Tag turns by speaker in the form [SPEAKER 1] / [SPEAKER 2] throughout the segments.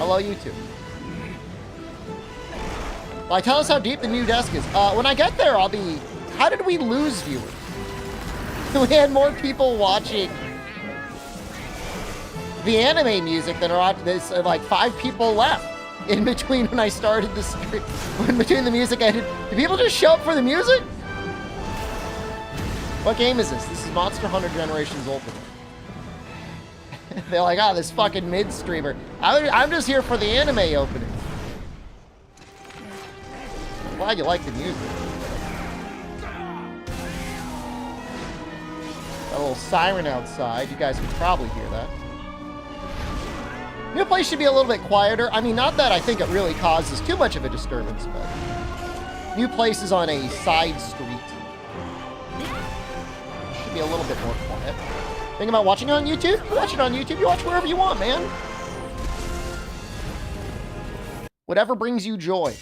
[SPEAKER 1] Hello, YouTube. Like, tell us how deep the new desk is. When I get there, I'll be... How did we lose viewers? We had more people watching the anime music than are there's like 5 people left in between when I started the stream. In between the music ended. Do people just show up for the music? What game is this? This is Monster Hunter Generations Ultimate. They're like, oh, this fucking mid-streamer. I'm just here for the anime opening. I'm glad you like the music. A little siren outside. You guys can probably hear that. New place should be a little bit quieter. I mean, not that I think it really causes too much of a disturbance, but new place is on a side street. Should be a little bit more quiet. Think about watching it on YouTube? You watch it on YouTube. You watch wherever you want, man. Whatever brings you joy.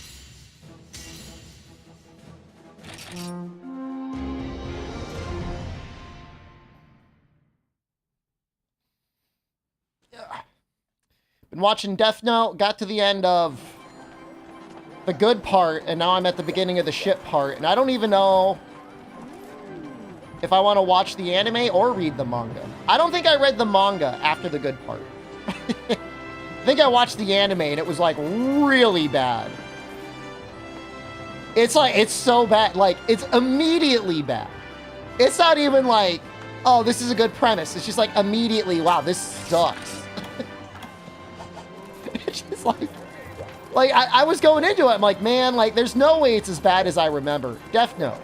[SPEAKER 1] Been watching Death Note, got to the end of the good part, and now I'm at the beginning of the shit part, and I don't even know if I want to watch the anime or read the manga. I don't think I read the manga after the good part. I think I watched the anime, and it was, like, really bad. It's like, it's so bad. Like, it's immediately bad. It's not even like, oh, this is a good premise. It's just like, immediately, wow, this sucks. It's just like I was going into it, I'm like, man, like, there's no way it's as bad as I remember. Death Note.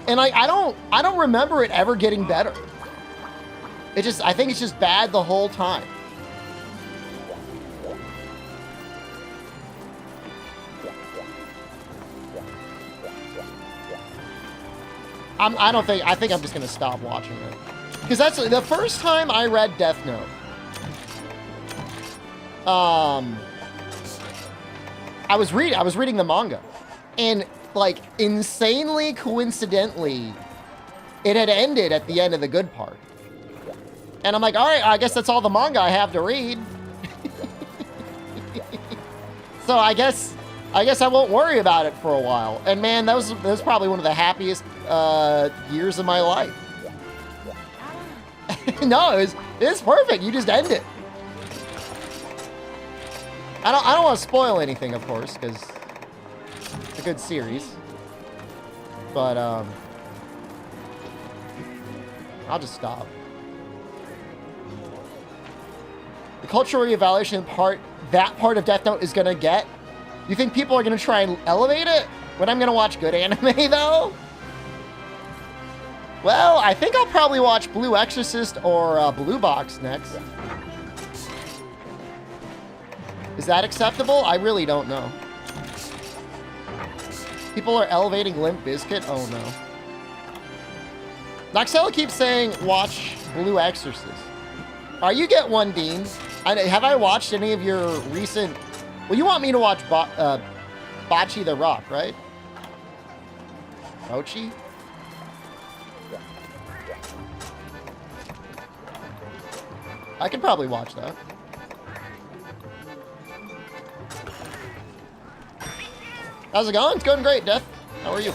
[SPEAKER 1] And I don't remember it ever getting better. It just, I think it's just bad the whole time. I think I'm just gonna stop watching it. Because that's the first time I read Death Note. I was reading the manga, and like insanely coincidentally, it had ended at the end of the good part. And I'm like, all right, I guess that's all the manga I have to read. So I guess I won't worry about it for a while. And man, that was probably one of the happiest years of my life. No, it was perfect. You just end it. I don't want to spoil anything, of course, because it's a good series. But I'll just stop. The cultural reevaluation part, that part of Death Note is gonna get. You think people are gonna try and elevate it when I'm gonna watch good anime, though? Well, I think I'll probably watch Blue Exorcist or Blue Box next. Is that acceptable? I really don't know. People are elevating Limp Bizkit? Oh no. Noxella keeps saying, watch Blue Exorcist. Alright, you get one, Dean. Have I watched any of your recent... Well, you want me to watch Bocce the Rock, right? Bocce? I could probably watch that. How's it going? It's going great, Death. How are you?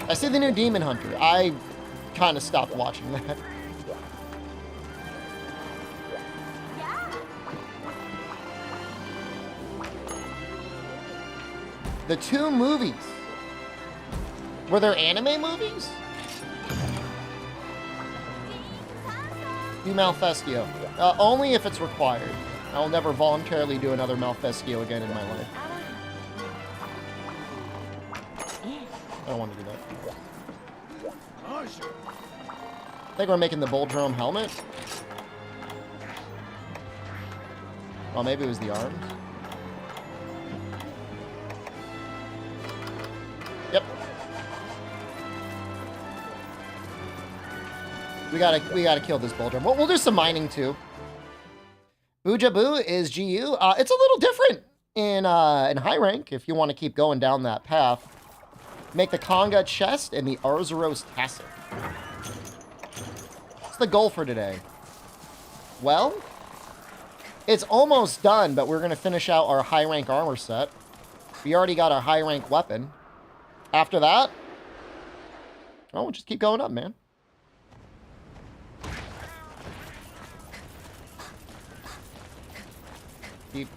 [SPEAKER 1] I see the new Demon Hunter. I kind of stopped watching that. The 2 movies. Were there anime movies? Do Malfestio. Only if it's required. I will never voluntarily do another Malfestio again in my life. I don't want to do that. I think we're making the Bull Drum helmet. Well, maybe it was the arms. Yep. We gotta kill this Bull Drum. We'll do some mining too. Bujaboo is GU. It's a little different in high rank if you want to keep going down that path. Make the Conga chest and the Arzuros castle. What's the goal for today? Well, it's almost done, but we're going to finish out our high rank armor set. We already got our high rank weapon. After that, oh, we'll just keep going up, man.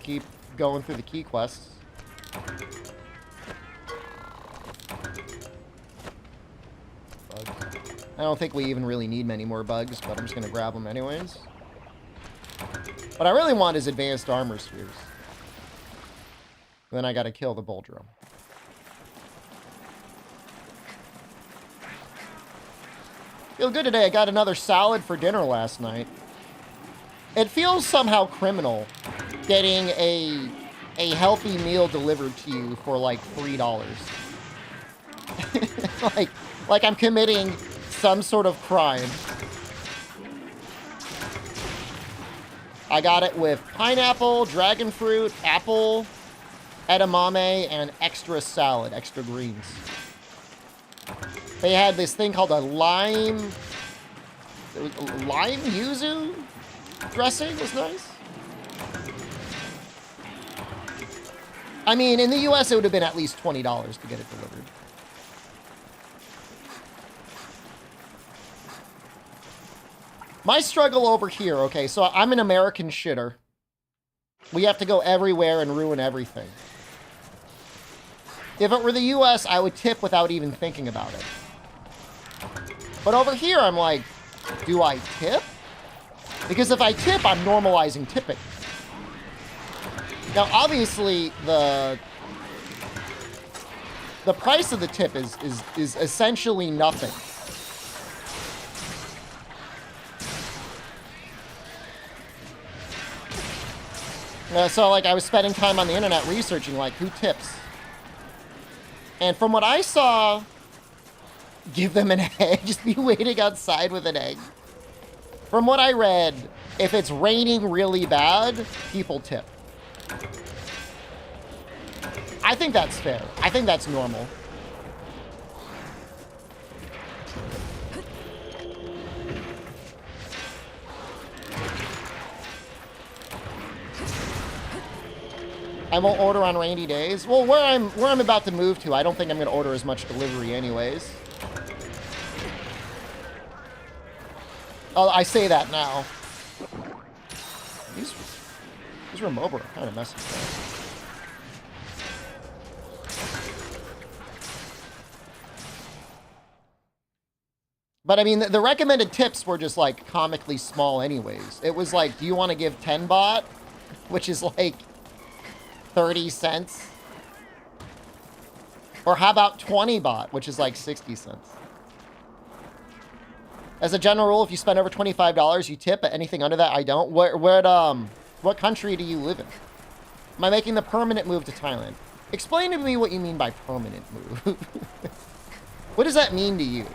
[SPEAKER 1] Keep going through the key quests. Bugs. I don't think we even really need many more bugs, but I'm just going to grab them anyways. What I really want is advanced armor spheres. Then I got to kill the bull drum. Feel good today. I got another salad for dinner last night. It feels somehow criminal getting a healthy meal delivered to you for like $3. like I'm committing some sort of crime. I got it with pineapple, dragon fruit, apple, edamame, and extra salad, extra greens. They had this thing called a lime yuzu dressing. Was nice. I mean, in the US, it would have been at least $20 to get it delivered. My struggle over here, okay, so I'm an American shitter. We have to go everywhere and ruin everything. If it were the US, I would tip without even thinking about it. But over here, I'm like, do I tip? Because if I tip, I'm normalizing tipping. Now, obviously, the price of the tip is essentially nothing. So, like, I was spending time on the internet researching, like, who tips? And from what I saw, give them an egg. Just be waiting outside with an egg. From what I read, if it's raining really bad, people tip. I think that's fair. I think that's normal. I won't order on rainy days. Well, where I'm about to move to, I don't think I'm going to order as much delivery anyways. Oh, I say that now. These remote are kind of messy. But I mean, the recommended tips were just like comically small anyways. It was like, do you want to give 10 baht? Which is like 30 cents. Or how about 20 baht, which is like 60 cents. As a general rule, if you spend over $25, you tip. But anything under that, I don't. What country do you live in? Am I making the permanent move to Thailand? Explain to me what you mean by permanent move. What does that mean to you?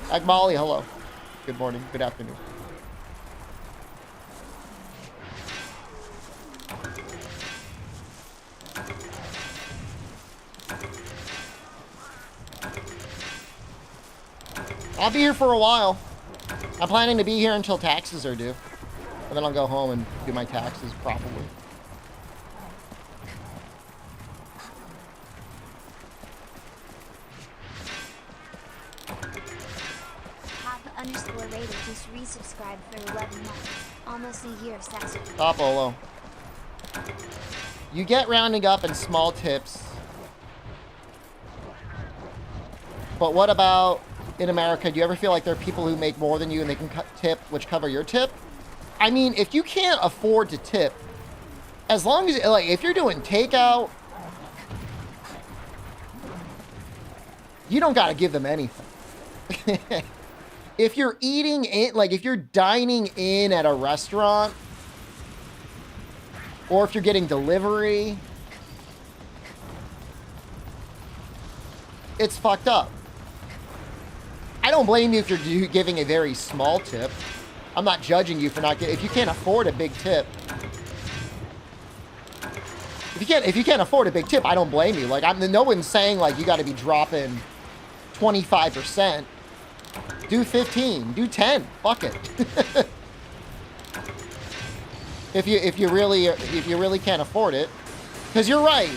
[SPEAKER 1] Agmali, hello. Good morning. Good afternoon. I'll be here for a while. I'm planning to be here until taxes are due. And then I'll go home and do my taxes properly.
[SPEAKER 2] Papa_Raider just resubscribed for 11 months. Almost a year, Saxon.
[SPEAKER 1] Popolo. You get rounding up in small tips. But what about in America? Do you ever feel like there are people who make more than you and they can tip, which cover your tip? I mean, if you can't afford to tip, as long as, like, if you're doing takeout, you don't got to give them anything. If you're eating in, like, if you're dining in at a restaurant, or if you're getting delivery, it's fucked up. I don't blame you if you're giving a very small tip. I'm not judging you for not getting, if you can't afford a big tip. If you can't afford a big tip, I don't blame you. Like, no one's saying, like, you got to be dropping 25%. Do 15, do 10, fuck it. If you really can't afford it. Because you're right.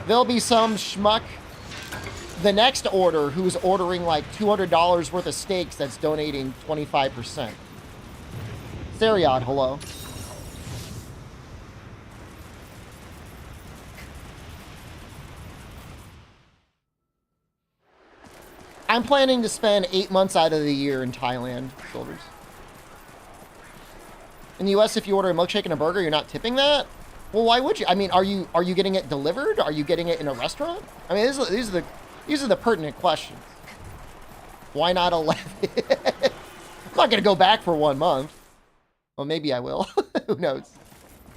[SPEAKER 1] There'll be some schmuck the next order who's ordering like $200 worth of steaks that's donating 25%. Seriod, hello. I'm planning to spend 8 months out of the year in Thailand, Silvers. In the US, if you order a milkshake and a burger, you're not tipping that? Well, why would you? I mean, are you getting it delivered? Are you getting it in a restaurant? I mean, these are the pertinent questions. Why not 11? I'm not gonna go back for 1 month. Well, maybe I will. Who knows?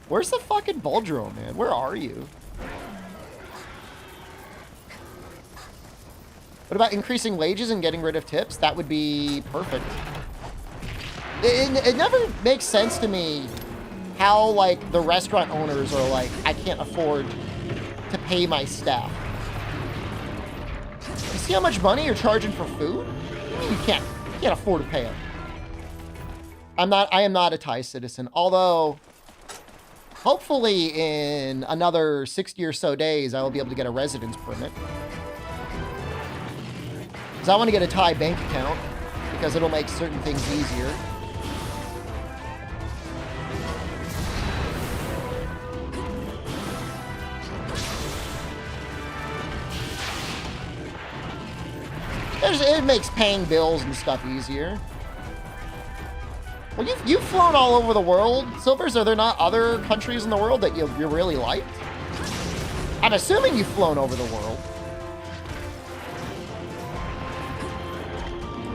[SPEAKER 1] Where's the fucking Bulldrome, man? Where are you? What about increasing wages and getting rid of tips? That would be perfect. It never makes sense to me how, like, the restaurant owners are like, I can't afford to pay my staff. You see how much money you're charging for food? You can't afford to pay them. I am not a Thai citizen, although hopefully in another 60 or so days, I will be able to get a residence permit. Because I want to get a Thai bank account, because it'll make certain things easier. It makes paying bills and stuff easier. Well, you've flown all over the world, Silvers. Are there not other countries in the world that you really liked? I'm assuming you've flown over the world.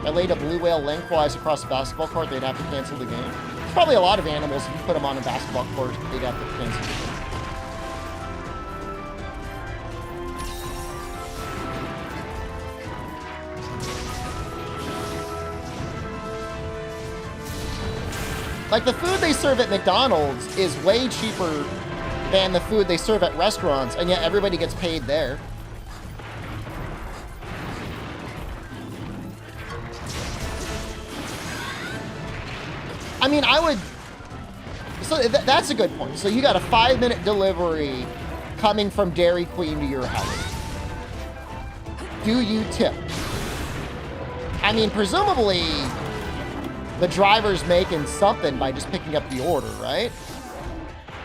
[SPEAKER 1] I laid a blue whale lengthwise across a basketball court, they'd have to cancel the game. There's probably a lot of animals, if you put them on a basketball court, they'd have to cancel the game. Like, the food they serve at McDonald's is way cheaper than the food they serve at restaurants, and yet everybody gets paid there. I mean, I would... So that's a good point. So you got a 5-minute delivery coming from Dairy Queen to your house. Do you tip? I mean, presumably... the driver's making something by just picking up the order, right?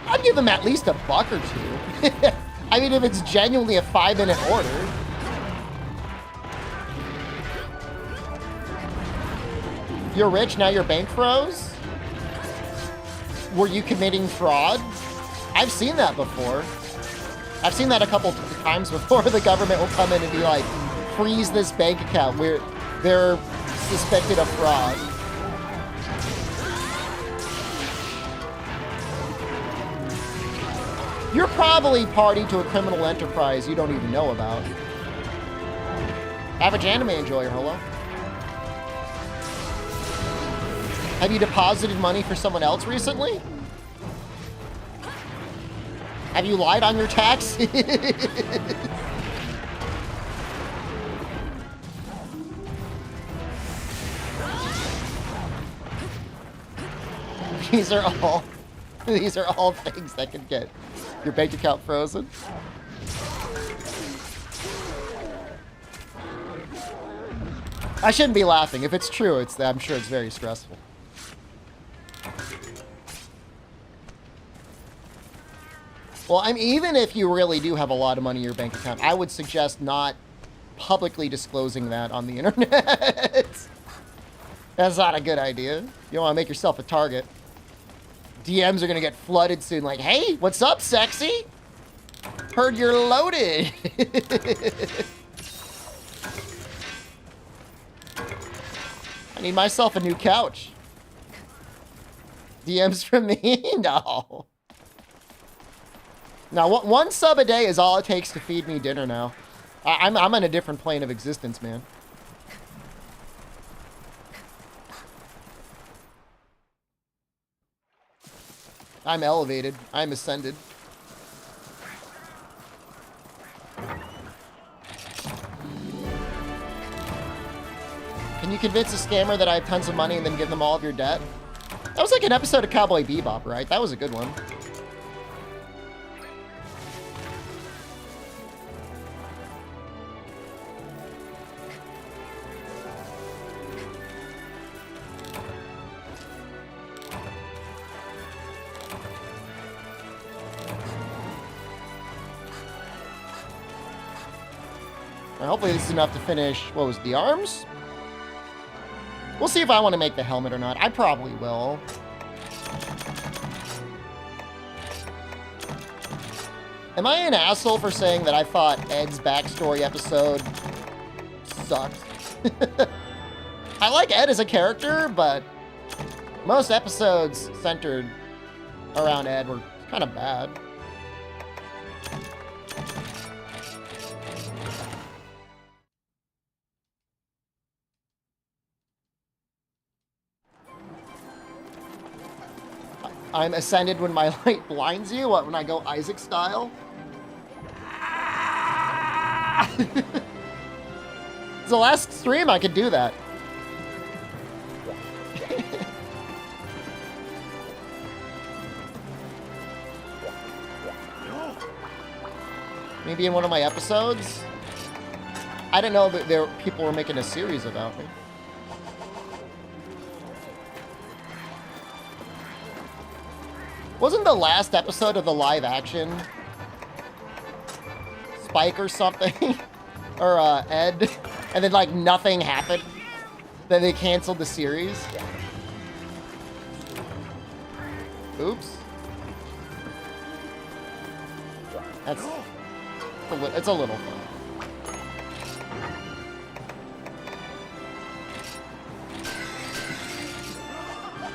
[SPEAKER 1] I'd give them at least $1 or $2. I mean, if it's genuinely a 5-minute order. You're rich, now your bank froze? Were you committing fraud? I've seen that before. I've seen that a couple times before. The government will come in and be like, freeze this bank account. They're suspected of fraud. You're probably party to a criminal enterprise you don't even know about. Average anime enjoyer, hello. Have you deposited money for someone else recently? Have you lied on your tax? These are all things that can get your bank account frozen. I shouldn't be laughing. If it's true, I'm sure it's very stressful. Well, I mean, even if you really do have a lot of money in your bank account, I would suggest not publicly disclosing that on the internet. That's not a good idea. You don't want to make yourself a target. DMs are going to get flooded soon, like, hey, what's up, sexy? Heard you're loaded. I need myself a new couch. DMs from me? No. Now, one sub a day is all it takes to feed me dinner now. I'm on a different plane of existence, man. I'm elevated. I'm ascended. Can you convince a scammer that I have tons of money and then give them all of your debt? That was like an episode of Cowboy Bebop, right? That was a good one. Hopefully this is enough to finish, what was it, the arms? We'll see if I want to make the helmet or not. I probably will. Am I an asshole for saying that I thought Ed's backstory episode sucked? I like Ed as a character, but most episodes centered around Ed were kind of bad. I'm ascended when my light blinds you? What, when I go Isaac style? It's the last stream I could do that. Maybe in one of my episodes? I didn't know that people were making a series about me. Wasn't the last episode of the live action Spike or something? Or Ed? And then like nothing happened? Then they canceled the series? Oops. It's a little fun.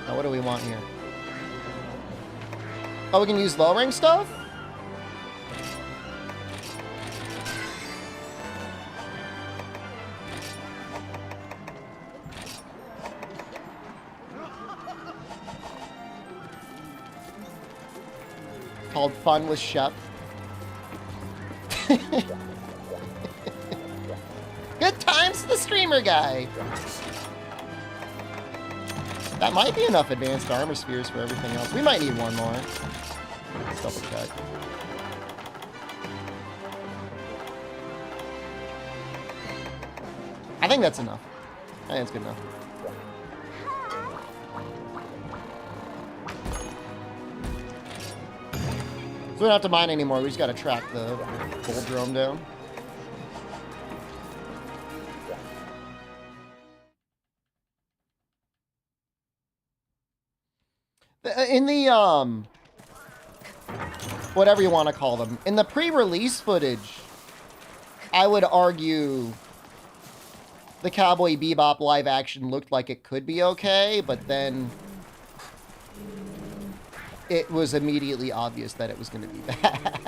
[SPEAKER 1] Now what do we want here? Oh, we can use lowering stuff? Called Fun with Shep. Good times to the streamer guy. That might be enough advanced armor spheres for everything else. We might need one more. Let's double check. I think that's enough. I think that's good enough. So we don't have to mine anymore. We just got to track the gold drone down. In the, whatever you want to call them, in the pre-release footage, I would argue the Cowboy Bebop live action looked like it could be okay, but then it was immediately obvious that it was going to be bad.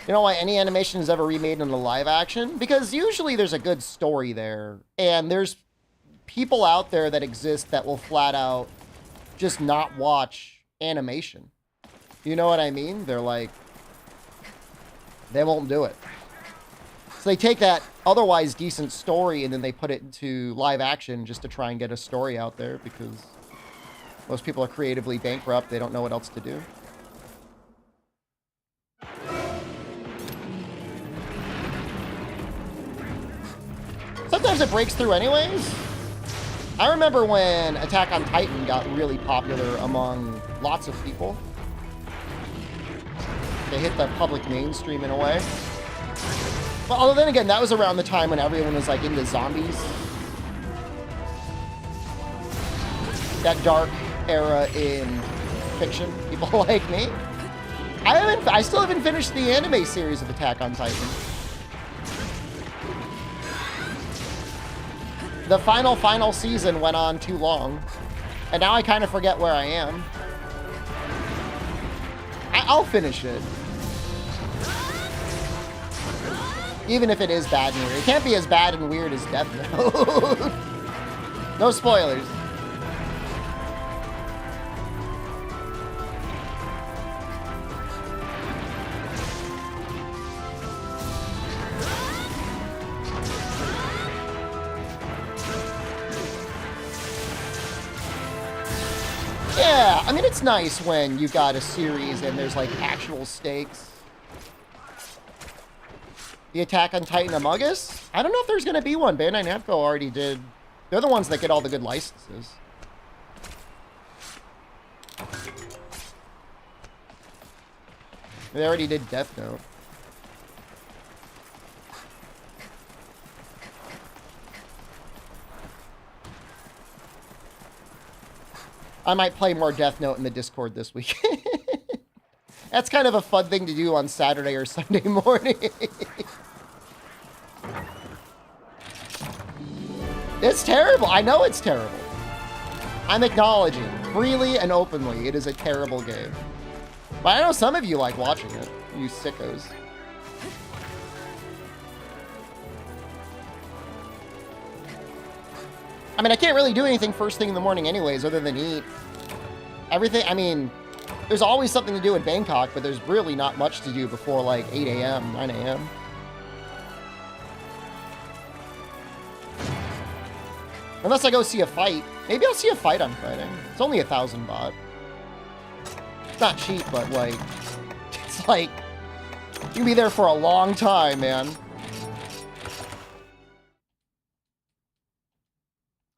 [SPEAKER 1] You know why any animation is ever remade into live action? Because usually there's a good story there, and there's people out there that exist that will flat out just not watch animation. You know what I mean? They're like, they won't do it. So they take that otherwise decent story and then they put it into live action just to try and get a story out there because most people are creatively bankrupt. They don't know what else to do. Sometimes it breaks through anyways. I remember when Attack on Titan got really popular among lots of people. They hit the public mainstream in a way. But although then again, that was around the time when everyone was like into zombies. That dark era in fiction. People like me. I still haven't finished the anime series of Attack on Titan. The final season went on too long. And now I kind of forget where I am. I'll finish it. Even if it is bad and weird. It can't be as bad and weird as Death Note. No spoilers. Yeah, I mean, it's nice when you got a series and there's, like, actual stakes. The Attack on Titan Among Us? I don't know if there's going to be one. Bandai Namco already did. They're the ones that get all the good licenses. They already did Death Note. I might play more Death Note in the Discord this week. That's kind of a fun thing to do on Saturday or Sunday morning. It's terrible. I know it's terrible. I'm acknowledging freely and openly it is a terrible game. But I know some of you like watching it, you sickos. I mean, I can't really do anything first thing in the morning anyways, other than eat. Everything, I mean, there's always something to do in Bangkok, but there's really not much to do before like 8 a.m., 9 a.m. Unless I go see a fight. Maybe I'll see a fight on Friday. It's only 1,000 baht. It's not cheap, but like, it's like, you can be there for a long time, man.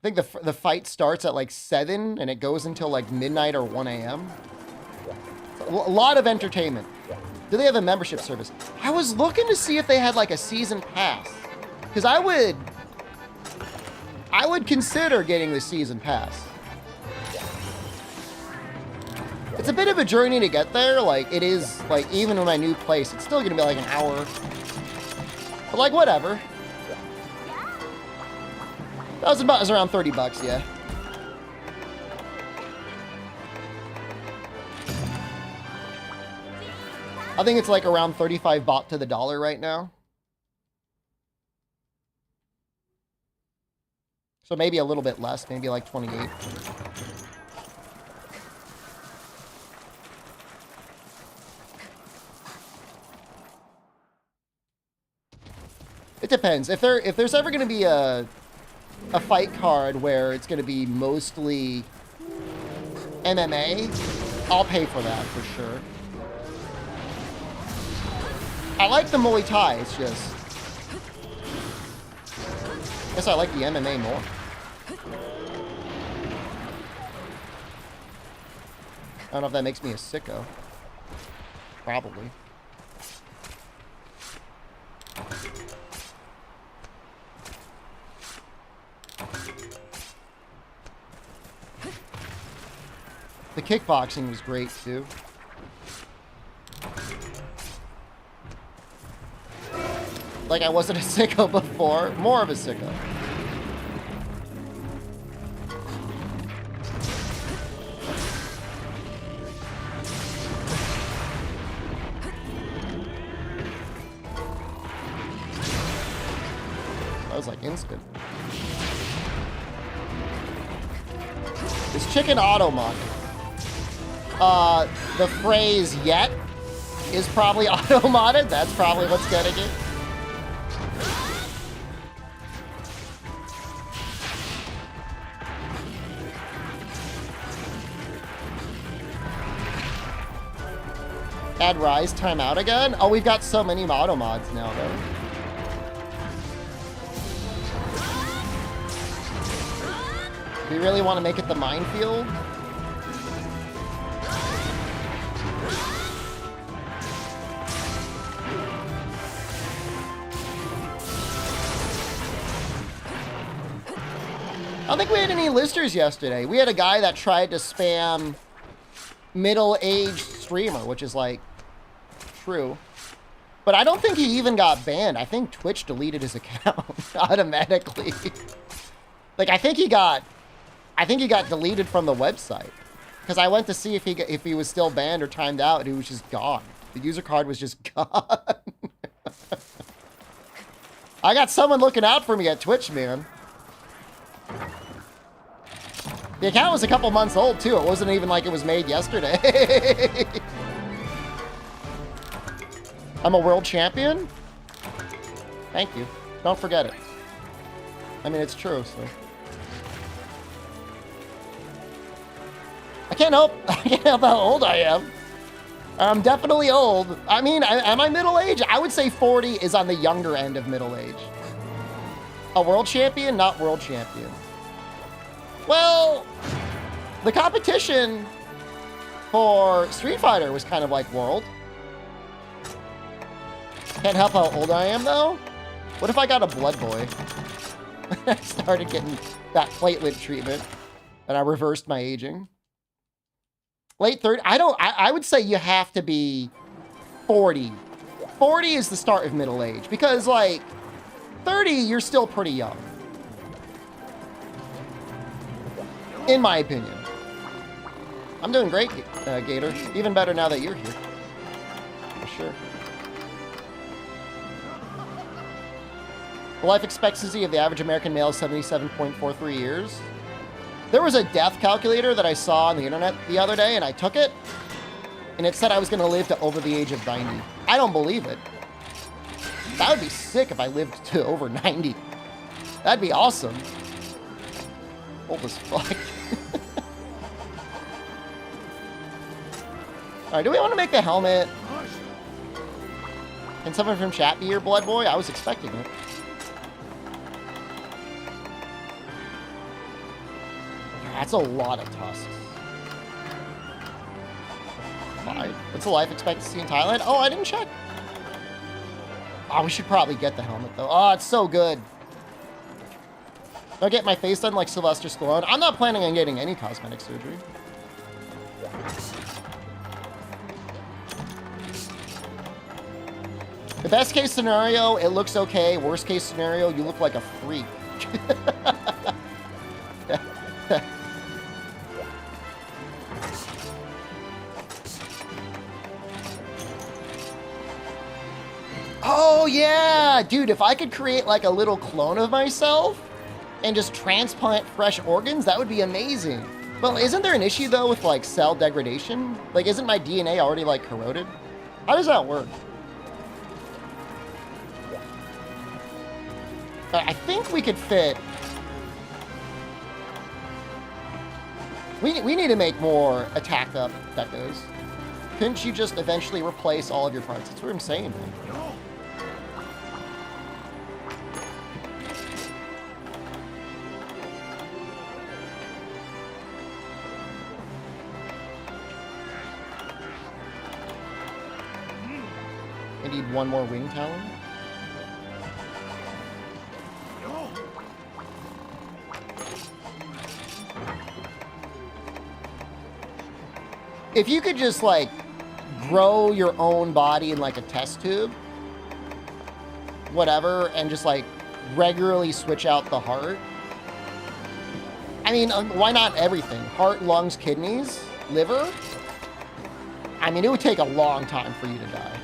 [SPEAKER 1] I think the fight starts at like 7 and it goes until like midnight or 1 a.m. A lot of entertainment. Do they have a membership service? I was looking to see if they had like a season pass. Because I would consider getting the season pass. It's a bit of a journey to get there. Like, it is, like, even in my new place, it's still going to be like an hour. But, like, whatever. That was around 30 bucks, yeah. I think it's like around 35 baht to the dollar right now. So maybe a little bit less, maybe like 28. It depends. If there's ever going to be a fight card where it's going to be mostly MMA, I'll pay for that for sure. I like the Muay Thai, it's just... I guess I like the MMA more. I don't know if that makes me a sicko. Probably. The kickboxing was great too. Like I wasn't a sicko before, more of a sicko. That was like instant. Is chicken auto-modded? The phrase yet is probably auto-modded. That's probably what's getting it. Add Rise timeout again? Oh, we've got so many auto mods now, though. Do we really want to make it the minefield? I don't think we had any listers yesterday. We had a guy that tried to spam middle-aged streamer, which is like true. But I don't think he even got banned. I think Twitch deleted his account automatically. Like I think he got deleted from the website. Because I went to see if he was still banned or timed out, and he was just gone. The user card was just gone. I got someone looking out for me at Twitch, man. The account was a couple months old, too. It wasn't even like it was made yesterday. I'm a world champion? Thank you. Don't forget it. I mean, it's true, so... I can't help how old I am. I'm definitely old. I mean, am I middle-aged? I would say 40 is on the younger end of middle age. A world champion, not world champion. Well, the competition for Street Fighter was kind of like world. Can't help how old I am, though. What if I got a blood boy? I started getting that platelet treatment, and I reversed my aging. Late 30, I would say you have to be 40. 40 is the start of middle age, because, like, 30, you're still pretty young. In my opinion. I'm doing great, Gator. Even better now that you're here. For sure. The life expectancy of the average American male is 77.43 years. There was a death calculator that I saw on the internet the other day, and I took it, and it said I was going to live to over the age of 90. I don't believe it. That would be sick if I lived to over 90. That'd be awesome. Old as fuck. Alright, do we want to make the helmet? Can someone from chat be your blood boy? I was expecting it. That's a lot of tusks. 5. What's the life expectancy in Thailand? Oh, I didn't check. Oh, we should probably get the helmet, though. Oh, it's so good. Do I get my face done like Sylvester Stallone? I'm not planning on getting any cosmetic surgery. The best case scenario, it looks okay. Worst case scenario, you look like a freak. Oh, yeah! Dude, if I could create like a little clone of myself and just transplant fresh organs, that would be amazing. Well, isn't there an issue, though, with like cell degradation? Like, isn't my DNA already like corroded? How does that work? I think we could fit... We need to make more attacked up Deckos. Couldn't you just eventually replace all of your parts? That's what I'm saying, man. I need one more wing talon. If you could just, like, grow your own body in, like, a test tube, whatever, and just, like, regularly switch out the heart. I mean, why not everything? Heart, lungs, kidneys, liver? I mean, it would take a long time for you to die.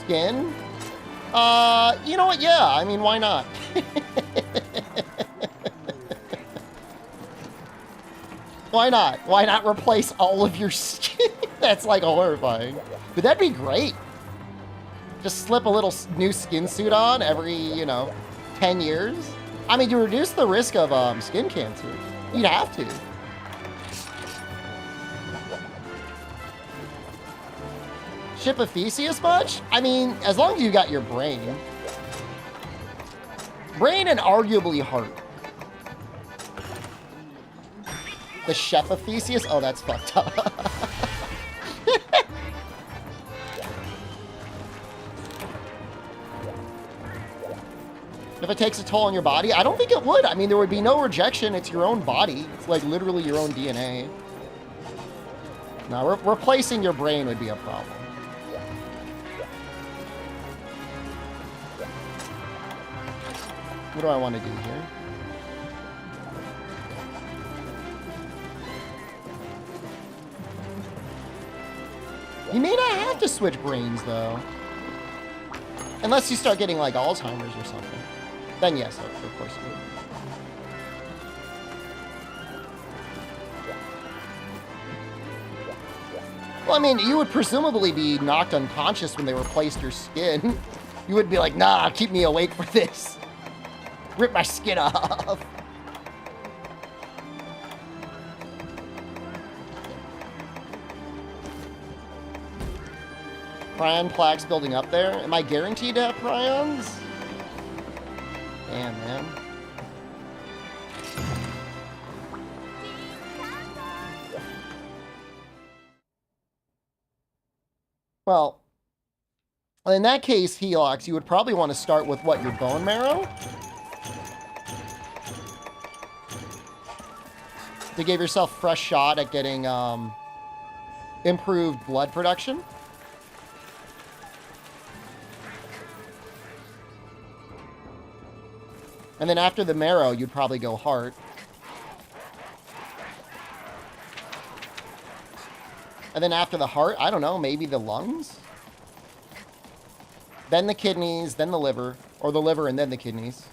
[SPEAKER 1] Skin? You know what? Yeah, I mean, why not? Why not? Why not replace all of your skin? That's like horrifying. But that'd be great. Just slip a little new skin suit on every, you know, 10 years. I mean, to reduce the risk of skin cancer, you'd have to. Ship of Theseus much? I mean, as long as you got your brain. Brain and arguably heart. The Chef of Theseus? Oh, that's fucked up. If it takes a toll on your body, I don't think it would. I mean, there would be no rejection. It's your own body. It's like literally your own DNA. No, replacing your brain would be a problem. What do I want to do here? You may not have to switch brains, though. Unless you start getting, like, Alzheimer's or something. Then, yes, of course you would. Well, I mean, you would presumably be knocked unconscious when they replaced your skin. You would be like, nah, keep me awake for this. Rip my skin off. Prion plaques building up there. Am I guaranteed to have prions? Damn, man. Well, in that case, Helix, you would probably want to start with, what, your bone marrow? To give yourself a fresh shot at getting improved blood production. And then after the marrow, you'd probably go heart. And then after the heart, I don't know, maybe the lungs? Then the kidneys, then the liver. Or the liver and then the kidneys.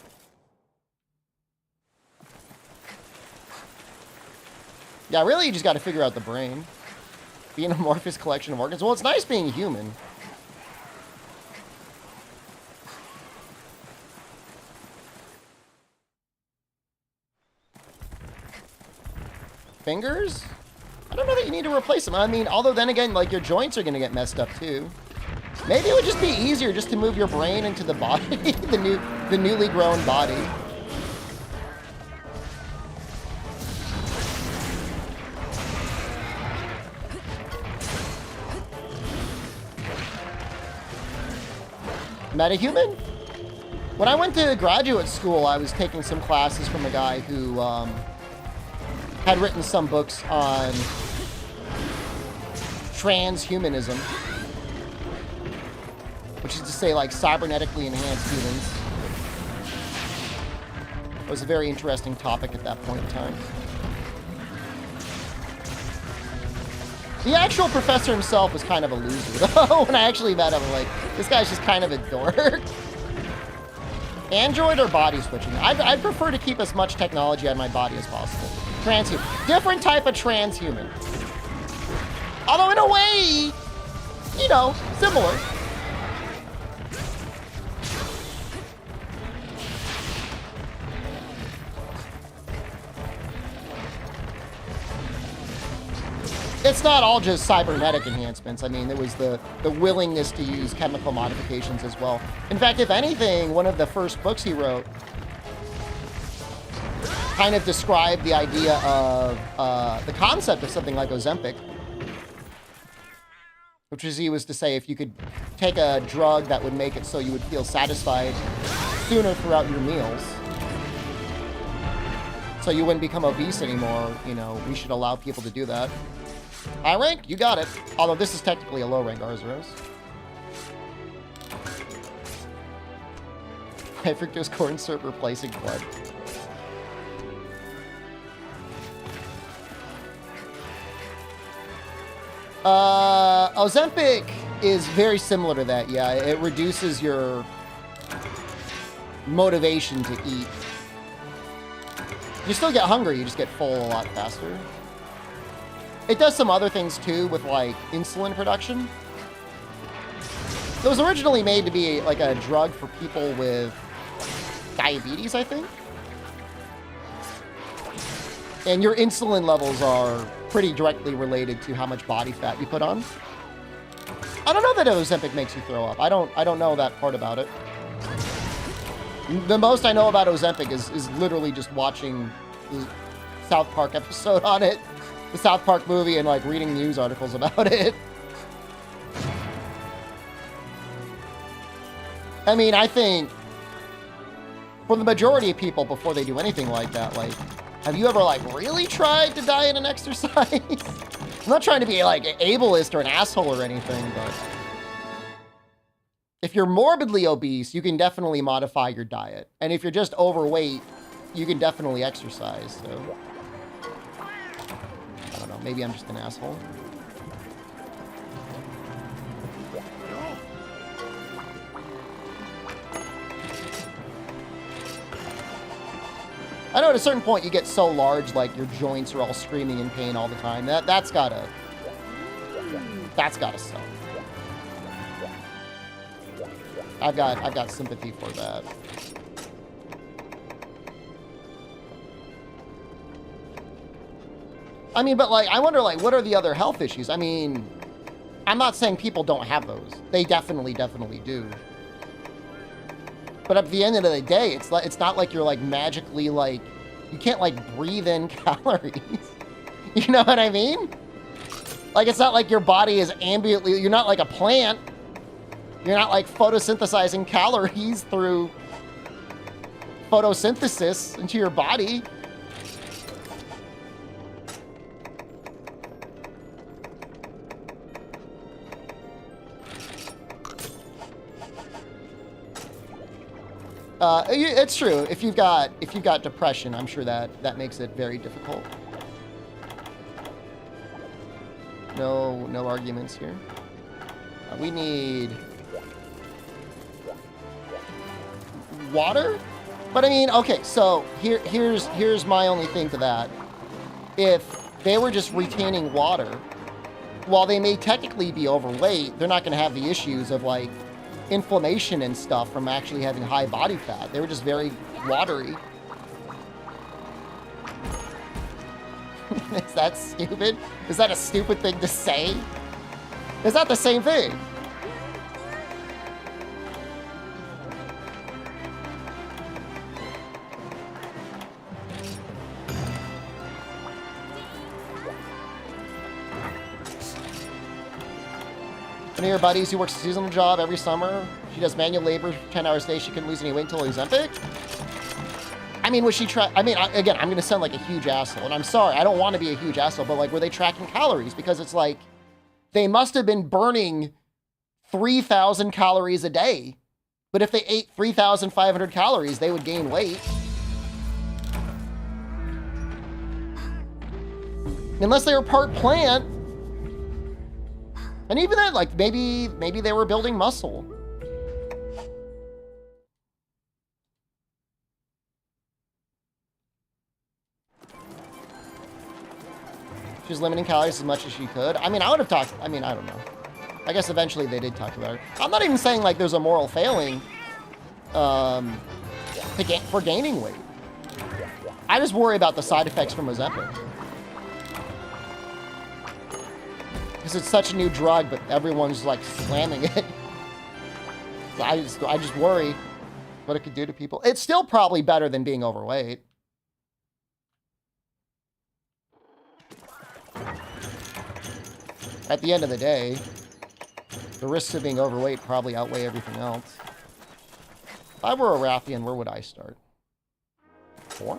[SPEAKER 1] Yeah, really, you just got to figure out the brain. Be an amorphous collection of organs. Well, it's nice being human. Fingers? I don't know that you need to replace them. I mean, although then again, like, your joints are going to get messed up, too. Maybe it would just be easier just to move your brain into the body, the newly grown body. Metahuman? When I went to graduate school, I was taking some classes from a guy who had written some books on transhumanism, which is to say, like, cybernetically enhanced humans. It was a very interesting topic at that point in time. The actual professor himself was kind of a loser, though. When I actually met him, I'm like, this guy's just kind of a dork. Android or body switching? I'd prefer to keep as much technology on my body as possible. Transhuman. Different type of transhuman. Although in a way, you know, similar. It's not all just cybernetic enhancements. I mean, there was the willingness to use chemical modifications as well. In fact, if anything, one of the first books he wrote kind of described the idea of the concept of something like Ozempic, which is, he was to say, if you could take a drug that would make it so you would feel satisfied sooner throughout your meals, so you wouldn't become obese anymore, you know, we should allow people to do that. High rank, you got it. Although this is technically a low rank Arzuros. High fructose corn syrup replacing blood. Ozempic is very similar to that, yeah. It reduces your motivation to eat. You still get hungry, you just get full a lot faster. It does some other things, too, with, like, insulin production. It was originally made to be, like, a drug for people with diabetes, I think. And your insulin levels are pretty directly related to how much body fat you put on. I don't know that Ozempic makes you throw up. I don't know that part about it. The most I know about Ozempic is literally just watching the South Park episode on it. The South Park movie, and, like, reading news articles about it. I mean, I think for the majority of people, before they do anything like that, like, have you ever, like, really tried to diet and exercise? I'm not trying to be, like, ableist or an asshole or anything, but if you're morbidly obese, you can definitely modify your diet. And if you're just overweight, you can definitely exercise, so I don't know, maybe I'm just an asshole. I know at a certain point you get so large, like, your joints are all screaming in pain all the time. That's gotta suck. I've got sympathy for that. I mean, but like, I wonder, like, what are the other health issues? I mean, I'm not saying people don't have those. They definitely do. But at the end of the day, it's not like you're like magically like, you can't like breathe in calories. You know what I mean? Like, it's not like your body is ambiently, you're not like a plant. You're not like photosynthesizing calories through photosynthesis into your body. It's true. If you've got depression, I'm sure that makes it very difficult. No arguments here. We need water, but I mean, okay. So here's my only thing to that. If they were just retaining water, while they may technically be overweight, they're not going to have the issues of like inflammation and stuff from actually having high body fat. They were just very watery. Is that stupid? Is that a stupid thing to say? Is that the same thing? One of your buddies who works a seasonal job every summer, she does manual labor 10 hours a day, she couldn't lose any weight until Ozempic? I mean, was she again, I'm going to sound like a huge asshole, and I'm sorry, I don't want to be a huge asshole, but like, were they tracking calories? Because it's like, they must have been burning 3,000 calories a day. But if they ate 3,500 calories, they would gain weight. Unless they were part plant. And even then, like, maybe they were building muscle. She was limiting calories as much as she could. I mean, I would have talked, I mean, I don't know. I guess eventually they did talk about her. I'm not even saying like there's a moral failing for gaining weight. I just worry about the side effects from Ozempic. Because it's such a new drug, but everyone's like slamming it. So I just worry what it could do to people. It's still probably better than being overweight. At the end of the day, the risks of being overweight probably outweigh everything else. If I were a Rathian, where would I start? 4?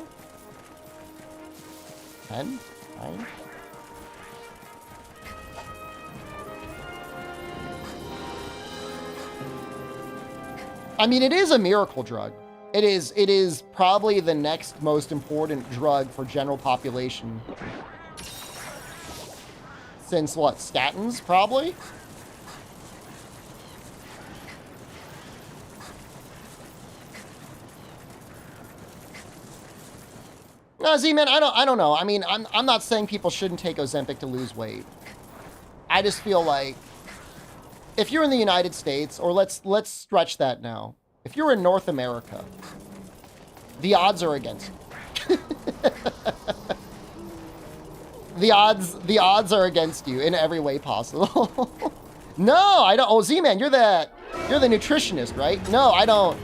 [SPEAKER 1] 10? 9? I mean, it is a miracle drug. It is probably the next most important drug for general population. Since what? Statins, probably? No, Z-Man, I don't know. I mean, I'm not saying people shouldn't take Ozempic to lose weight. I just feel like if you're in the United States, or let's stretch that now. If you're in North America, the odds are against you. The odds are against you in every way possible. No, I don't. Oh, Z-Man, you're the nutritionist, right? No, I don't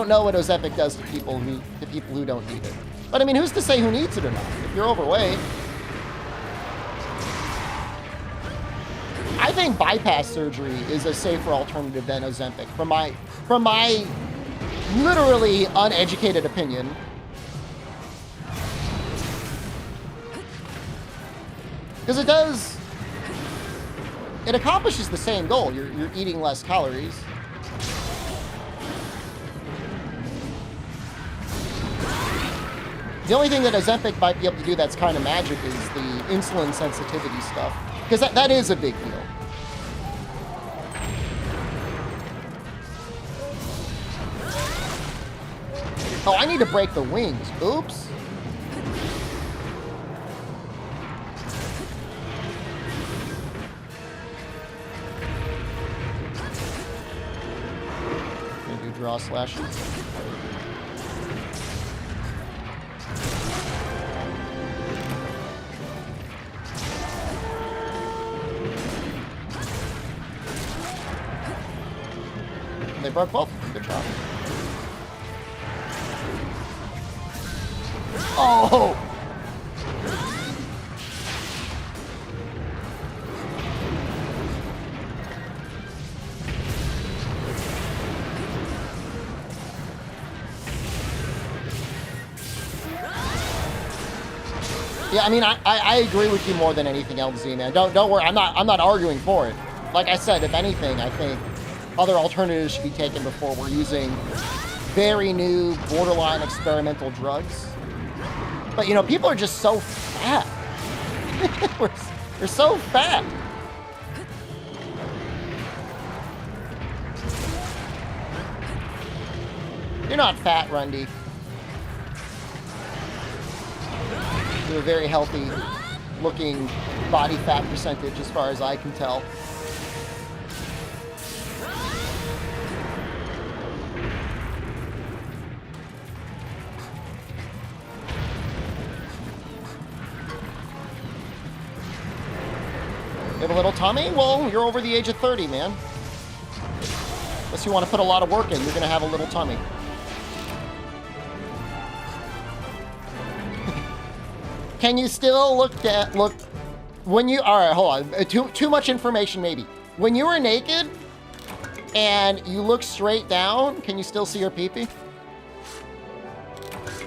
[SPEAKER 1] know what Ozempic does to people who don't need it. But I mean, who's to say who needs it or not? If you're overweight, I think bypass surgery is a safer alternative than Ozempic from my literally uneducated opinion. Because it accomplishes the same goal. You're eating less calories. The only thing that Ozempic might be able to do that's kind of magic is the insulin sensitivity stuff. Because that is a big deal. Oh, I need to break the wings. Oops. Gonna do draw slashes. They broke both. Good job. Oh! Yeah, I mean, I agree with you more than anything else, Z-Man. Don't worry. I'm not arguing for it. Like I said, if anything, I think other alternatives should be taken before we're using very new, borderline experimental drugs. But you know, people are just so fat. we're so fat. You're not fat, Rundy. You have a very healthy looking body fat percentage as far as I can tell. You have a little tummy? Well, you're over the age of 30, man. Unless you want to put a lot of work in, you're going to have a little tummy. Can you still look when you, all right, hold on. Too much information maybe. When you were naked and you look straight down, can you still see your pee-pee?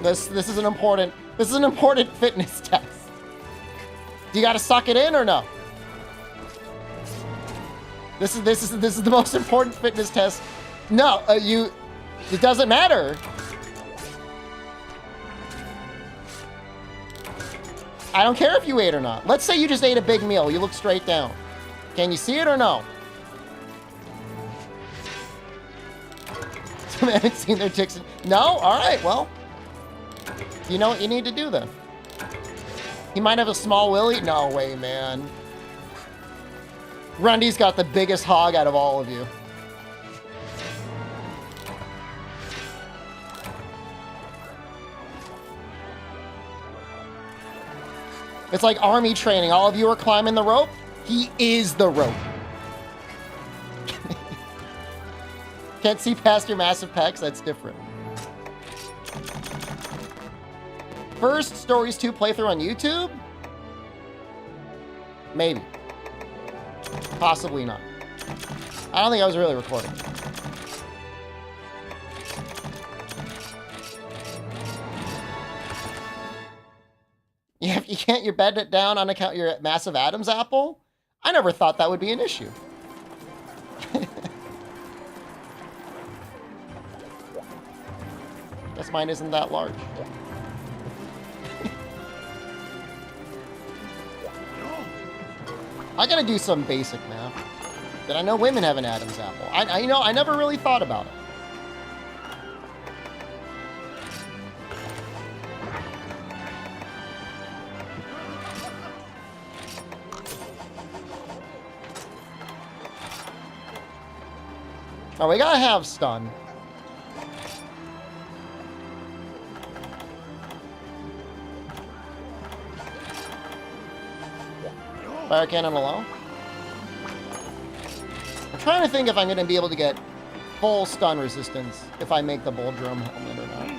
[SPEAKER 1] This is an important fitness test. Do you got to suck it in or no? This is the most important fitness test. No, it doesn't matter. I don't care if you ate or not. Let's say you just ate a big meal. You look straight down. Can you see it or no? Some haven't seen their ticks. No? All right, well. You know what you need to do then. He might have a small willy. No way, man. Rundy's got the biggest hog out of all of you. It's like army training. All of you are climbing the rope. He is the rope. Can't see past your massive pecs. That's different. First Stories 2 playthrough on YouTube? Maybe. Possibly not. I don't think I was really recording. Yeah, if you can't your bed it down on account of your massive Adam's apple? I never thought that would be an issue. Guess mine isn't that large. I gotta do some basic math. But I know women have an Adam's apple. I never really thought about it. Oh, we gotta have stun. Fire cannon alone. I'm trying to think if I'm gonna be able to get full stun resistance if I make the bull drum helmet or not.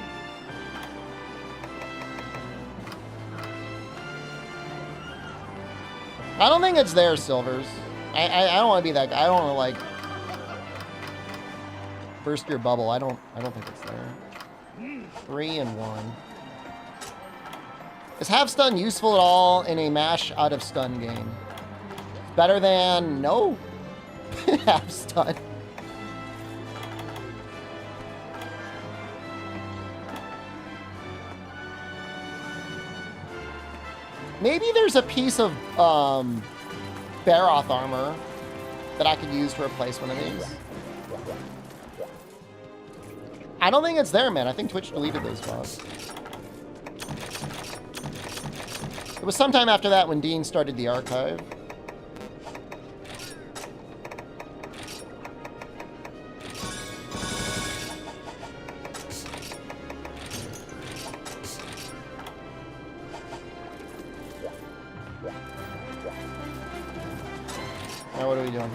[SPEAKER 1] I don't think it's there, Silvers. I don't want to be that guy. I don't want to like burst your bubble. I don't think it's there. 3 and 1. Is half stun useful at all in a mash out of stun game? Better than no half stun. Maybe there's a piece of Baroth armor that I could use to replace one of these. I don't think it's there, man. I think Twitch deleted those mods. It was sometime after that when Dean started the archive. Now what are we doing?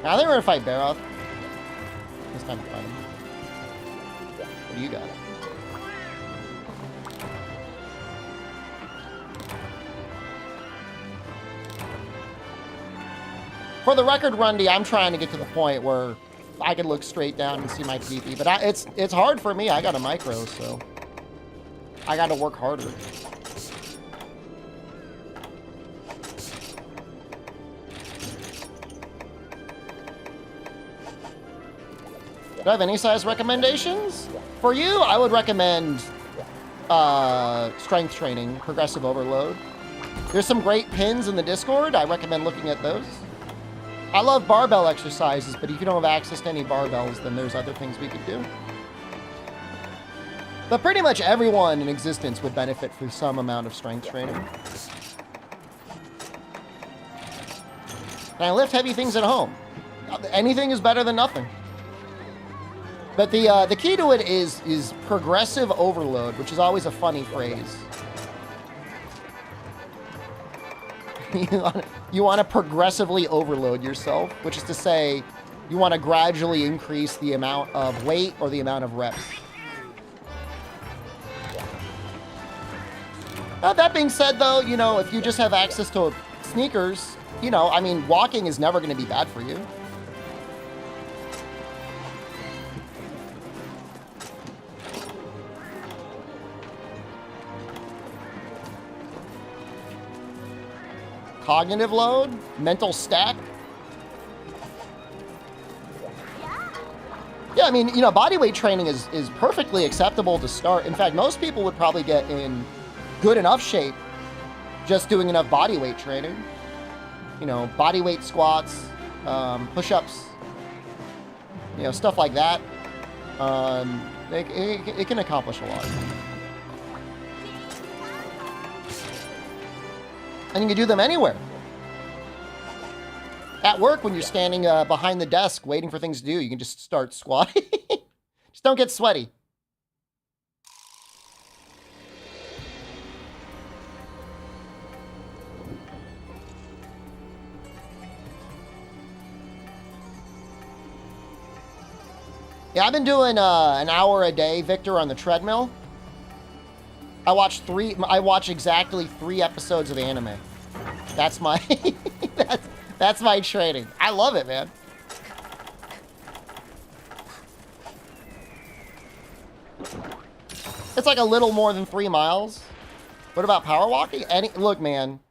[SPEAKER 1] I think we're gonna fight Baroth. This time to fight him. What do you got? For the record, Rundy, I'm trying to get to the point where I can look straight down and see my PP, but it's hard for me. I got a micro, so I got to work harder. Do I have any size recommendations? For you, I would recommend strength training, progressive overload. There's some great pins in the Discord. I recommend looking at those. I love barbell exercises, but if you don't have access to any barbells, then there's other things we could do. But pretty much everyone in existence would benefit from some amount of strength training. And I lift heavy things at home. Anything is better than nothing. But the key to it is progressive overload, which is always a funny phrase. You want to progressively overload yourself, which is to say, you want to gradually increase the amount of weight or the amount of reps. That being said, though, you know, if you just have access to sneakers, you know, I mean, walking is never going to be bad for you. Cognitive load, mental stack. Yeah, I mean, you know, body weight training is perfectly acceptable to start. In fact, most people would probably get in good enough shape just doing enough body weight training. You know, body weight squats, push-ups, you know, stuff like that. It can accomplish a lot. And you can do them anywhere. At work, when you're standing behind the desk waiting for things to do, you can just start squatting. Just don't get sweaty. Yeah, I've been doing an hour a day, Victor, on the treadmill. I watch exactly 3 episodes of anime. That's my that's my training. I love it, man. It's like a little more than 3 miles. What about power walking? Look, man.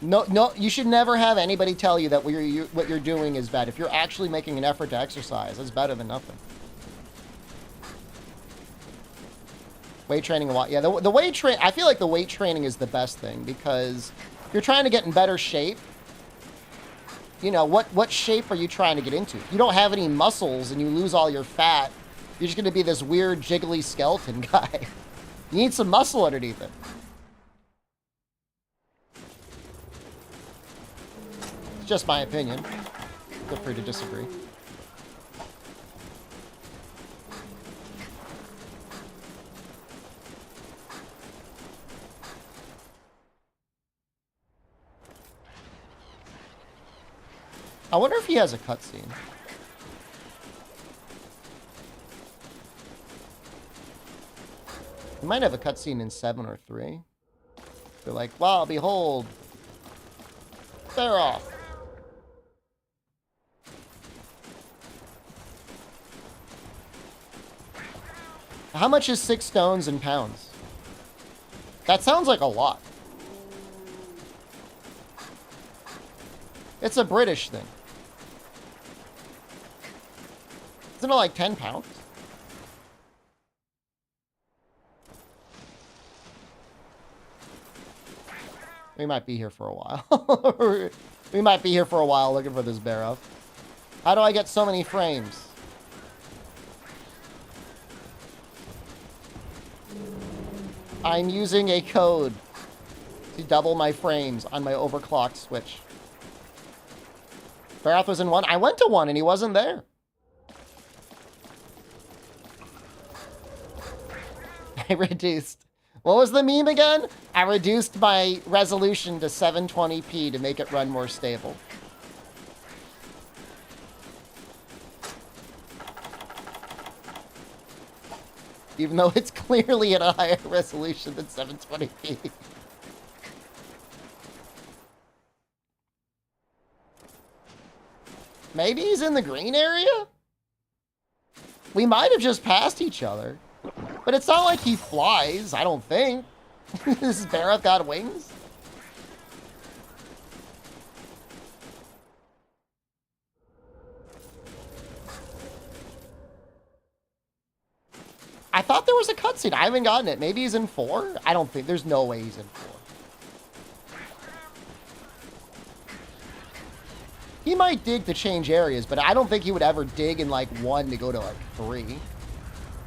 [SPEAKER 1] No, you should never have anybody tell you that what you're doing is bad. If you're actually making an effort to exercise, it's better than nothing. Weight training a lot. Yeah, the weight train. I feel like the weight training is the best thing because if you're trying to get in better shape, you know, what shape are you trying to get into? If you don't have any muscles and you lose all your fat, you're just going to be this weird jiggly skeleton guy. You need some muscle underneath it. It's just my opinion. Feel free to disagree. I wonder if he has a cutscene. He might have a cutscene in 7 or 3. They're like, wow, behold. They're off. How much is 6 stones in pounds? That sounds like a lot. It's a British thing. Isn't it like 10 pounds? We might be here for a while. We might be here for a while looking for this barrow. How do I get so many frames? I'm using a code to double my frames on my overclocked Switch. Barath was in 1. I went to 1 and he wasn't there. I reduced. What was the meme again? I reduced my resolution to 720p to make it run more stable. Even though it's clearly at a higher resolution than 720p. Maybe he's in the green area? We might have just passed each other. But it's not like he flies, I don't think. This Barroth got wings? I thought there was a cutscene. I haven't gotten it. Maybe he's in 4? I don't think. There's no way he's in 4. He might dig to change areas, but I don't think he would ever dig in, like, 1 to go to, like, 3.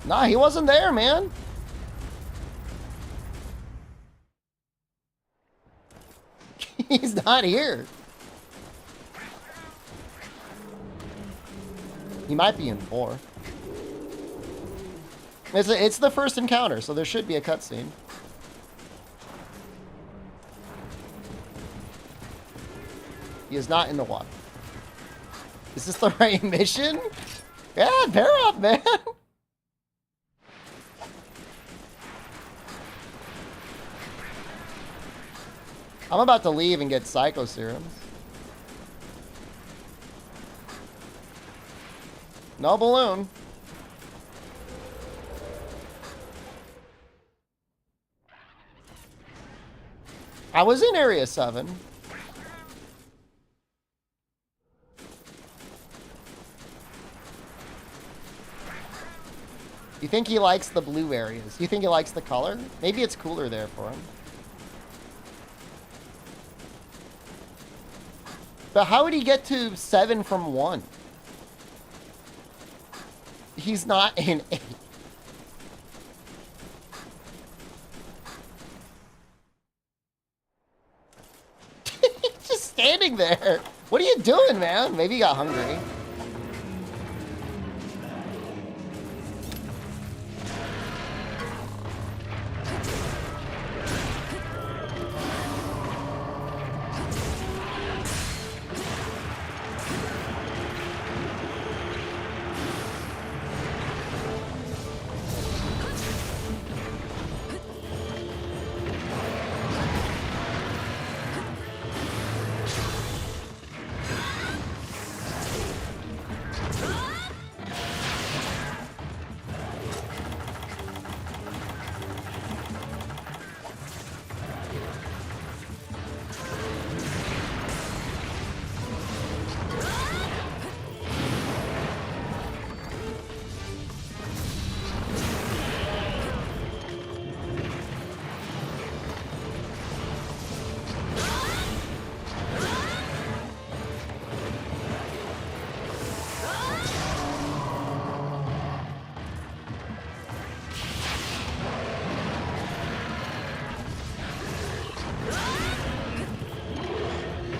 [SPEAKER 1] Nah, he wasn't there, man. He's not here. He might be in 4. It's the first encounter, so there should be a cutscene. He is not in the water. Is this the right mission? Yeah, Barroth, man. I'm about to leave and get Psycho Serums. No balloon. I was in Area 7. You think he likes the blue areas? You think he likes the color? Maybe it's cooler there for him. But how would he get to 7 from 1? He's not in 8. Just standing there. What are you doing, man? Maybe he got hungry.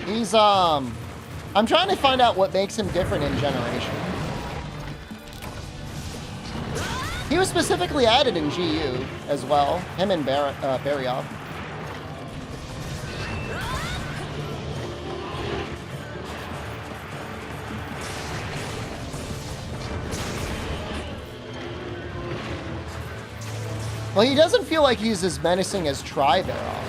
[SPEAKER 1] He's, I'm trying to find out what makes him different in Generation. He was specifically added in GU as well. Him and Barioth. Well, he doesn't feel like he's as menacing as Tri-Barioth.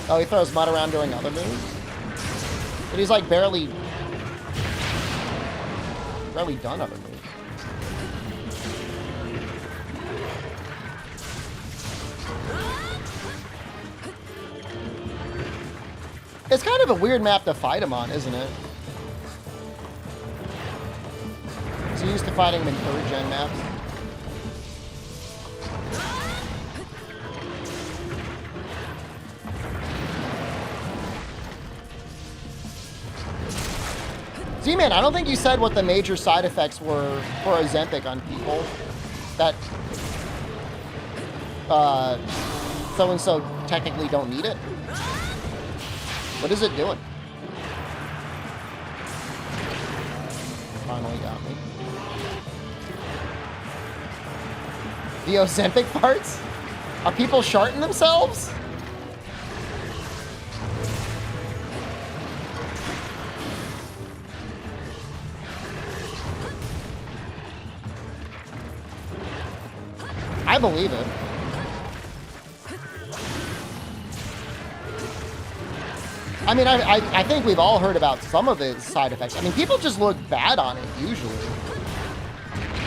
[SPEAKER 1] Oh, he throws mud around doing other moves? But he's like barely done other moves. It's kind of a weird map to fight him on, isn't it? So used to fighting him in 3rd gen maps. Z-Man, I don't think you said what the major side effects were for Ozempic on people that so-and-so technically don't need it. What is it doing? Finally got me. The Ozempic parts? Are people sharting themselves? I believe it. I mean, I think we've all heard about some of the side effects. I mean, people just look bad on it, usually.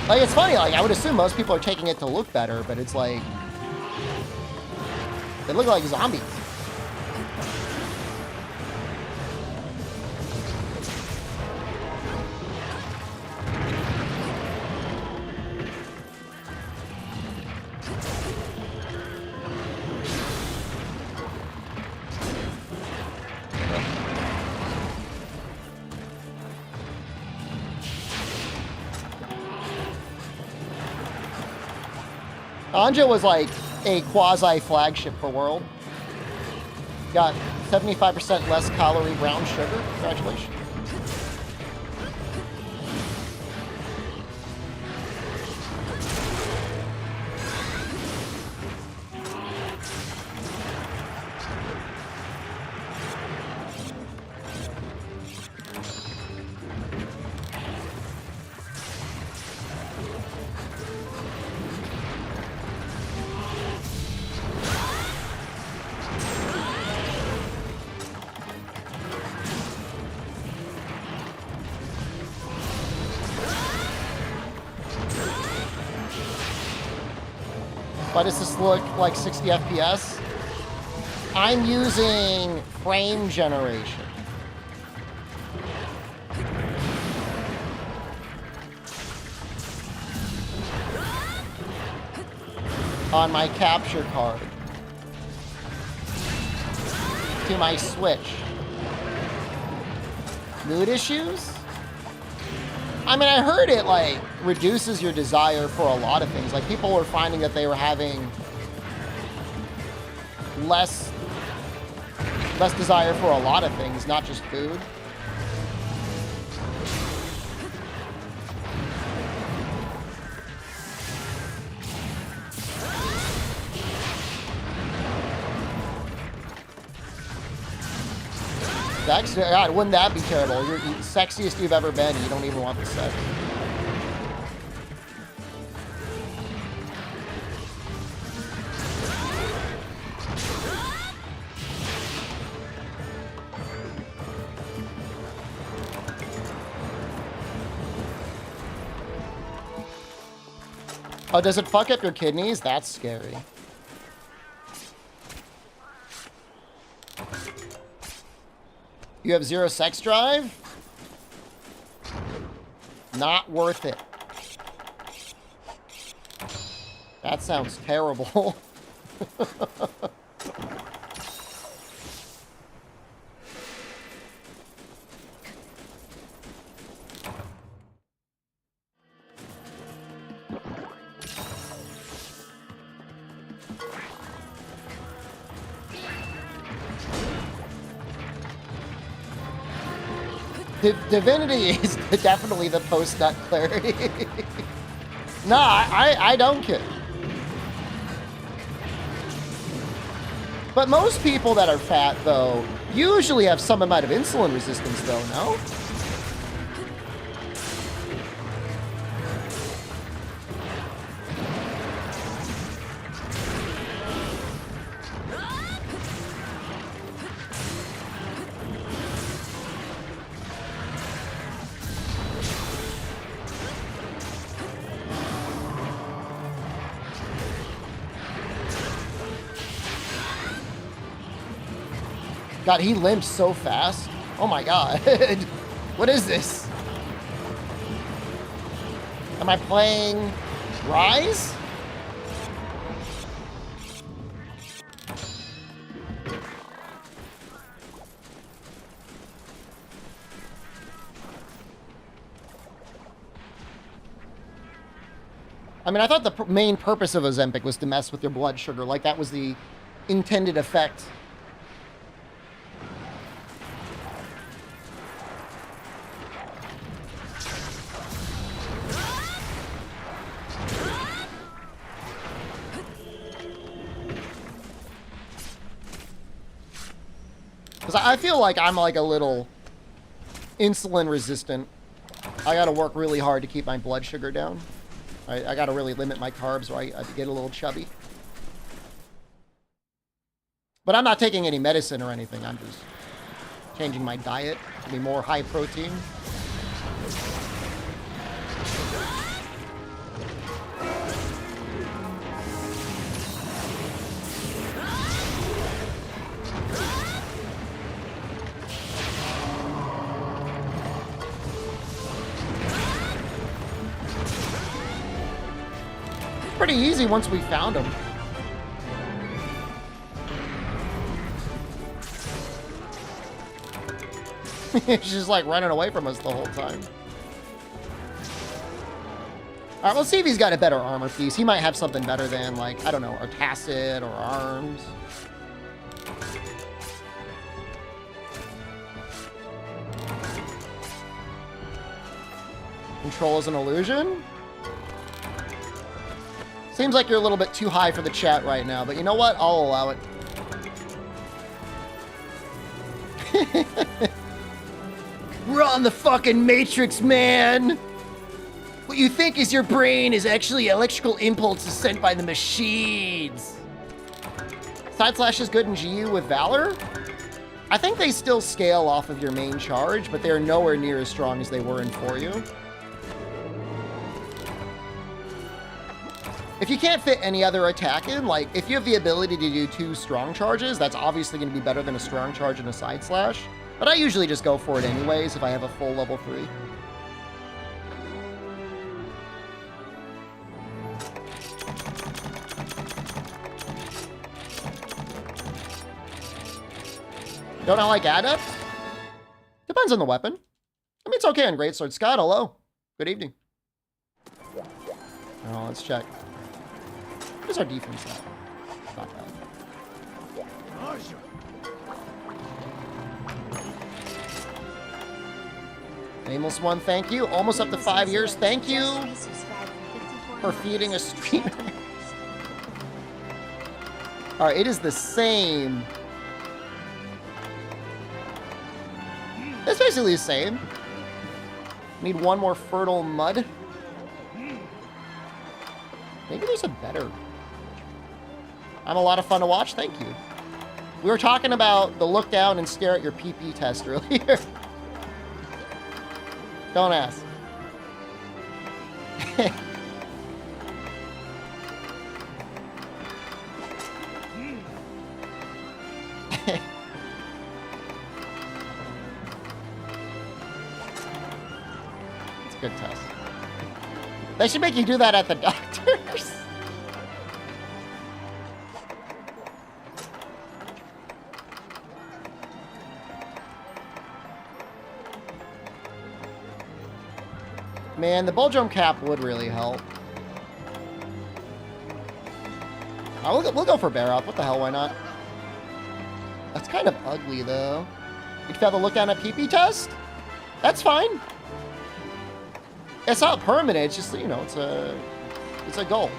[SPEAKER 1] Like, it's funny, like, I would assume most people are taking it to look better, but it's like... They look like zombies. Anja was like a quasi-flagship for World. Got 75% less calorie brown sugar. Congratulations. Why does this look like 60 FPS? I'm using frame generation. On my capture card. To my Switch. Mood issues? I mean, I heard it, like, reduces your desire for a lot of things. Like, people were finding that they were having less desire for a lot of things, not just food. Sex? God, wouldn't that be terrible? You're the sexiest you've ever been, you don't even want the sex. Oh, does it fuck up your kidneys? That's scary. You have 0 sex drive? Not worth it. That sounds terrible. Divinity is definitely the post-nut clarity. No, I don't care. But most people that are fat, though, usually have some amount of insulin resistance, though, no? God, he limps so fast. Oh my god. What is this? Am I playing Rise? I mean, I thought the main purpose of Ozempic was to mess with your blood sugar. Like, that was the intended effect. Because I feel like I'm like a little insulin resistant. I gotta work really hard to keep my blood sugar down. I gotta really limit my carbs or I get a little chubby. But I'm not taking any medicine or anything. I'm just changing my diet to be more high protein. Pretty easy once we found him. He's just like running away from us the whole time. Alright, let's see if he's got a better armor piece. He might have something better than, like, I don't know, or tacit or arms. Control is an illusion? Seems like you're a little bit too high for the chat right now, but you know what? I'll allow it. We're on the fucking Matrix, man! What you think is your brain is actually electrical impulses sent by the machines. Side slash is good in GU with Valor? I think they still scale off of your main charge, but they're nowhere near as strong as they were in For You. If you can't fit any other attack in, like, if you have the ability to do 2 strong charges, that's obviously going to be better than a strong charge and a side slash. But I usually just go for it anyways if I have a full level 3. Don't I like Adept? Depends on the weapon. I mean, it's okay on Greatsword. Scott, hello. Good evening. Oh, let's check. What is our defense at? Not bad. Nameless one, thank you. Almost up to 5 years. Thank you for feeding a streamer. Alright, it is the same. It's basically the same. Need one more fertile mud. Maybe there's a better. I'm a lot of fun to watch, thank you. We were talking about the look down and stare at your PP test earlier. Don't ask. It's a good test. They should make you do that at the doctor's. Man, the bulge drum cap would really help. We'll go for bear up. What the hell, why not? That's kind of ugly, though. You failed to look down at PP test? That's fine. It's not permanent, it's just, you know, it's a goal.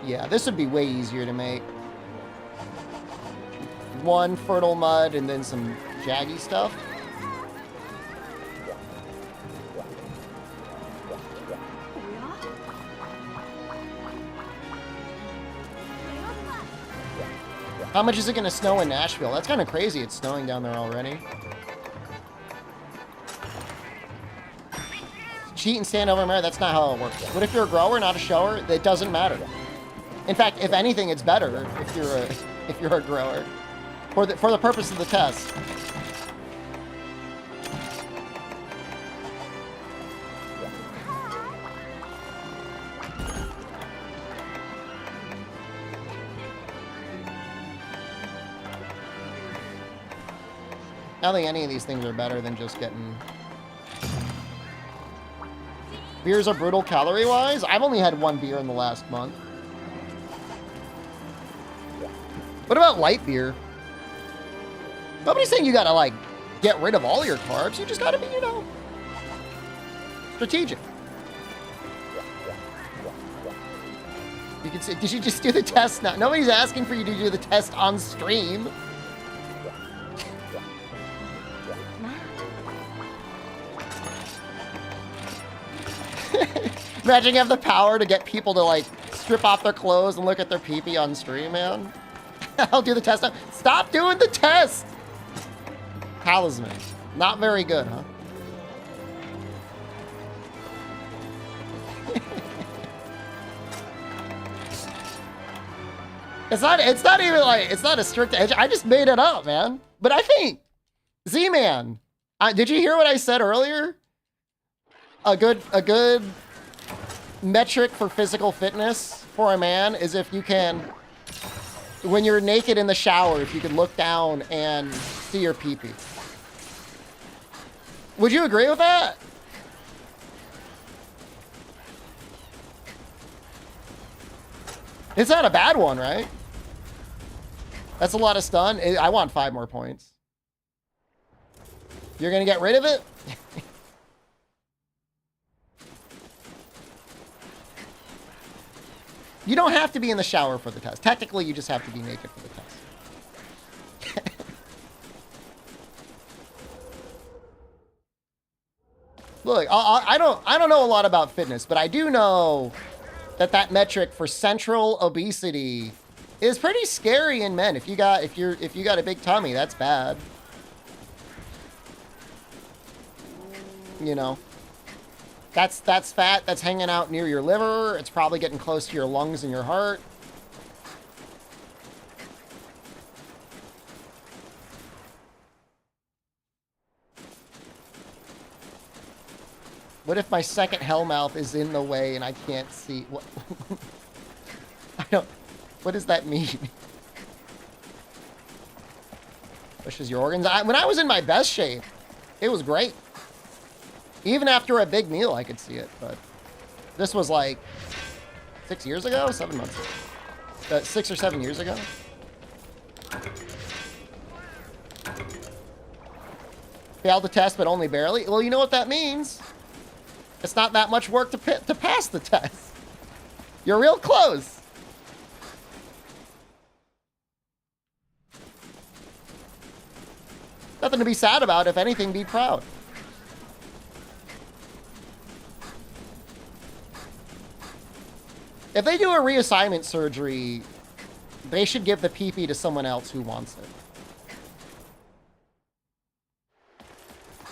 [SPEAKER 1] Yeah, this would be way easier to make. One fertile mud and then some jaggy stuff. How much is it going to snow in Nashville? That's kind of crazy. It's snowing down there already. Cheat and stand over mirror. That's not how it works. What if you're a grower, not a shower? It doesn't matter. In fact, if anything, it's better if you're a grower for the purpose of the test. I don't think any of these things are better than just getting... Beers are brutal calorie-wise? I've only had 1 beer in the last month. What about light beer? Nobody's saying you gotta, like, get rid of all your carbs. You just gotta be, you know, strategic. You can say, did you just do the test now? Nobody's asking for you to do the test on stream. Imagine you have the power to get people to like strip off their clothes and look at their pee-pee on stream, man. I'll do the test now. Stop doing the test! Talisman. Not very good, huh? It's not even like, it's not a strict edge. I just made it up, man. But I think, Z-Man, did you hear what I said earlier? A good metric for physical fitness for a man is if you can, when you're naked in the shower, if you can look down and see your pee-pee. Would you agree with that? It's not a bad one, right? That's a lot of stun. I want 5 more points. You're gonna get rid of it? You don't have to be in the shower for the test. Technically, you just have to be naked for the test. Look, I don't know a lot about fitness, but I do know that metric for central obesity is pretty scary in men. If you got a big tummy, that's bad. You know, that's fat that's hanging out near your liver. It's probably getting close to your lungs and your heart. What if my second hellmouth is in the way and I can't see? What? What does that mean? Pushes your organs. When I was in my best shape, it was great. Even after a big meal, I could see it. But this was like 6 years ago, 7 months ago. 6 or 7 years ago. Failed the test, but only barely. Well, you know what that means. It's not that much work to pass the test. You're real close. Nothing to be sad about. If anything, be proud. If they do a reassignment surgery, they should give the PP to someone else who wants it.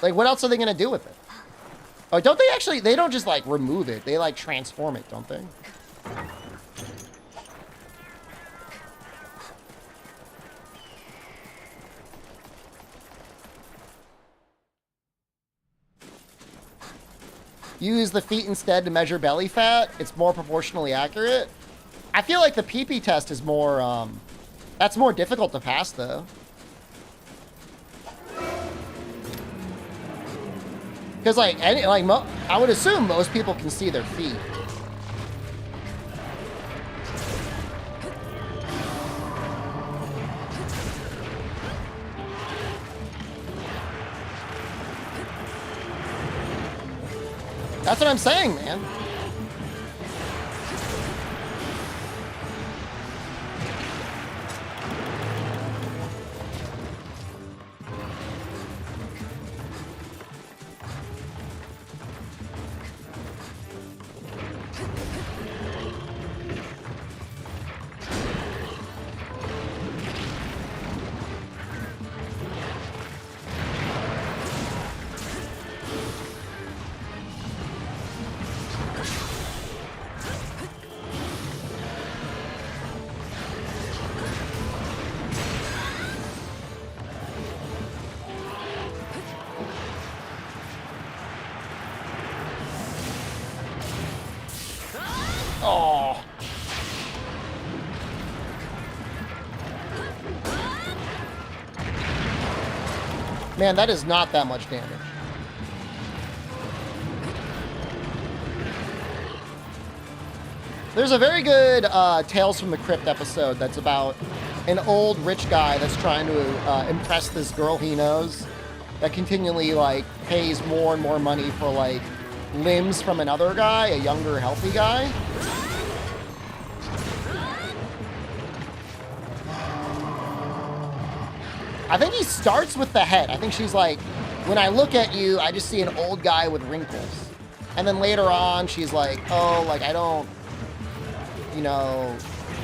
[SPEAKER 1] Like, what else are they going to do with it? Oh, don't they actually, they don't just, like, remove it. They, like, transform it, don't they? Use the feet instead to measure belly fat. It's more proportionally accurate. I feel like the PP test is more, that's more difficult to pass, though. Because, like, I would assume most people can see their feet. That's what I'm saying, man. Oh. Man, that is not that much damage. There's a very good Tales from the Crypt episode that's about an old rich guy that's trying to impress this girl he knows that continually, like, pays more and more money for, like, limbs from another guy, a younger, healthy guy. I think he starts with the head. I think she's like, when I look at you, I just see an old guy with wrinkles. And then later on, she's like, oh, like, I don't, you know,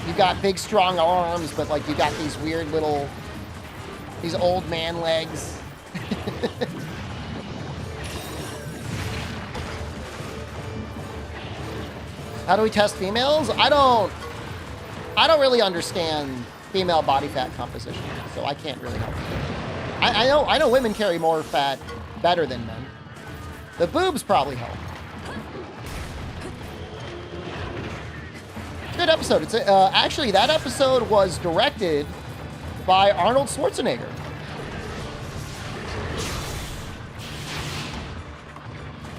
[SPEAKER 1] you got big, strong arms, but, like, you got these weird little, these old man legs. How do we test females? I don't really understand female body fat composition, so I can't really help you. I know women carry more fat better than men. The boobs probably help. Good episode. It's actually, that episode was directed by Arnold Schwarzenegger.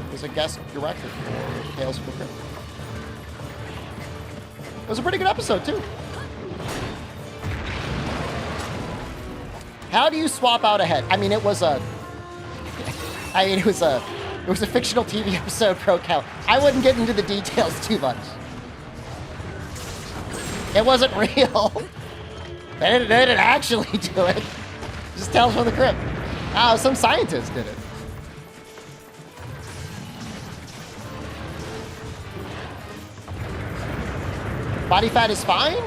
[SPEAKER 1] He was a guest director for Tales from the Crypt. It was a pretty good episode, too. How do you swap out a head? I mean, it was a fictional TV episode, pro count. I wouldn't get into the details too much. It wasn't real. They didn't actually do it. Just Tales from the Crypt. Oh, some scientist did it. Body fat is fine?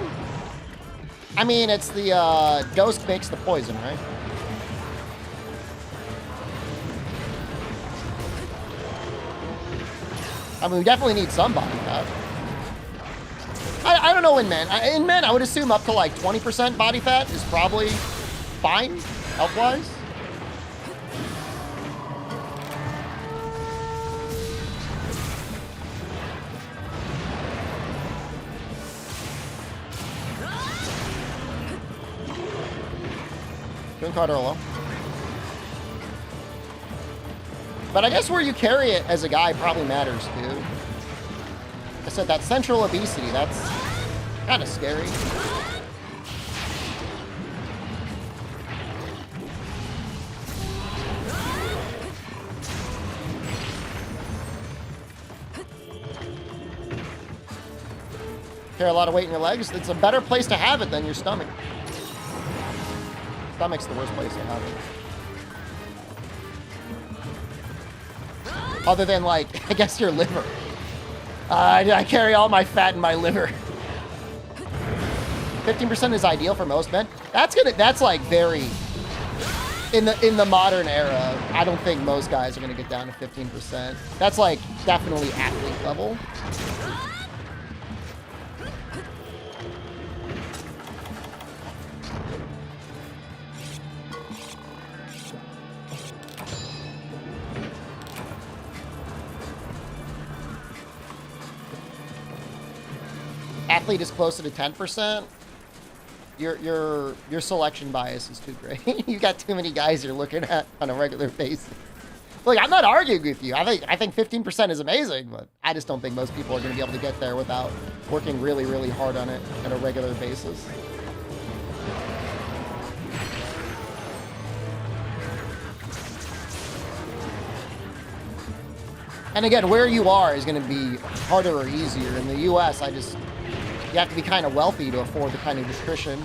[SPEAKER 1] I mean, it's the ghost makes the poison, right? I mean, we definitely need some body fat. I don't know in men. In men, I would assume up to like 20% body fat is probably fine, health-wise. Doing Carter alone. But I guess where you carry it as a guy probably matters too. I said that central obesity, that's kind of scary. Carry a lot of weight in your legs. It's a better place to have it than your stomach. Stomach's the worst place to have it. Other than, like, I guess your liver. I carry all my fat in my liver. 15% is ideal for most men. That's like very in the modern era. I don't think most guys are gonna get down to 15%. That's like definitely athlete level. Athlete is closer to 10%. Your selection bias is too great. You got too many guys you're looking at on a regular basis. Look, I'm not arguing with you. I think 15% is amazing, but I just don't think most people are going to be able to get there without working really, really hard on it on a regular basis. And again, where you are is going to be harder or easier. In the U.S., you have to be kind of wealthy to afford the kind of nutrition.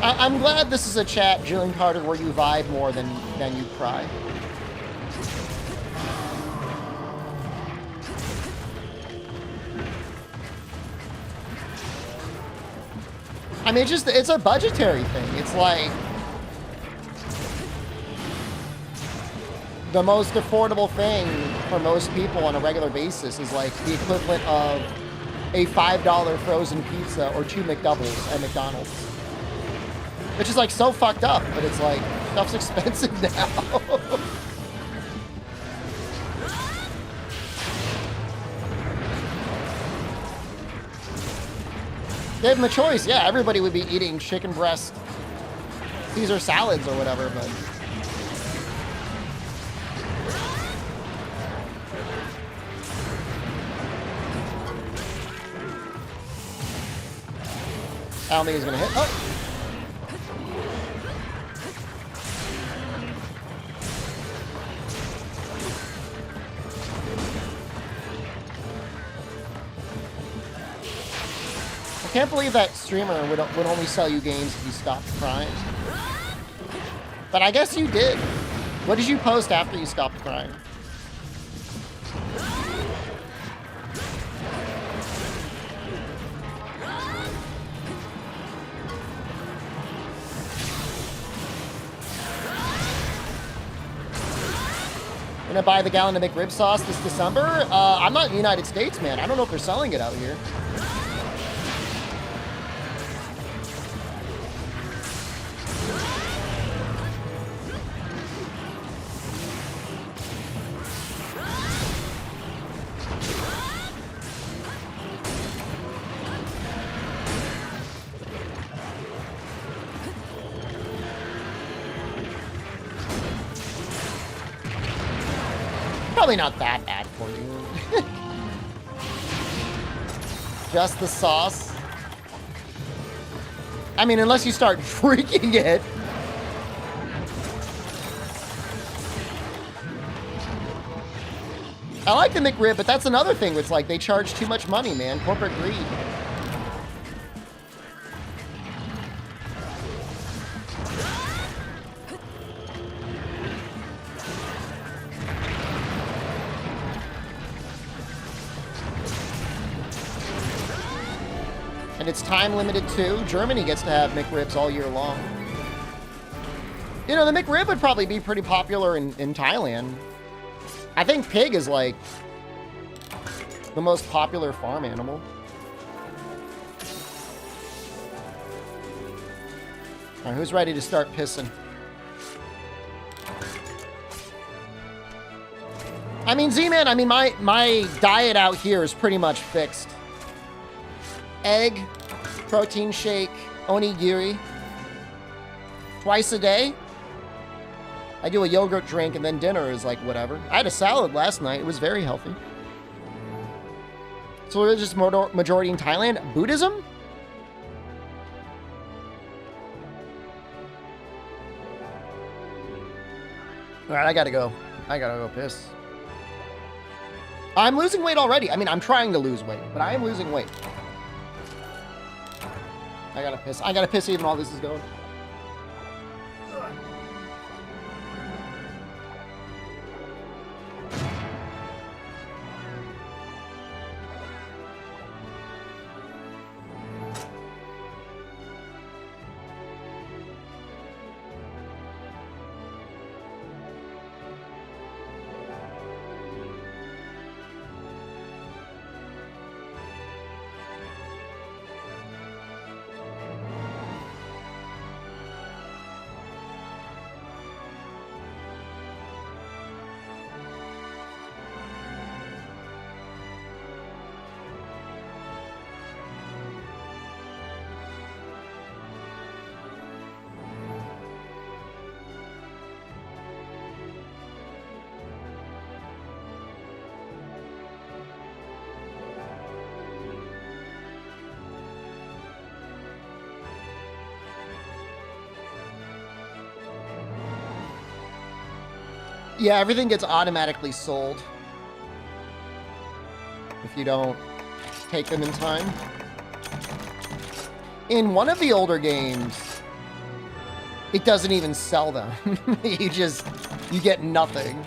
[SPEAKER 1] I'm glad this is a chat, Jillian Carter, where you vibe more than you cry. I mean, it's a budgetary thing. It's like the most affordable thing for most people on a regular basis is like the equivalent of a $5 frozen pizza or 2 McDoubles at McDonald's. Which is like so fucked up, but it's like, stuff's expensive now. Gave them a choice, yeah, everybody would be eating chicken breast Caesar salads or whatever, but... I don't think he's gonna hit. Oh! Can't believe that streamer would only sell you games if you stopped crying. But I guess you did. What did you post after you stopped crying? Gonna buy the gallon of McRib sauce this December? I'm not in the United States, man. I don't know if they're selling it out here. Probably not that bad for you. Just the sauce. I mean, unless you start freaking it. I like the McRib, but that's another thing. It's like they charge too much money, man. Corporate greed. And it's time limited too. Germany gets to have McRibs all year long. You know, the McRib would probably be pretty popular in Thailand. I think pig is like the most popular farm animal. All right, who's ready to start pissing? I mean, Z-Man, I mean, my diet out here is pretty much fixed. Egg, protein shake, onigiri. Twice a day. I do a yogurt drink and then dinner is like whatever. I had a salad last night. It was very healthy. So religious majority in Thailand. Buddhism? All right, I gotta go. I gotta go piss. I'm losing weight already. I mean, I'm trying to lose weight, but I am losing weight. I gotta piss. I gotta piss even while this is going. Yeah, everything gets automatically sold if you don't take them in time. In one of the older games, it doesn't even sell them. You get nothing.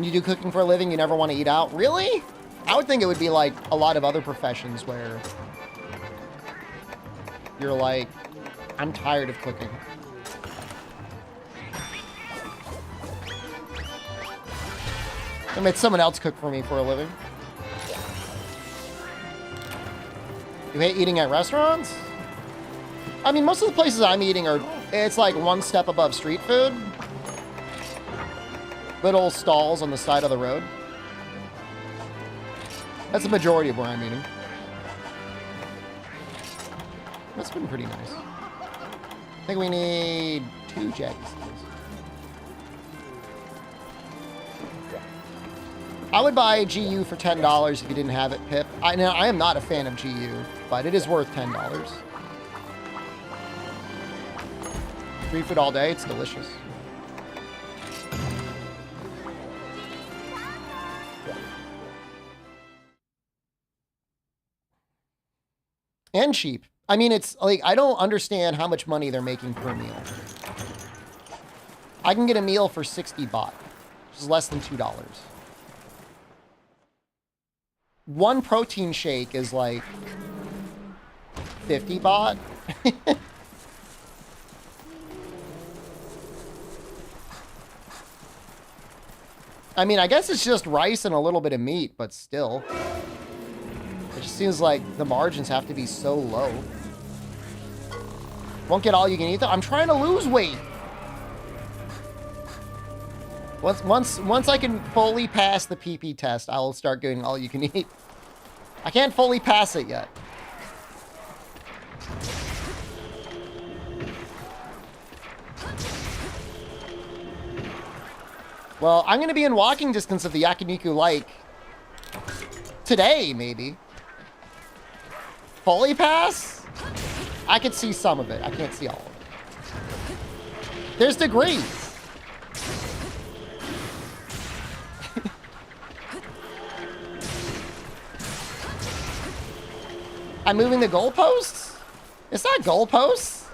[SPEAKER 1] You do cooking for a living, you never want to eat out? Really? I would think it would be like a lot of other professions where you're like, I'm tired of cooking. I made someone else cook for me for a living. You hate eating at restaurants? I mean, most of the places I'm eating it's like one step above street food. Little stalls on the side of the road. That's the majority of where I'm eating. That's been pretty nice. I think we need 2 Jaggies. I would buy GU for $10 if you didn't have it, Pip. I am not a fan of GU, but it is worth $10. Free food all day. It's delicious. And cheap. I mean, it's like, I don't understand how much money they're making per meal. I can get a meal for 60 baht, which is less than $2. One protein shake is like 50 baht. I mean, I guess it's just rice and a little bit of meat, but still. It just seems like the margins have to be so low. Won't get all you can eat though. I'm trying to lose weight. Once I can fully pass the PP test, I'll start getting all you can eat. I can't fully pass it yet. Well, I'm going to be in walking distance of the Yakiniku Lake today, maybe. Fully pass? I could see some of it. I can't see all of it. There's degrees. I'm moving the goalposts? It's not goalposts.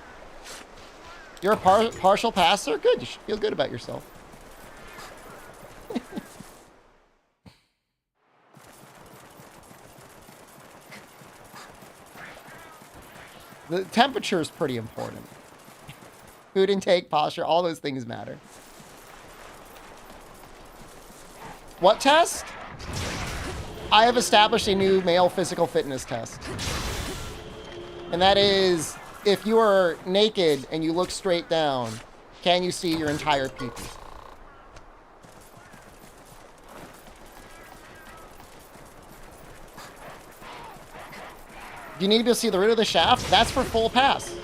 [SPEAKER 1] You're a partial passer? Good. You should feel good about yourself. The temperature is pretty important. Food intake, posture, all those things matter. What test? I have established a new male physical fitness test. And that is, if you are naked and you look straight down, can you see your entire pee-pee? Do you need to see the root of the shaft? That's for full pass.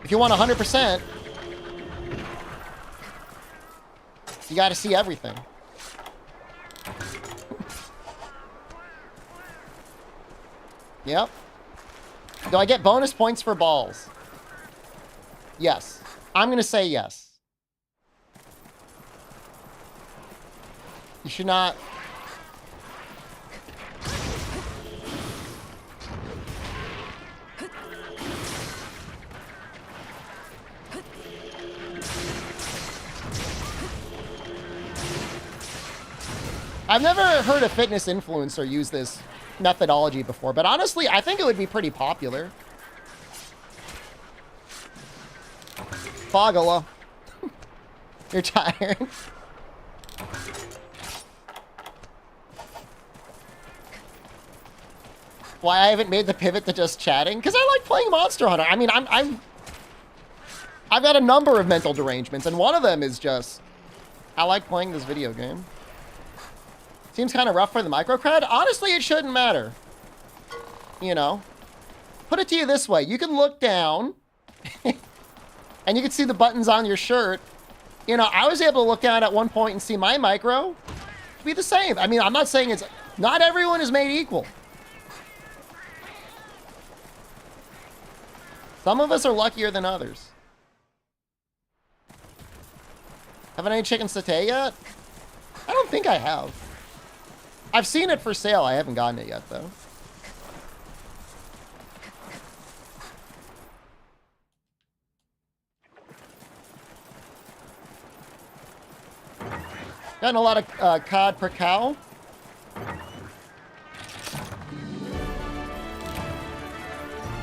[SPEAKER 1] If you want 100%, you got to see everything. Yep. Do I get bonus points for balls? Yes. I'm going to say yes. You should not... I've never heard a fitness influencer use this methodology before, but honestly, I think it would be pretty popular. Fogala. You're tired. Why I haven't made the pivot to just chatting? Because I like playing Monster Hunter. I mean, I've got a number of mental derangements, and one of them is just, I like playing this video game. Seems kind of rough for the microcred. Honestly, it shouldn't matter. You know? Put it to you this way. You can look down, and you can see the buttons on your shirt. You know, I was able to look down at one point and see my micro be the same. I mean, I'm not saying it's... Not everyone is made equal. Some of us are luckier than others. Haven't any chicken satay yet? I don't think I have. I've seen it for sale. I haven't gotten it yet, though. Gotten a lot of cod per cow.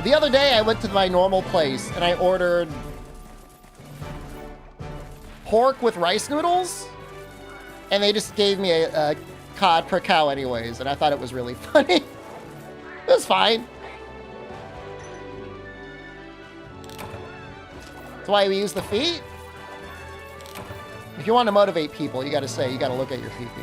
[SPEAKER 1] The other day, I went to my normal place, and I ordered pork with rice noodles, and they just gave me a cod per cow anyways, and I thought it was really funny. It was fine. That's why we use the feet. If you want to motivate people, you got to look at your pee-pee.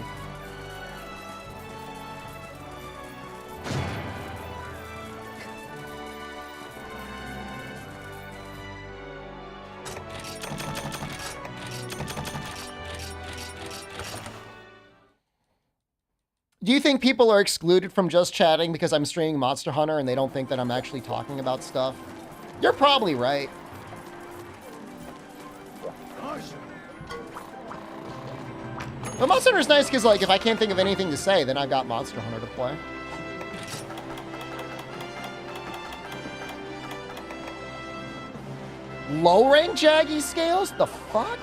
[SPEAKER 1] Do you think people are excluded from just chatting because I'm streaming Monster Hunter and they don't think that I'm actually talking about stuff? You're probably right. But Monster Hunter's nice because, like, if I can't think of anything to say, then I've got Monster Hunter to play. Low rank Jaggy scales? The fuck?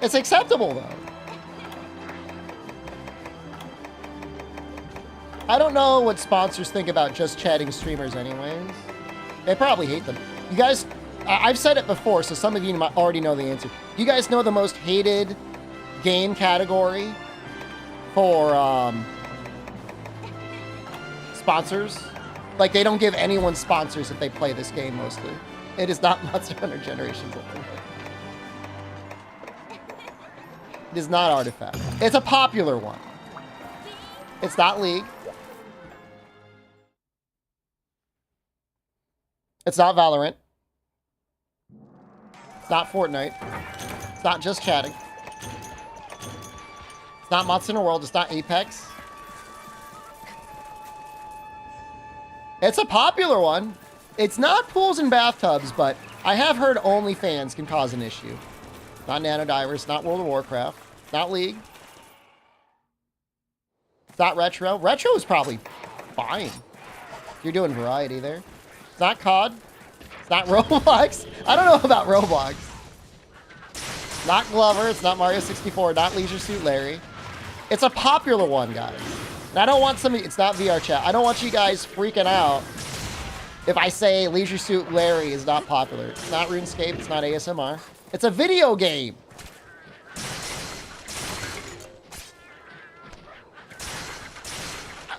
[SPEAKER 1] It's acceptable, though. I don't know what sponsors think about just chatting streamers anyways. They probably hate them. You guys, I've said it before, so some of you might already know the answer. You guys know the most hated game category for sponsors? Like, they don't give anyone sponsors if they play this game mostly. It is not Monster Hunter Generations Ultimate. It is not Artifact. It's a popular one. It's not League. It's not Valorant. It's not Fortnite. It's not just chatting. It's not Monster Hunter World. It's not Apex. It's a popular one. It's not pools and bathtubs, but I have heard OnlyFans can cause an issue. Not Nanodivers, not World of Warcraft, not League. It's not Retro. Retro is probably fine. You're doing variety there. It's not COD. It's not Roblox. I don't know about Roblox. Not Glover. It's not Mario 64. Not Leisure Suit Larry. It's a popular one, guys. And I don't want somebody... It's not VR chat. I don't want you guys freaking out if I say Leisure Suit Larry is not popular. It's not RuneScape. It's not ASMR. It's a video game.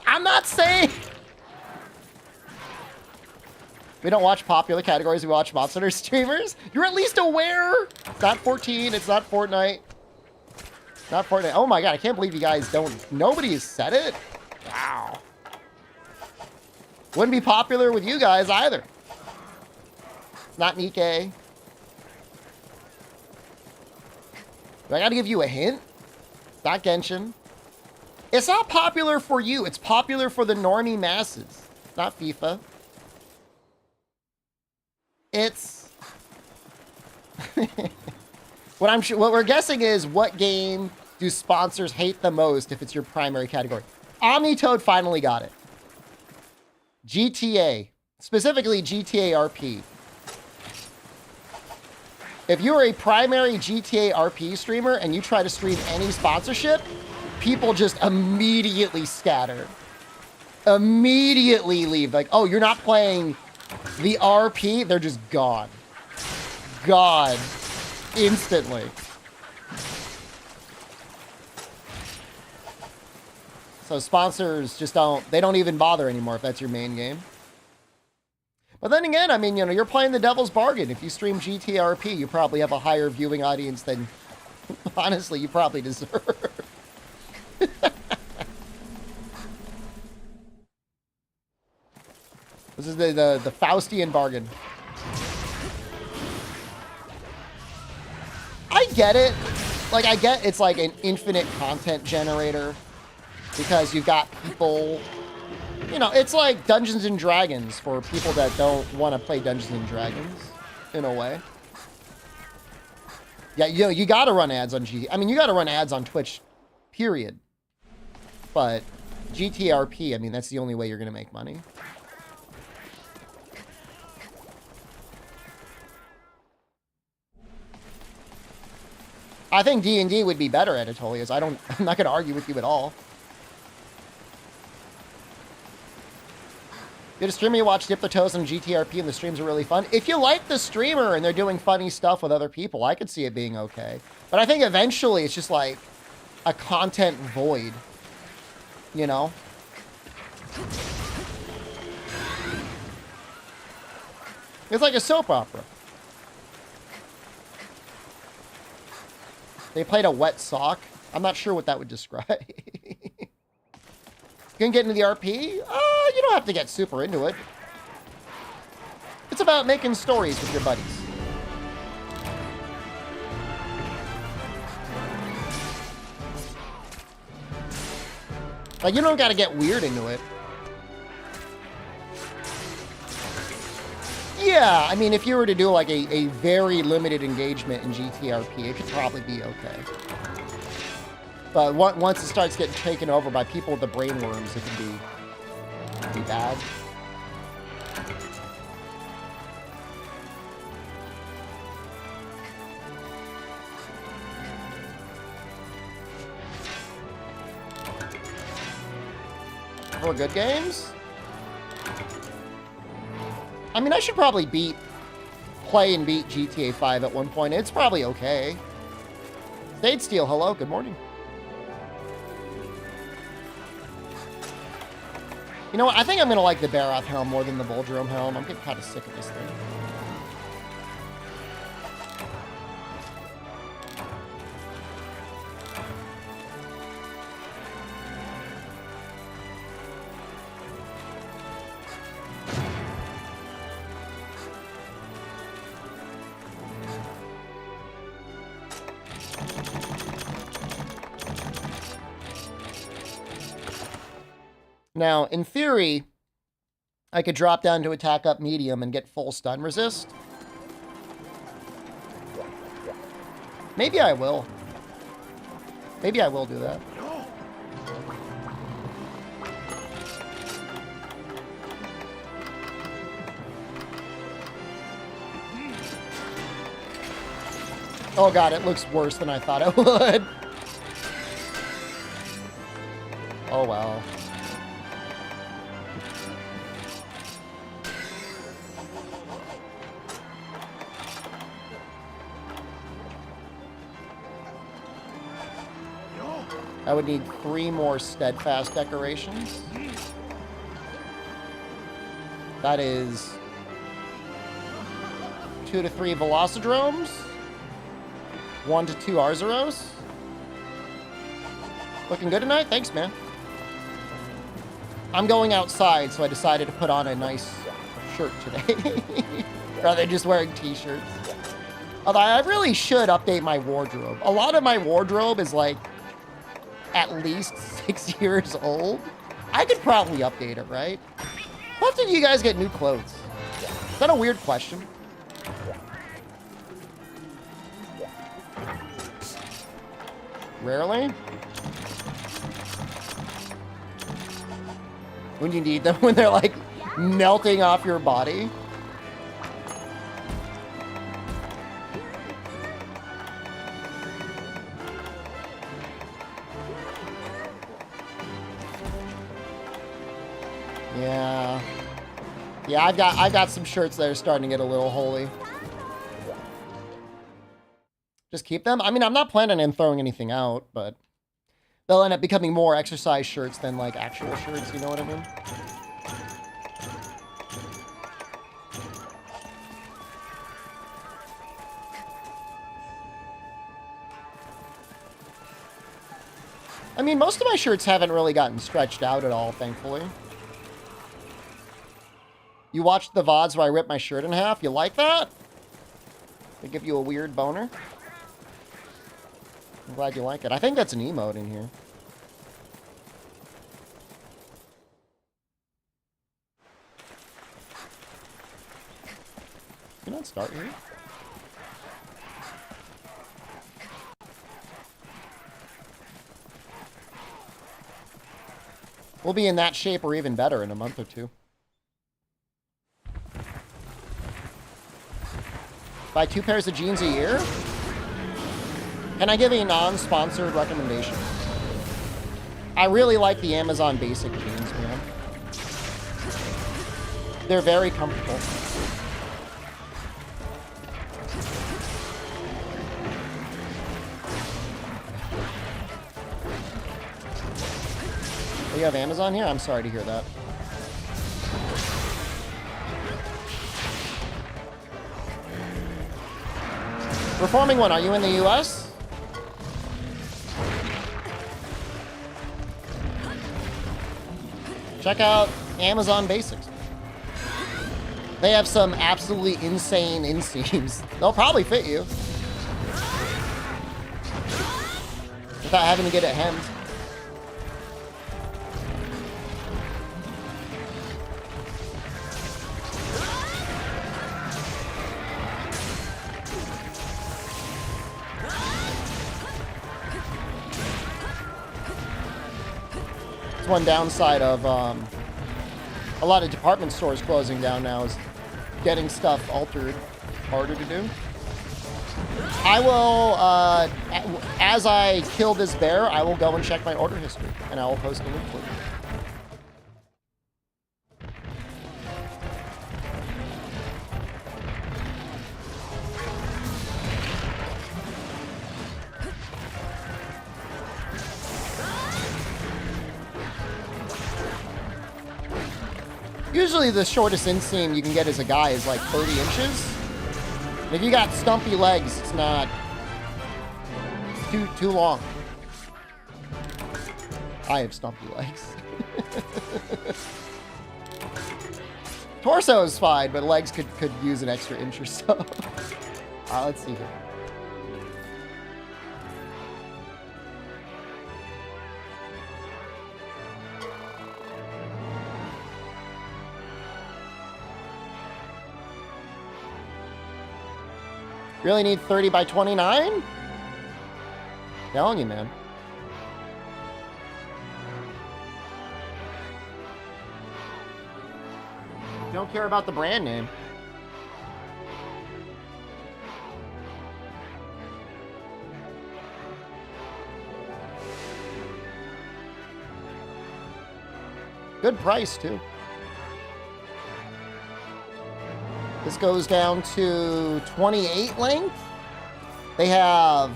[SPEAKER 1] I'm not saying... We don't watch popular categories. We watch Monster Hunter streamers. You're at least aware. It's not 14. It's not Fortnite. Not Fortnite. Oh my god, I can't believe you guys don't... Nobody has said it? Wow. Wouldn't be popular with you guys either. It's not Nikkei. Do I gotta give you a hint? It's not Genshin. It's not popular for you. It's popular for the normie masses. It's not FIFA. It's... what we're guessing is, what game do sponsors hate the most if it's your primary category? Omnitoad finally got it. GTA. Specifically GTA RP. If you're a primary GTA RP streamer and you try to stream any sponsorship, people just immediately scatter. Immediately leave. Like, oh, you're not playing the RP? They're just gone. Gone. Instantly. So sponsors just they don't even bother anymore if that's your main game. But then again, I mean, you know, you're playing the devil's bargain. If you stream GTRP, you probably have a higher viewing audience than, honestly, you probably deserve. This is the Faustian bargain. I get it. Like, I get it's like an infinite content generator because you've got people... You know, it's like Dungeons and Dragons for people that don't want to play Dungeons and Dragons, in a way. Yeah, you know, you got to run ads on I mean, you got to run ads on Twitch, period. But GTRP, I mean, that's the only way you're going to make money. I think D&D would be better at Atolias. I'm not going to argue with you at all. You had a streamer you watch dip their toes on GTRP and the streams are really fun. If you like the streamer and they're doing funny stuff with other people, I could see it being okay. But I think eventually it's just like a content void. You know? It's like a soap opera. They played a wet sock. I'm not sure what that would describe. You can get into the RP? You don't have to get super into it. It's about making stories with your buddies. Like, you don't got to get weird into it. Yeah, I mean, if you were to do like a very limited engagement in GTRP, it could probably be okay. But once it starts getting taken over by people with the brain worms, it can be bad. For good games? I mean, I should probably play and beat GTA 5 at one point. It's probably okay. Stade Steel, hello, good morning. You know what? I think I'm going to like the Barath helm more than the Volgerome helm. I'm getting kind of sick of this thing. Now, in theory, I could drop down to attack up medium and get full stun resist. Maybe I will. Maybe I will do that. Oh god, it looks worse than I thought it would. Oh wow. I would need 3 more steadfast decorations. That is 2 to 3 Velocidromes, 1 to 2 Arzuros. Looking good tonight? Thanks, man. I'm going outside, so I decided to put on a nice shirt today. Rather than just wearing t-shirts. Although I really should update my wardrobe. A lot of my wardrobe is like at least 6 years old. I could probably update it, right? How often do you guys get new clothes? Is that a weird question? Rarely? When you need them, when they're like melting off your body? Yeah. Yeah, I've got some shirts that are starting to get a little holy. Just keep them? I mean, I'm not planning on throwing anything out, but they'll end up becoming more exercise shirts than like actual shirts, you know what I mean? I mean, most of my shirts haven't really gotten stretched out at all, thankfully. You watched the VODs where I ripped my shirt in half? You like that? They give you a weird boner? I'm glad you like it. I think that's an emote in here. Can I start here? We'll be in that shape or even better in a month or two. Buy 2 pairs of jeans a year? Can I give a non-sponsored recommendation? I really like the Amazon Basic jeans, man. They're very comfortable. Oh, you have Amazon here? I'm sorry to hear that. Performing one, are you in the US? Check out Amazon Basics. They have some absolutely insane inseams. They'll probably fit you. Without having to get it hemmed. It's one downside of a lot of department stores closing down now is getting stuff altered harder to do. I will, as I kill this bear, I will go and check my order history, and I will post a link for you. Usually the shortest inseam you can get as a guy is like 30 inches. If you got stumpy legs, it's not too long. I have stumpy legs. Torso is fine, but legs could use an extra inch or so. Let's see here. Really need 30 by 29? Telling you, man. Don't care about the brand name. Good price, too. This goes down to 28 length. They have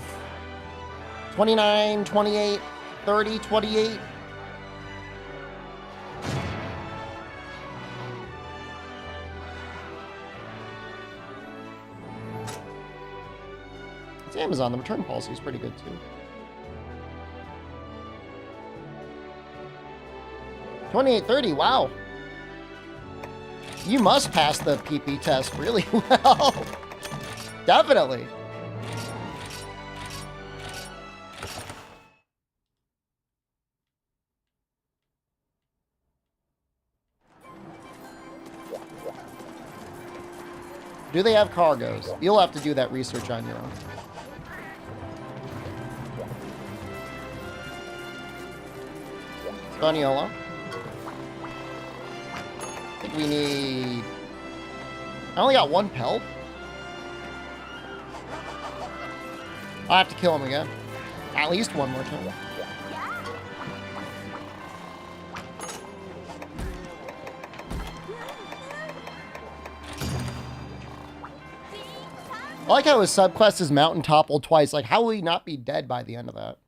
[SPEAKER 1] 29, 28, 30, 28. It's Amazon. The return policy is pretty good, too. 28.30, wow. You must pass the PP test really well. Definitely. Do they have cargoes? You'll have to do that research on your own. Spaniola. I think we need... I only got one pelt. I'll have to kill him again. At least one more time. I like how his subquest is mountain toppled twice. Like, how will he not be dead by the end of that?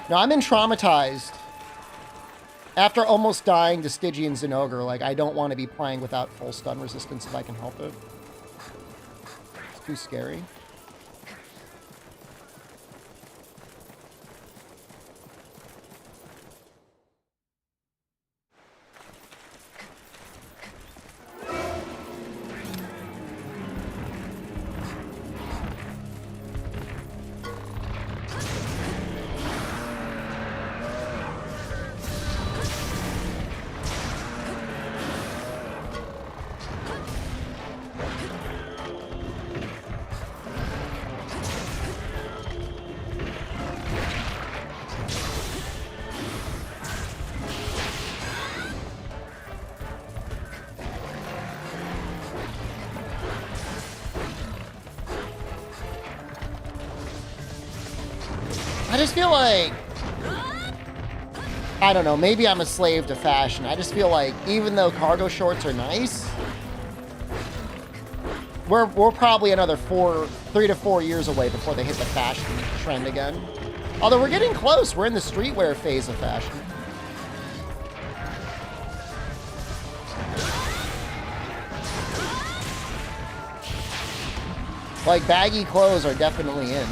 [SPEAKER 1] No, I'm in traumatized. After almost dying to Stygian Zinogre, like, I don't want to be playing without full stun resistance if I can help it. It's too scary. I just feel like, I don't know, maybe I'm a slave to fashion. I just feel like even though cargo shorts are nice, we're probably another 3 to 4 years away before they hit the fashion trend again. Although we're getting close. We're in the streetwear phase of fashion. Like, baggy clothes are definitely in.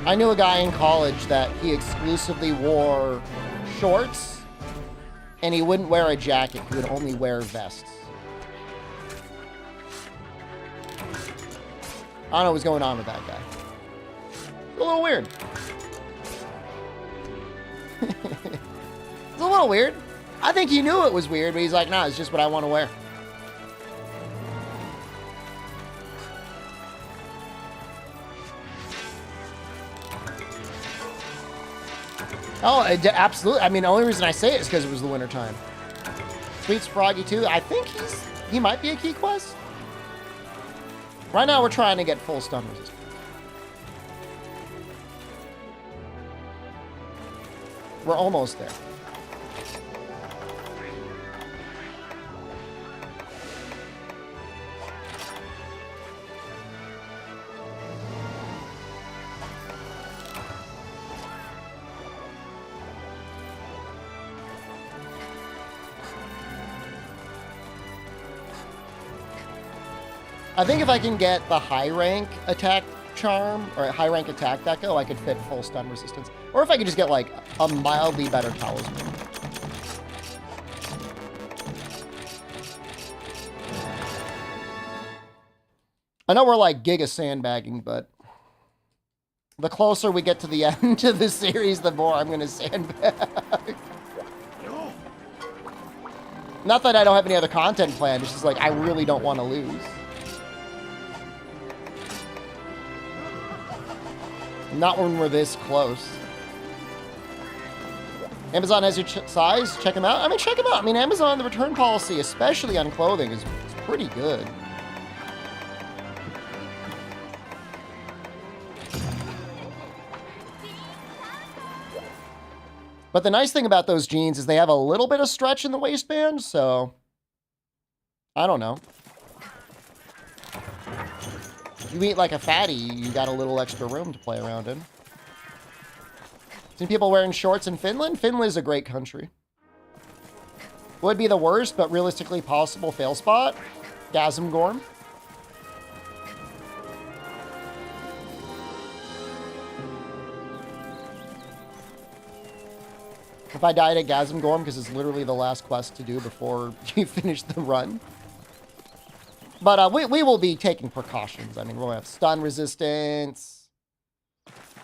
[SPEAKER 1] I knew a guy in college that he exclusively wore shorts, and he wouldn't wear a jacket. He would only wear vests. I don't know what's going on with that guy. It's a little weird. It's a little weird. I think he knew it was weird, but he's like, nah, it's just what I want to wear. Oh, absolutely. I mean, the only reason I say it is because it was the winter time. Sweets Froggy too. I think he might be a key quest. Right now, we're trying to get full stun resistance. We're almost there. I think if I can get the high rank attack charm or high rank attack deco, I could fit full stun resistance. Or if I could just get like a mildly better talisman. I know we're like giga sandbagging, but the closer we get to the end of the series, the more I'm going to sandbag. Not that I don't have any other content planned, it's just like I really don't want to lose. Not when we're this close. Amazon has your size. Check them out. I mean, check them out. I mean, Amazon, the return policy, especially on clothing, is pretty good. But the nice thing about those jeans is they have a little bit of stretch in the waistband, so I don't know. You eat like a fatty, you got a little extra room to play around in. Seen people wearing shorts in Finland? Finland is a great country. Would be the worst, but realistically possible fail spot. Gazimgorm. If I died at Gazimgorm, because it's literally the last quest to do before you finish the run. But we will be taking precautions. I mean, we'll have stun resistance.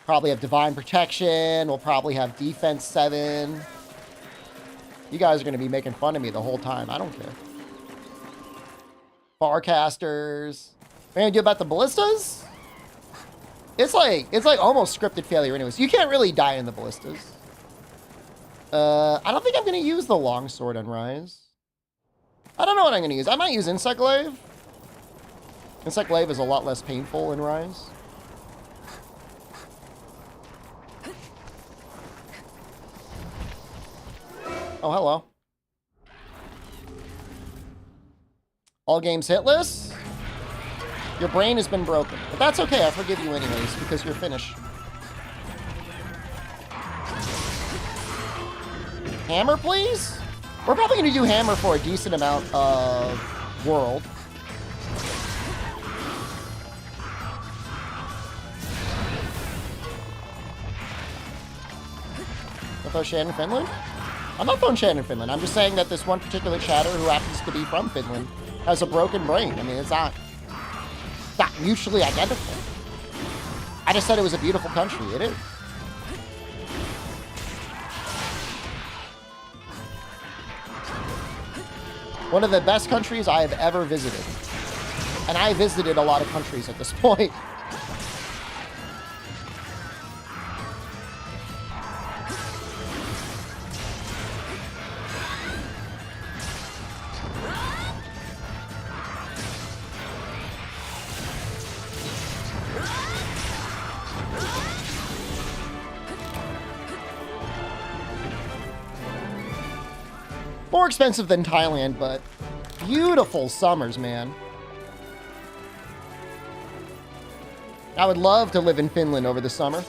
[SPEAKER 1] Probably have divine protection. We'll probably have defense 7. You guys are going to be making fun of me the whole time. I don't care. Farcasters. What are you going to do about the ballistas? It's like almost scripted failure anyways. You can't really die in the ballistas. I don't think I'm going to use the longsword on Rise. I don't know what I'm going to use. I might use Insect Glaive. Insect Glaive is a lot less painful in Rise. Oh, hello. All games hitless? Your brain has been broken. But that's okay, I forgive you anyways, because you're Finnish. Hammer, please? We're probably going to do hammer for a decent amount of world. I'll throw Shan in Finland? I'm not throwing Shan in Finland. I'm just saying that this one particular chatter who happens to be from Finland has a broken brain. I mean, it's not mutually identical. I just said it was a beautiful country. It is. One of the best countries I have ever visited. And I visited a lot of countries at this point. More expensive than Thailand, but beautiful summers, man. I would love to live in Finland over the summer.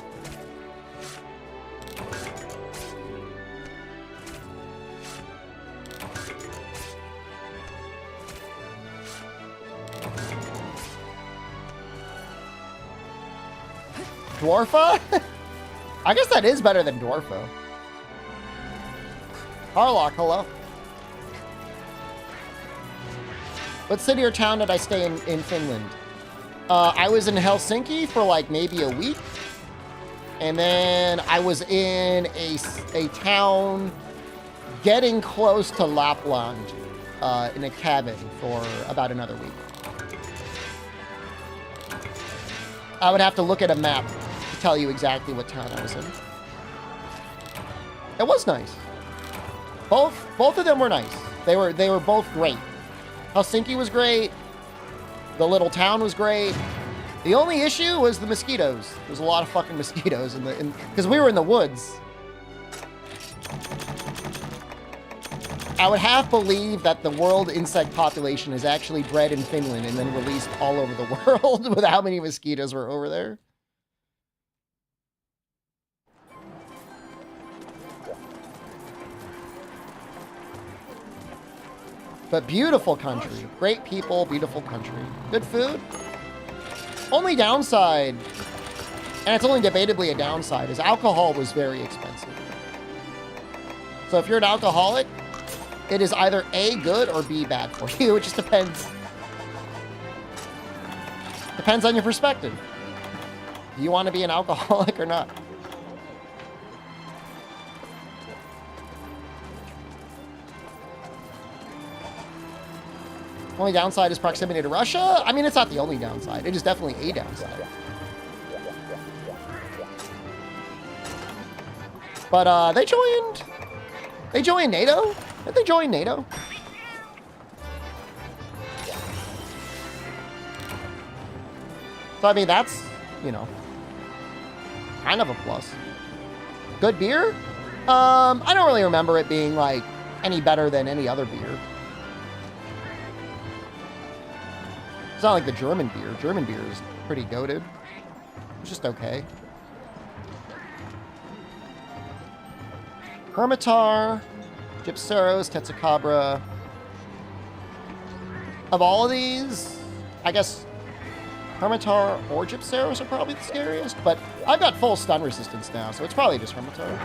[SPEAKER 1] Dwarfa? I guess that is better than Dwarfo. Harlock, hello. What city or town did I stay in Finland? I was in Helsinki for like maybe a week. And then I was in a town getting close to Lapland in a cabin for about another week. I would have to look at a map to tell you exactly what town I was in. It was nice. Both of them were nice. They were both great. Helsinki was great. The little town was great. The only issue was the mosquitoes. There's a lot of fucking mosquitoes because we were in the woods. I would half believe that the world insect population is actually bred in Finland and then released all over the world with how many mosquitoes were over there. But beautiful country. Great people, beautiful country. Good food. Only downside, and it's only debatably a downside, is alcohol was very expensive. So if you're an alcoholic, it is either A, good, or B, bad for you. It just depends. Depends on your perspective. Do you want to be an alcoholic or not? Only downside is proximity to Russia. I mean, it's not the only downside. It is definitely a downside. But they joined NATO. Did they join NATO? So I mean, that's, you know, kind of a plus. Good beer? I don't really remember it being like any better than any other beer. It's not like the German beer. German beer is pretty goated. It's just okay. Hermitar, Gypceros, Tetsacabra. Of all of these, I guess Hermitar or Gypceros are probably the scariest, but I've got full stun resistance now, so it's probably just Hermitar.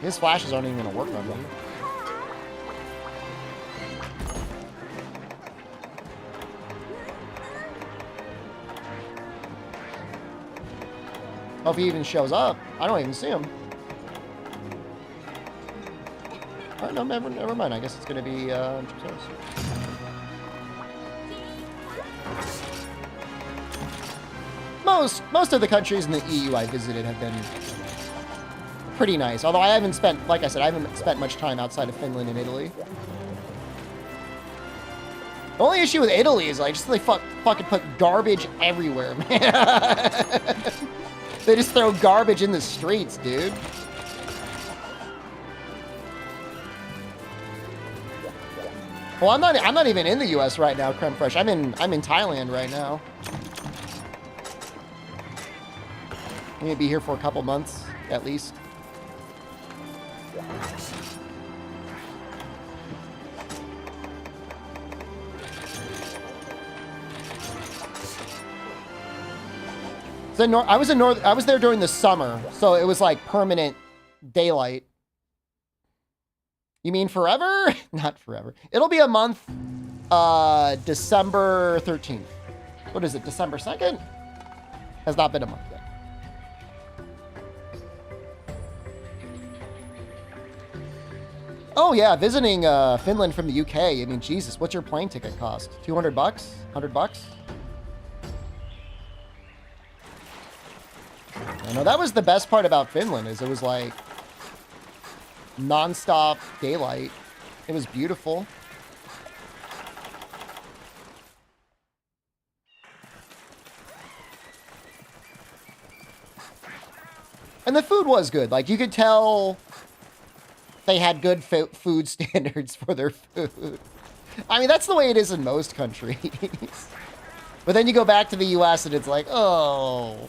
[SPEAKER 1] His flashes aren't even going to work on me. Oh, if he even shows up, I don't even see him. All right, no, never mind. I guess it's going to be most of the countries in the EU I visited have been pretty nice. Although I haven't spent, like I said, I haven't spent much time outside of Finland and Italy. The only issue with Italy is like just they fucking put garbage everywhere, man. They just throw garbage in the streets, dude. Well, I'm not even in the US right now, Creme Fraiche. I'm in Thailand right now. I'm gonna be here for a couple months, at least. So I was there during the summer, so it was like permanent daylight. You mean forever? Not forever. It'll be a month, December 13th. What is it, December 2nd? Has not been a month yet. Oh yeah, visiting Finland from the UK. I mean, Jesus, what's your plane ticket cost? 200 bucks? 100 bucks? I know that was the best part about Finland, is it was like non-stop daylight. It was beautiful. And the food was good. Like, you could tell they had good food standards for their food. I mean, that's the way it is in most countries. But then you go back to the US and it's like, oh.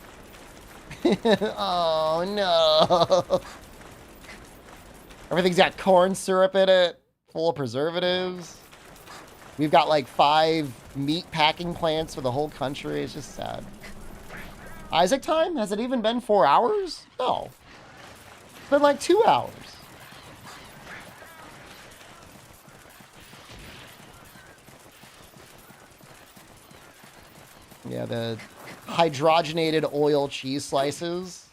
[SPEAKER 1] Oh, no. Everything's got corn syrup in it, full of preservatives. We've got like 5 meat packing plants for the whole country. It's just sad. Isaac time? Has it even been 4 hours? No. It's been like 2 hours. Yeah, the hydrogenated oil cheese slices.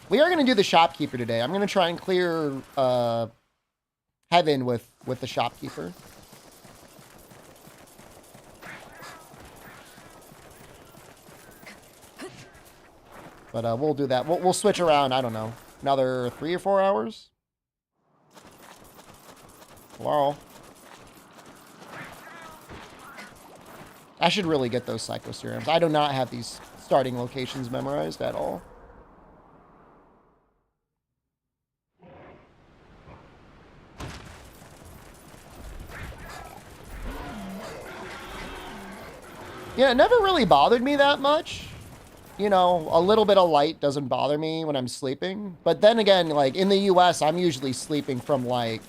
[SPEAKER 1] We are going to do the shopkeeper today. I'm going to try and clear heaven with the shopkeeper. But we'll do that. We'll switch around, I don't know, another 3 or 4 hours? Wow. I should really get those psychoserums. I do not have these starting locations memorized at all. Yeah, it never really bothered me that much. You know, a little bit of light doesn't bother me when I'm sleeping. But then again, like, in the US, I'm usually sleeping from, like...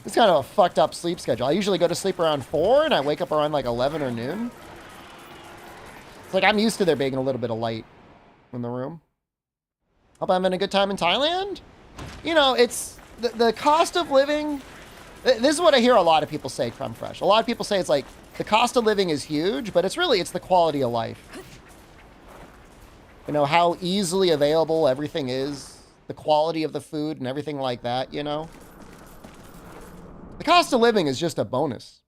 [SPEAKER 1] It's kind of a fucked up sleep schedule. I usually go to sleep around 4, and I wake up around, like, 11 or noon. It's like, I'm used to there being a little bit of light in the room. Hope I'm having a good time in Thailand. You know, it's... The cost of living... This is what I hear a lot of people say, Crumb Fresh. A lot of people say it's like, the cost of living is huge, but it's the quality of life. You know, how easily available everything is, the quality of the food and everything like that, you know? The cost of living is just a bonus.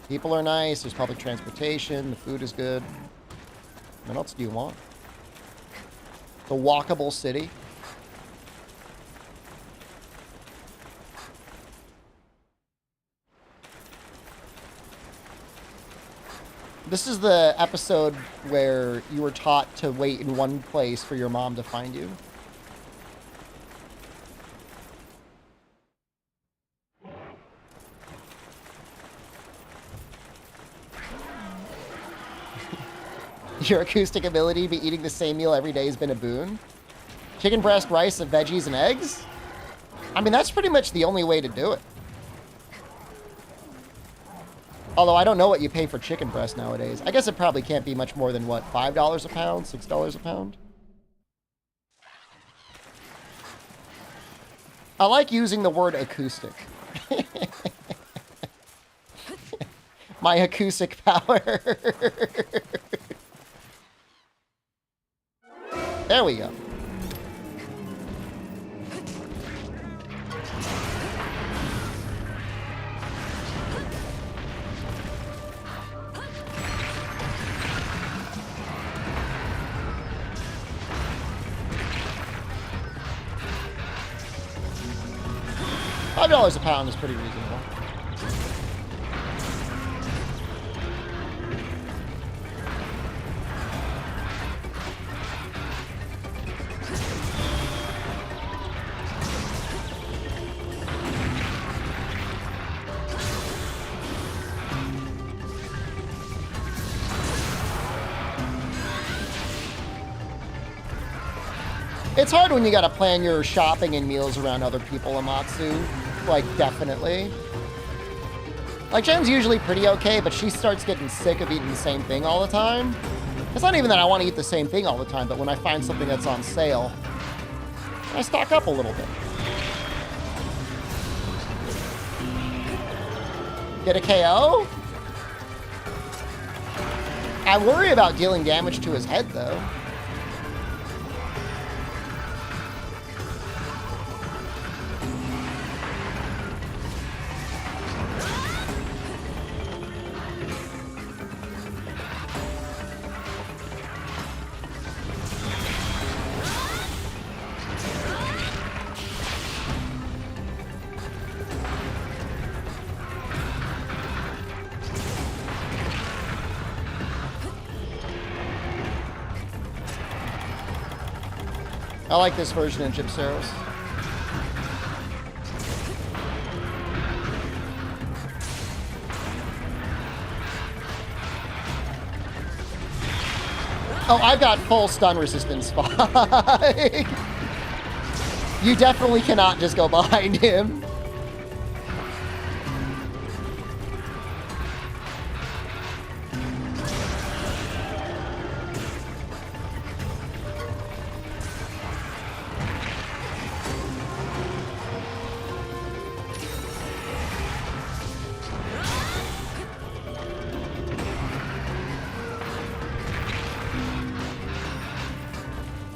[SPEAKER 1] People are nice, there's public transportation, the food is good. What else do you want? The walkable city. This is the episode where you were taught to wait in one place for your mom to find you. Your acoustic ability to be eating the same meal every day has been a boon. Chicken breast, rice, and veggies, and eggs? I mean, that's pretty much the only way to do it. Although I don't know what you pay for chicken breast nowadays. I guess it probably can't be much more than, what, $5 a pound? $6 a pound? I like using the word acoustic. My acoustic power. There we go. $5 a pound is pretty reasonable. It's hard when you gotta plan your shopping and meals around other people, Amatsu. Like, definitely. Like, Jen's usually pretty okay, but she starts getting sick of eating the same thing all the time. It's not even that I want to eat the same thing all the time, but when I find something that's on sale, I stock up a little bit. Get a KO? I worry about dealing damage to his head, though. I like this version of Gypseros. Oh, I've got full stun resistance. Fine. You definitely cannot just go behind him.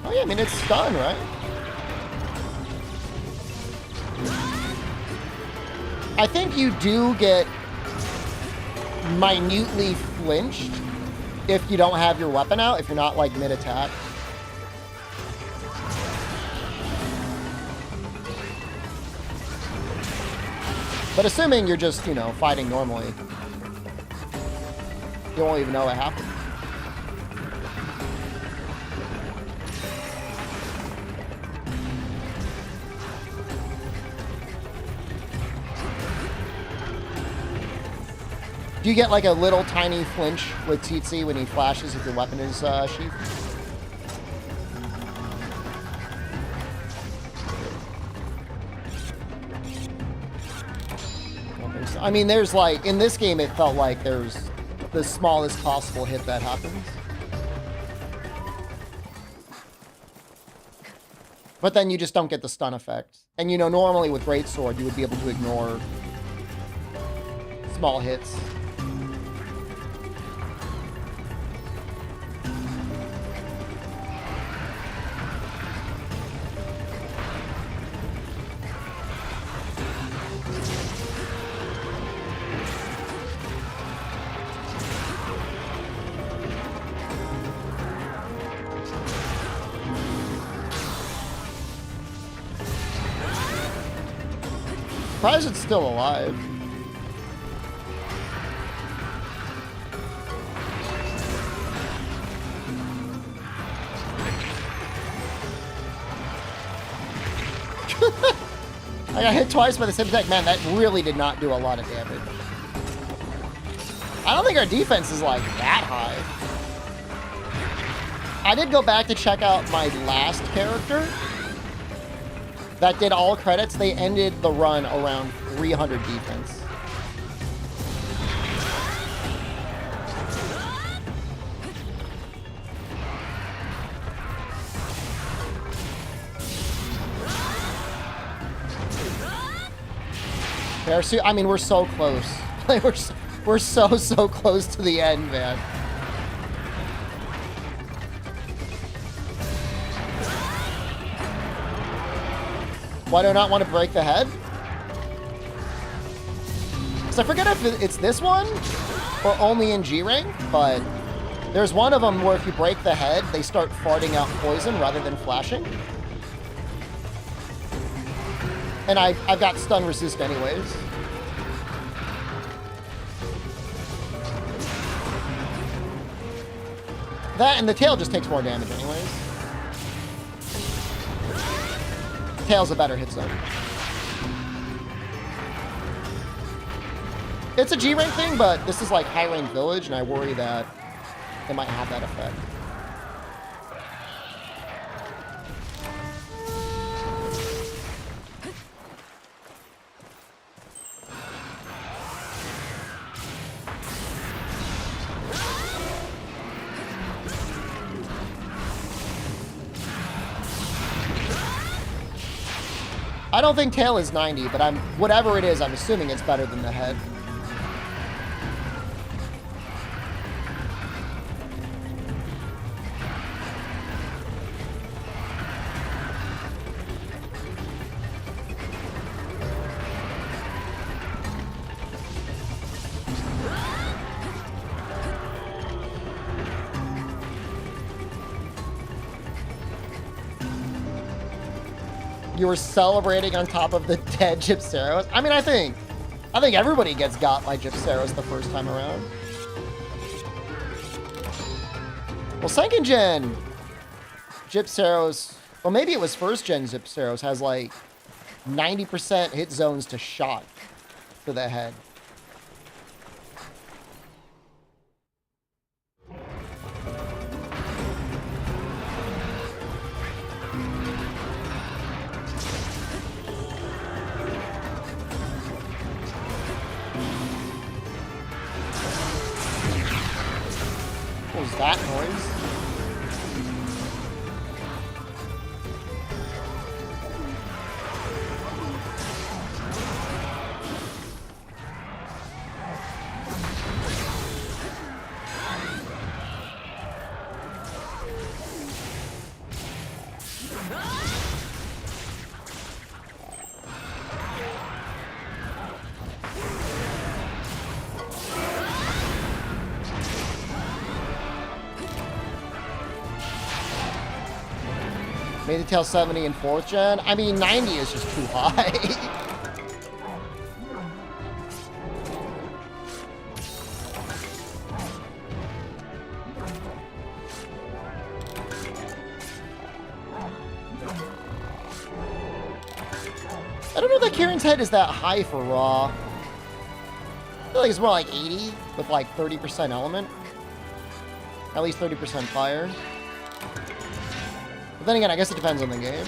[SPEAKER 1] Oh yeah, I mean, it's stun, right? I think you do get minutely flinched if you don't have your weapon out, if you're not like mid-attack. But assuming you're just, you know, fighting normally, you won't even know what happened. Do you get like a little tiny flinch with Tsitsi when he flashes if your weapon is sheathed? I mean, there's like, in this game, it felt like there's the smallest possible hit that happens. But then you just don't get the stun effect. And you know, normally with Greatsword, you would be able to ignore small hits. Surprised it's still alive. I got hit twice by the same attack. Man, that really did not do a lot of damage. I don't think our defense is like that high. I did go back to check out my last character that did all credits. They ended the run around 300 defense. I mean, we're so close. Like, we're so close to the end, man. Why do I not want to break the head? So I forget if it's this one or only in G rank, but there's one of them where if you break the head, they start farting out poison rather than flashing. And I've got stun resist anyways. That and the tail just takes more damage anyways. Tail's a better hit zone. It's a G rank thing, but this is like high rank village, and I worry that it might have that effect. I don't think tail is 90, but whatever it is, I'm assuming it's better than the head. You were celebrating on top of the dead Gypceros. I mean, I think everybody gets got by Gypceros the first time around. Well, second gen Gypceros, well, maybe it was first gen Gypceros, has like 90% hit zones to shot for the head. that noise. Made it till 70 in 4th gen. I mean, 90 is just too high. I don't know that Kieran's head is that high for raw. I feel like it's more like 80 with like 30% element. At least 30% fire. But then again, I guess it depends on the game.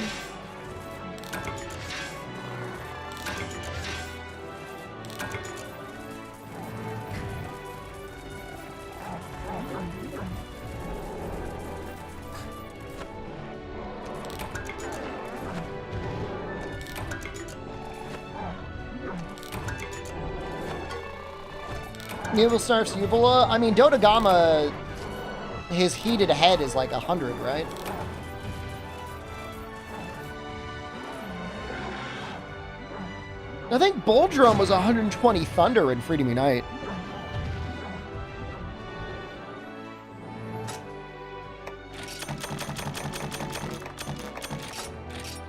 [SPEAKER 1] Naval Snarf's Uvula. I mean, Dodogama, his heated head is like 100, right? I think Boldrum was 120 Thunder in Freedom Unite.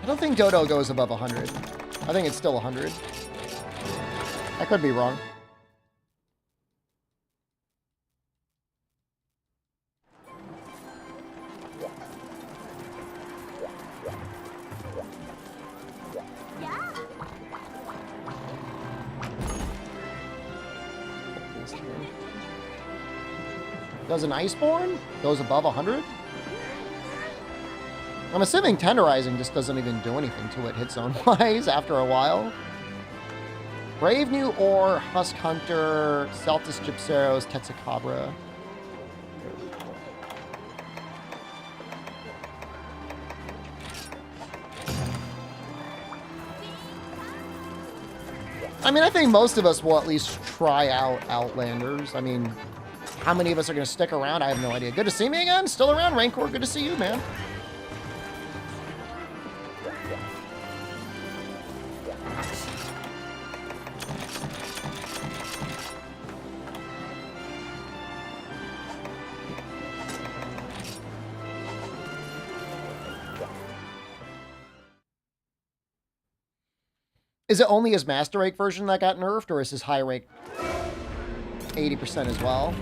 [SPEAKER 1] I don't think Dodo goes above 100. I think it's still 100. I could be wrong. Does an Iceborne? Goes above 100? I'm assuming Tenderizing just doesn't even do anything to it hit zone-wise after a while. Brave New Ore, Husk Hunter, Celtis Gypceros, Tetsacabra. I mean, I think most of us will at least try out Outlanders. I mean, how many of us are going to stick around? I have no idea. Good to see me again. Still around, Rancor. Good to see you, man. Is it only his Master Rake version that got nerfed, or is his High Rake 80% as well?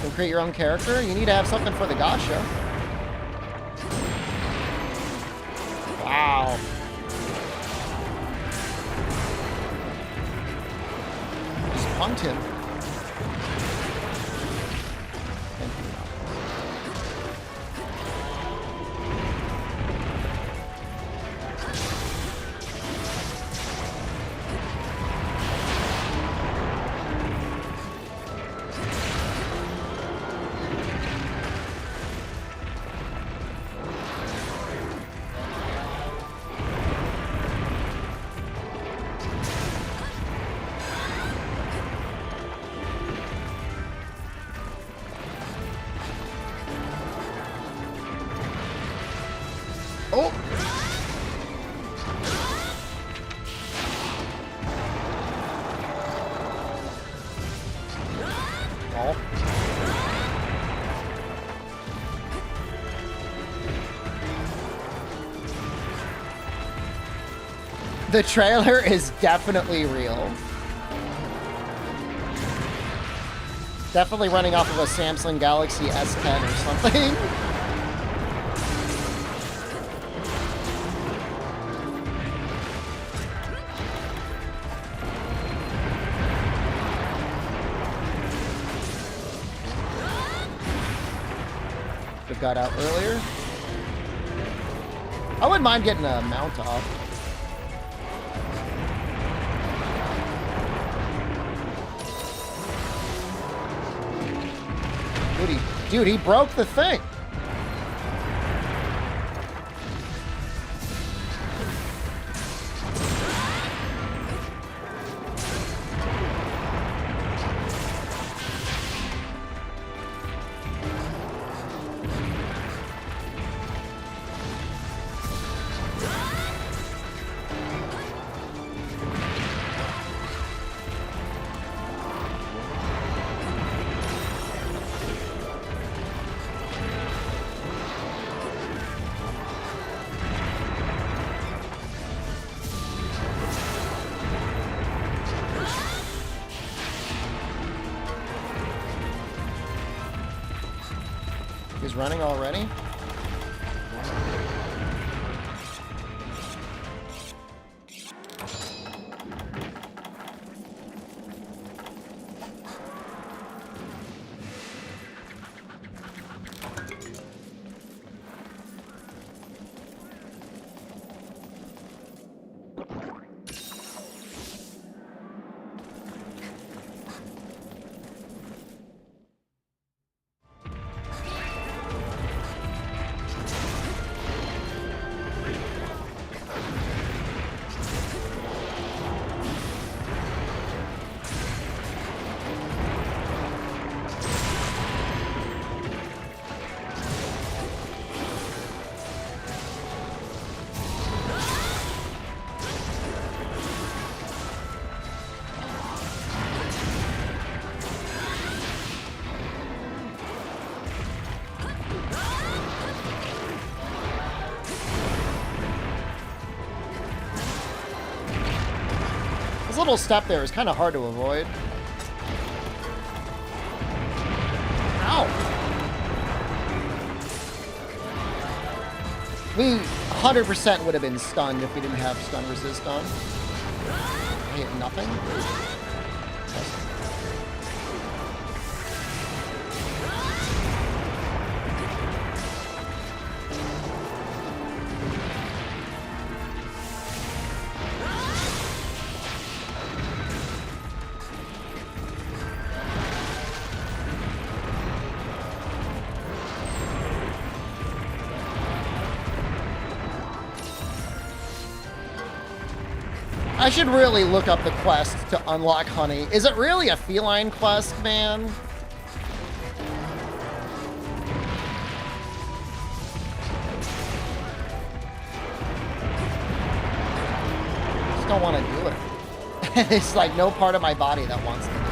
[SPEAKER 1] To create your own character, you need to have something for the gacha. Wow. Just punked him. Oh! Oh. The trailer is definitely real. Definitely running off of a Samsung Galaxy S10 or something. Got out earlier. I wouldn't mind getting a mount off. Dude, he broke the thing. He's running already? This little step there is kind of hard to avoid. Ow! We 100% would have been stunned if we didn't have stun resist on. I hit nothing. I should really look up the quest to unlock honey. Is it really a feline quest, man? I just don't want to do it. It's like no part of my body that wants to do it.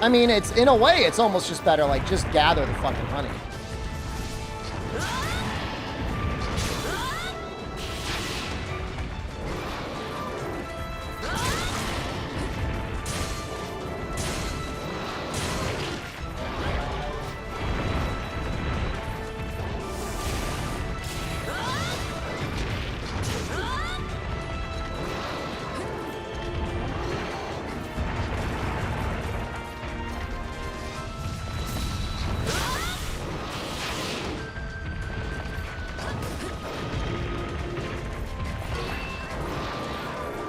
[SPEAKER 1] I mean, it's in a way, it's almost just better, like, just gather the fucking honey.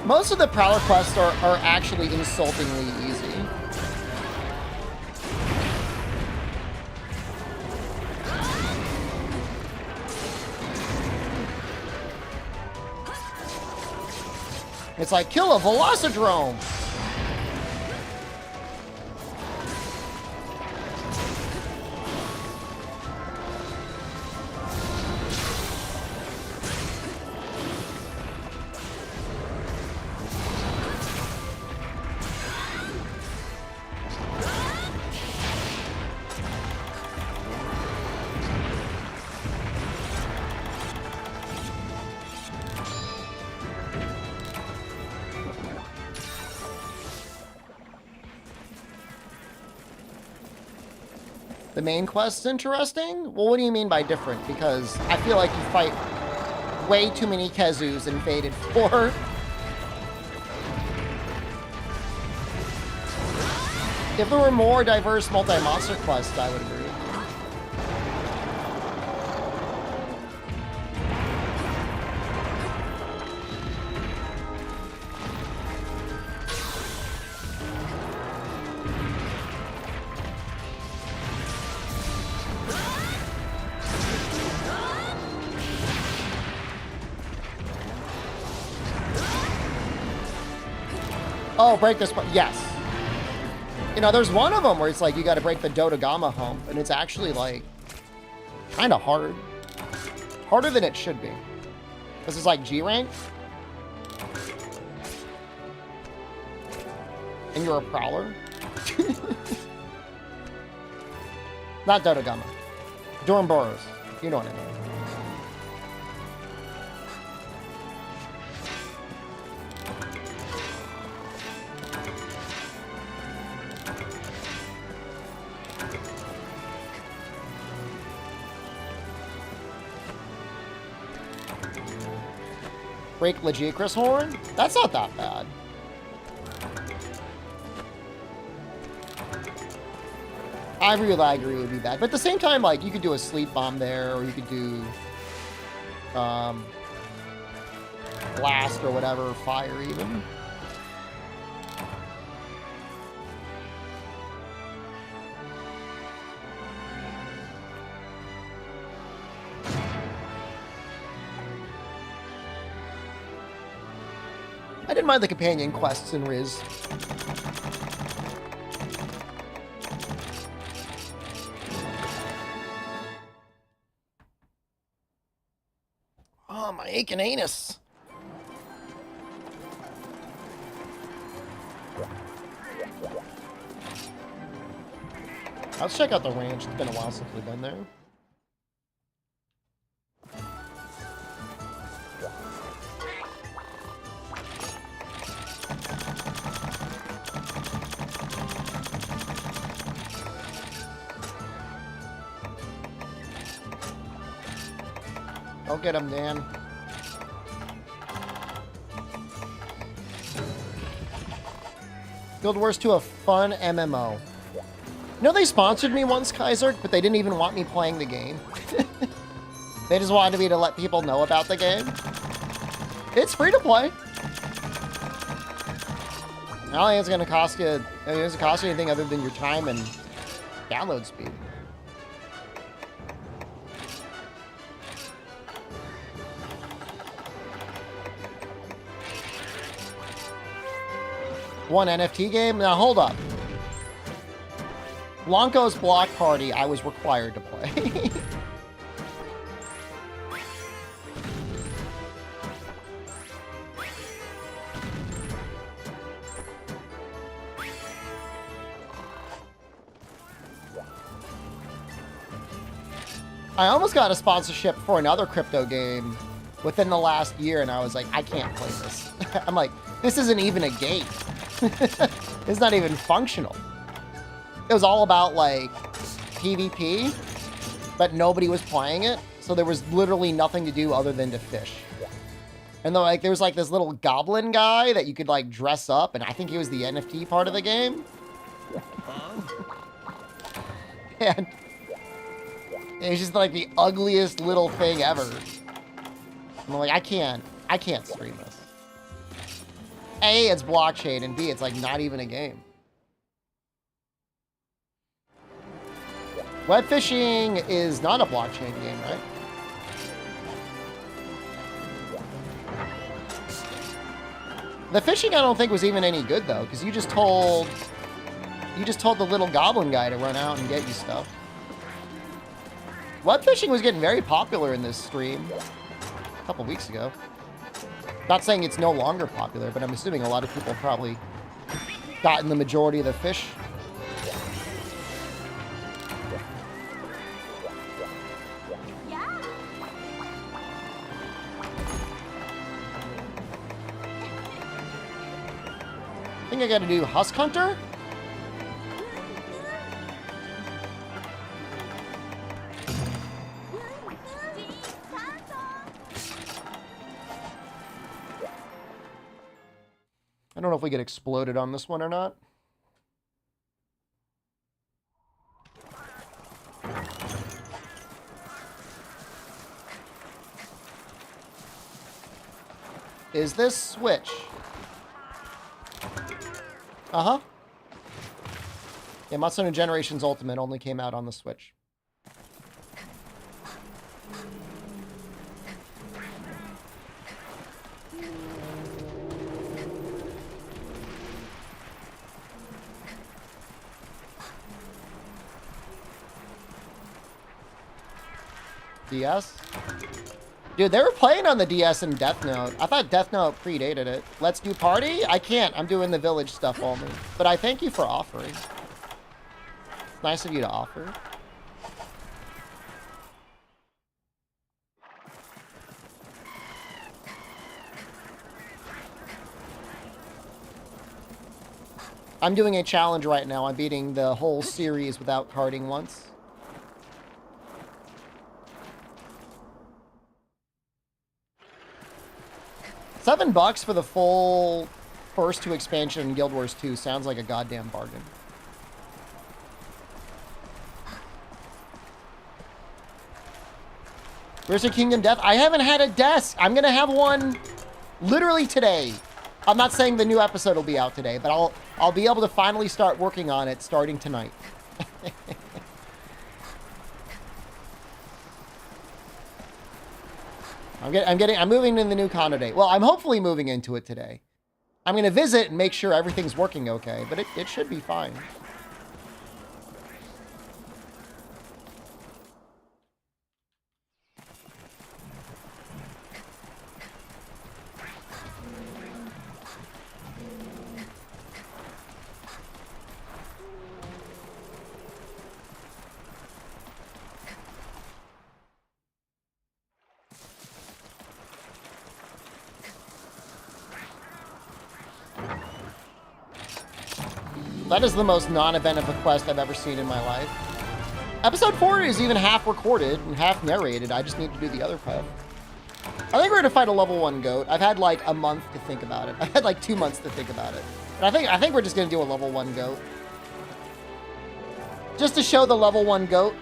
[SPEAKER 1] Most of the Prowler quests are actually insultingly easy. It's like, kill a Velocidrome! The main quest's interesting? Well, what do you mean by different? Because I feel like you fight way too many Kezus in Faded 4. If there were more diverse multi-monster quests, I would agree. Oh, break this one. Yes. You know, there's one of them where it's like you got to break the Dodogama hump, and it's actually like kind of hard. Harder than it should be. This is like G rank. And you're a prowler. Not Dodogama. Dormboros. You know what I mean. Break Legicris Horn? That's not that bad. Ivory Laggery would be bad. But at the same time, like, you could do a Sleep Bomb there, or you could do Blast or whatever, Fire even. I didn't mind the companion quests in Riz. Oh, my aching anus. Let's check out the ranch. It's been a while since we've been there. Don't get him, Dan. Guild Wars 2, a fun MMO. You know, they sponsored me once, Kaiser, but they didn't even want me playing the game. They just wanted me to let people know about the game. It's free to play. I don't think it's going to cost you, I mean, it doesn't cost you anything other than your time and download speed. One NFT game? Now, hold up. Blanco's Block Party, I was required to play. I almost got a sponsorship for another crypto game within the last year, and I was like, I can't play this. I'm like, this isn't even a game. It's not even functional. It was all about, like, PvP, but nobody was playing it, so there was literally nothing to do other than to fish. And though, like, there was, like, this little goblin guy that you could, like, dress up, and I think he was the NFT part of the game. And it was just, like, the ugliest little thing ever. I'm like, I can't stream this. A, it's blockchain, and B, it's, like, not even a game. Web fishing is not a blockchain game, right? The fishing I don't think was even any good though, because you just told the little goblin guy to run out and get you stuff. Web fishing was getting very popular in this stream a couple weeks ago. Not saying it's no longer popular, but I'm assuming a lot of people probably gotten the majority of the fish. I think I gotta do Husk Hunter? I don't know if we get exploded on this one or not. Is this Switch? Uh-huh. Yeah, Monster Hunter Generations Ultimate only came out on the Switch. DS? Dude, they were playing on the DS in Death Note. I thought Death Note predated it. Let's do party? I can't. I'm doing the village stuff only. But I thank you for offering. It's nice of you to offer. I'm doing a challenge right now. I'm beating the whole series without carding once. $7 for the full first 2 expansion in Guild Wars 2 sounds like a goddamn bargain. Where's your Kingdom Death? I haven't had a desk. I'm gonna have one literally today. I'm not saying the new episode will be out today, but I'll be able to finally start working on it starting tonight. I'm moving in the new condo today. Well, I'm hopefully moving into it today. I'm gonna visit and make sure everything's working okay, but it should be fine. That is the most non-event of a quest I've ever seen in my life. Episode 4 is even half recorded and half narrated. I just need to do the other part. I think we're gonna fight a level 1 goat. I've had like a month to think about it. I've had like 2 months to think about it. And I think we're just gonna do a level 1 goat. Just to show the level 1 goat.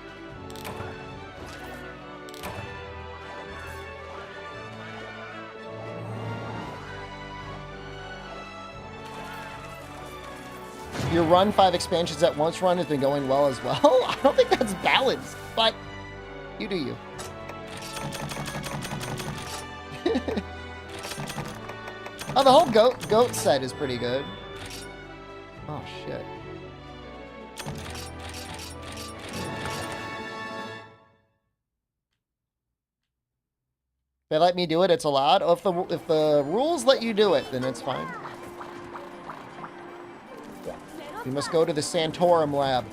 [SPEAKER 1] Your run 5 expansions at once run has been going well as well. I don't think that's balanced, but you do you. Oh, the whole goat set is pretty good. Oh shit. If they let me do it, it's allowed. Oh, if the rules let you do it, then it's fine. You must go to the Santorum lab.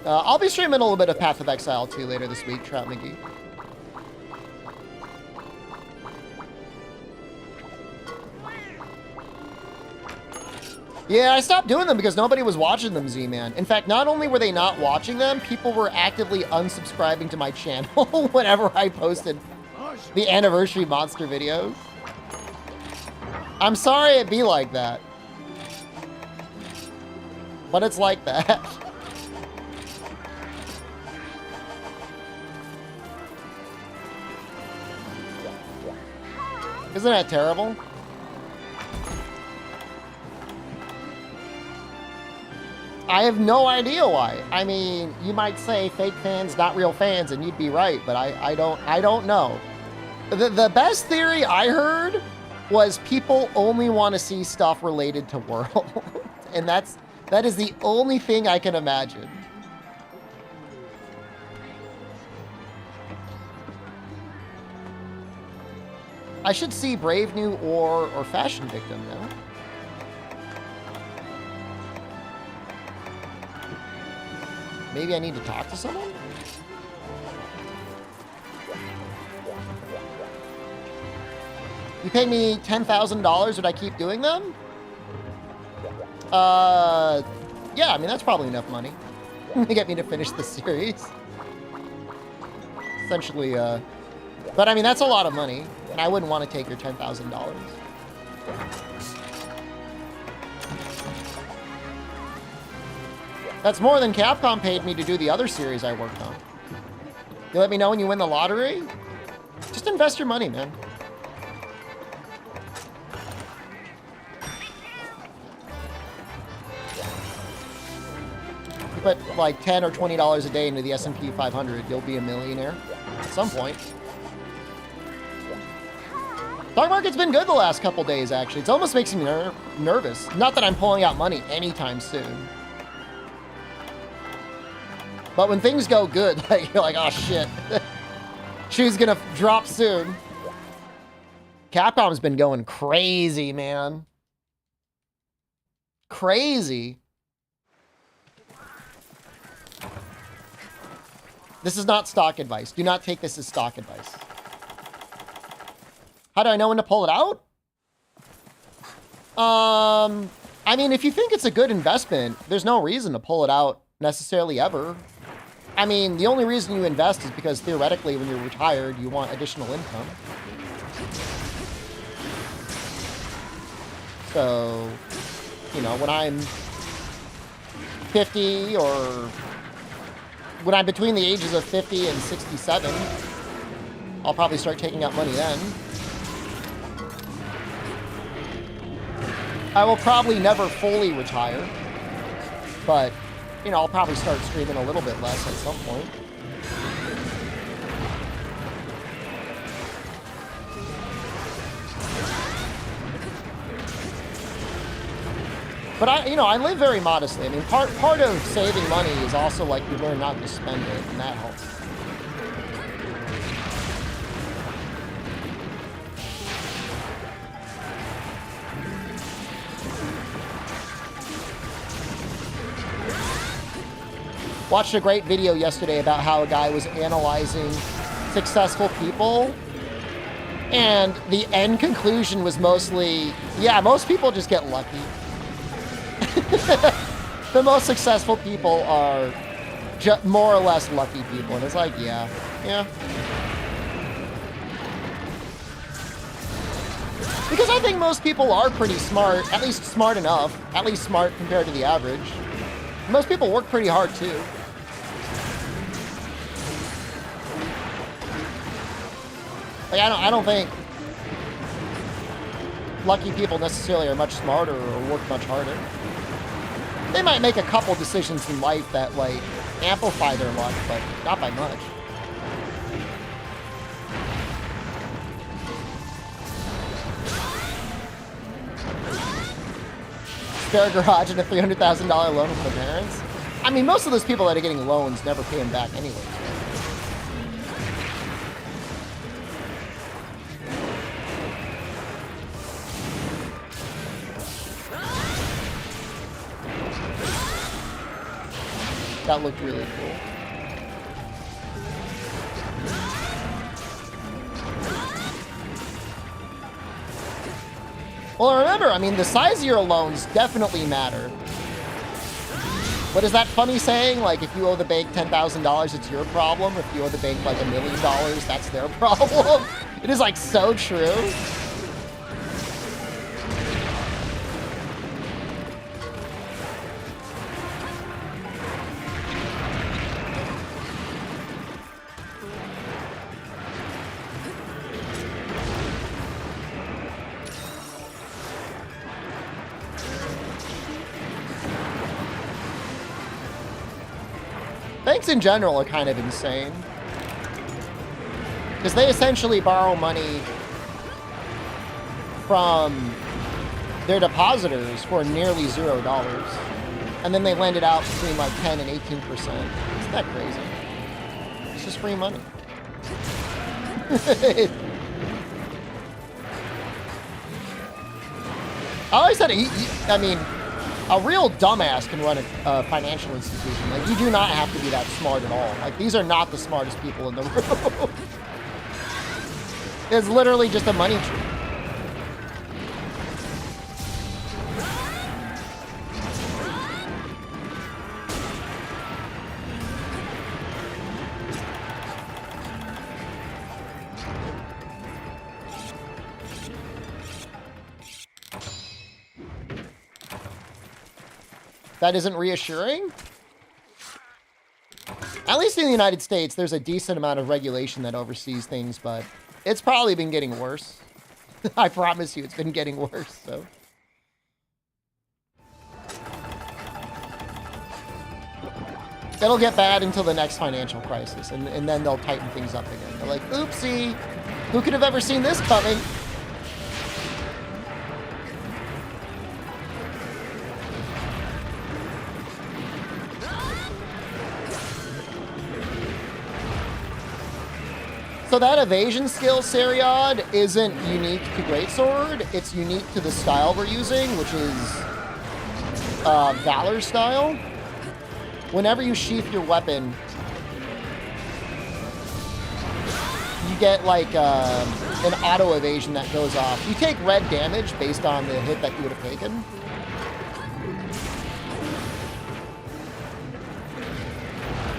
[SPEAKER 1] I'll be streaming a little bit of Path of Exile too later this week, Trout McGee. Yeah, I stopped doing them because nobody was watching them, Z-Man. In fact, not only were they not watching them, people were actively unsubscribing to my channel whenever I posted the anniversary monster videos. I'm sorry it be like that. But it's like that. Isn't that terrible? I have no idea why. I mean, you might say fake fans, not real fans, and you'd be right, but I don't know. The best theory I heard was people only want to see stuff related to World. And that is the only thing I can imagine. I should see Brave New or Fashion Victim now. Maybe I need to talk to someone? You pay me $10,000, would I keep doing them? Yeah, I mean, that's probably enough money to get me to finish the series. Essentially, but I mean, that's a lot of money, and I wouldn't want to take your $10,000. That's more than Capcom paid me to do the other series I worked on. You let me know when you win the lottery? Just invest your money, man. You put like $10 or $20 a day into the S&P 500, you'll be a millionaire at some point. Stock market's been good the last couple days, actually. It almost makes me nervous. Not that I'm pulling out money anytime soon. But when things go good, like, you're like, oh shit. Shoe's gonna drop soon. Capcom's been going crazy, man. Crazy. This is not stock advice. Do not take this as stock advice. How do I know when to pull it out? I mean, if you think it's a good investment, there's no reason to pull it out necessarily ever. I mean, the only reason you invest is because theoretically when you're retired, you want additional income. So, you know, when I'm 50 or when I'm between the ages of 50 and 67, I'll probably start taking out money then. I will probably never fully retire, but, you know, I'll probably start streaming a little bit less at some point. But I live very modestly. I mean, part of saving money is also like you learn not to spend it, and that helps. Watched a great video yesterday about how a guy was analyzing successful people, and the end conclusion was mostly, yeah, most people just get lucky. The most successful people are more or less lucky people, and it's like, yeah. Because I think most people are pretty smart, at least smart enough, at least smart compared to the average. Most people work pretty hard too. Like, I don't think lucky people necessarily are much smarter or work much harder. They might make a couple decisions in life that, like, amplify their luck, but not by much. Spare garage and a $300,000 loan from the parents? I mean, most of those people that are getting loans never pay them back anyway. That looked really cool. Well, remember, I mean, the size of your loans definitely matter. What is that funny saying? Like, if you owe the bank $10,000, it's your problem. If you owe the bank, like, $1 million, that's their problem. It is, like, so true. Banks in general are kind of insane. Because they essentially borrow money from their depositors for nearly $0. And then they lend it out between like 10 and 18%. Isn't that crazy? It's just free money. I always said, I mean, a real dumbass can run a financial institution. Like, you do not have to be that smart at all. Like, these are not the smartest people in the room. It's literally just a money tree. That isn't reassuring? At least in the United States, there's a decent amount of regulation that oversees things, but it's probably been getting worse. I promise you, it's been getting worse, so. It'll get bad until the next financial crisis, and then they'll tighten things up again. They're like, oopsie, who could have ever seen this coming? So that evasion skill, Seriod, isn't unique to Greatsword. It's unique to the style we're using, which is Valor style. Whenever you sheath your weapon, you get like an auto evasion that goes off. You take red damage based on the hit that you would have taken.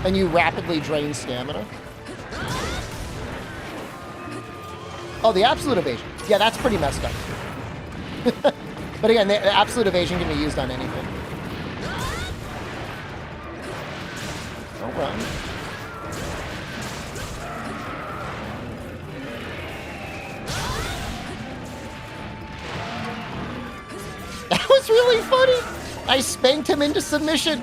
[SPEAKER 1] And you rapidly drain stamina. Oh, the absolute evasion. Yeah, that's pretty messed up. But again, the absolute evasion can be used on anything. Don't run. That was really funny. I spanked him into submission.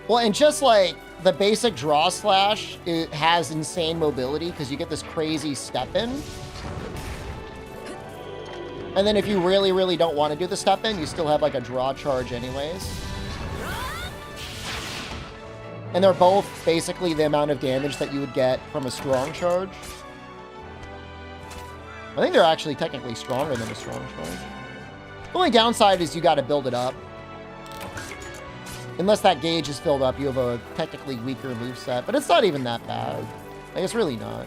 [SPEAKER 1] Well, and just like the basic draw slash, it has insane mobility because you get this crazy step in. And then if you really, really don't want to do the step in, you still have like a draw charge anyways. And they're both basically the amount of damage that you would get from a strong charge. I think they're actually technically stronger than a strong charge. The only downside is you got to build it up. Unless that gauge is filled up, you have a technically weaker moveset. But it's not even that bad. Like, it's really not.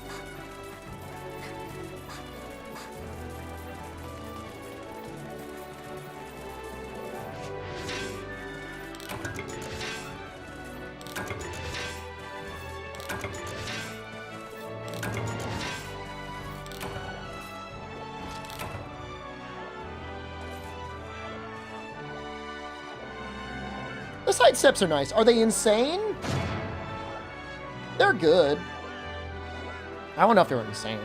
[SPEAKER 1] The side steps are nice. Are they insane? They're good. I don't know if they're insane.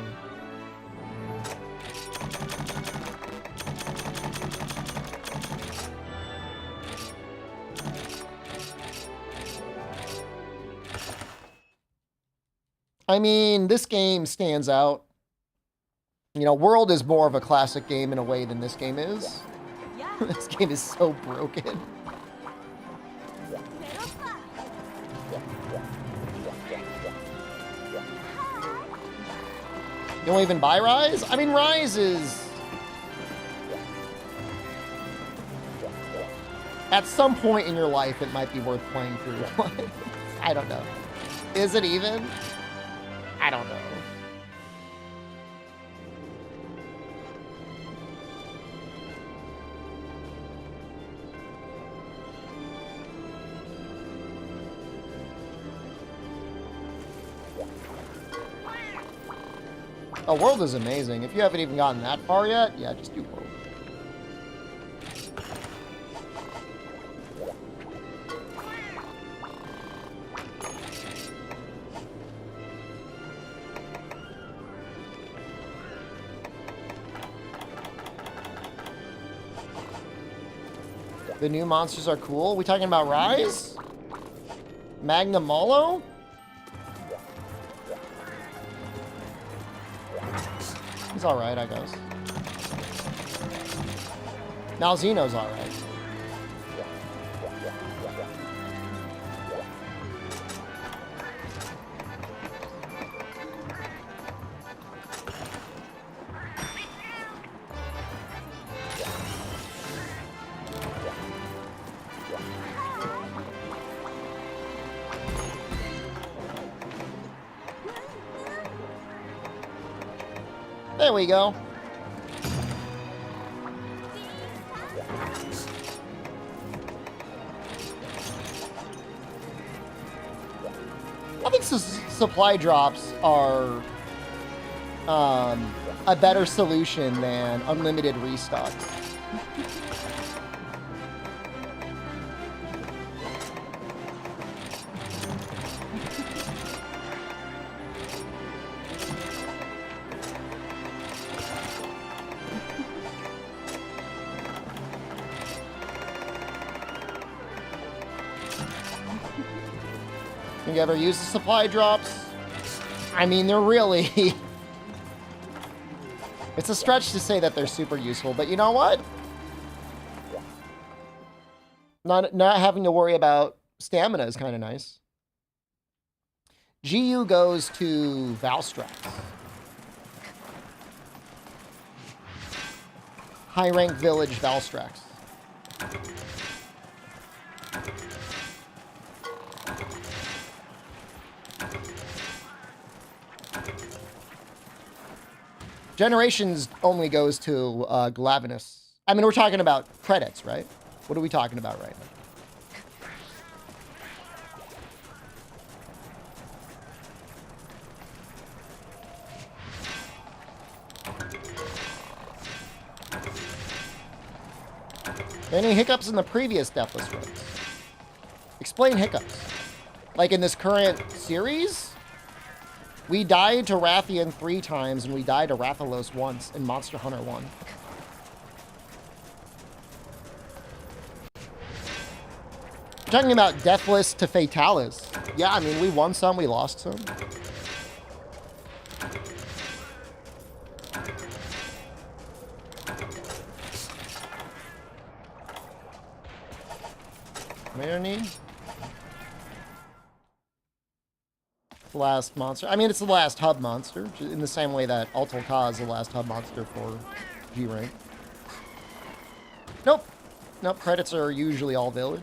[SPEAKER 1] I mean, this game stands out. You know, World is more of a classic game in a way than this game is. This game is so broken. You don't even buy Rise? I mean, Rise is... At some point in your life, it might be worth playing through. I don't know. Is it even? I don't know. Oh, World is amazing. If you haven't even gotten that far yet, yeah, just do World. The new monsters are cool. We talking about Rise? Magna Molo? He's alright, I guess. Malzeno's alright. There we go. I think supply drops are a better solution than unlimited restocks. You ever use the supply drops? I mean, they're really... It's a stretch to say that they're super useful, but you know what? Not having to worry about stamina is kind of nice. GU goes to Valstrax. High rank village Valstrax. Generations only goes to Glavinus. I mean, we're talking about credits, right? What are we talking about right now? Any hiccups in the previous Deathless runs? Explain hiccups. Like in this current series, we died to Rathian 3 times and we died to Rathalos once in Monster Hunter 1. We're talking about Deathless to Fatalis. Yeah, I mean, we won some, we lost some. Marinade? The last monster. I mean, it's the last hub monster, in the same way that Altal Ka is the last hub monster for G rank. Nope. Nope, credits are usually all village.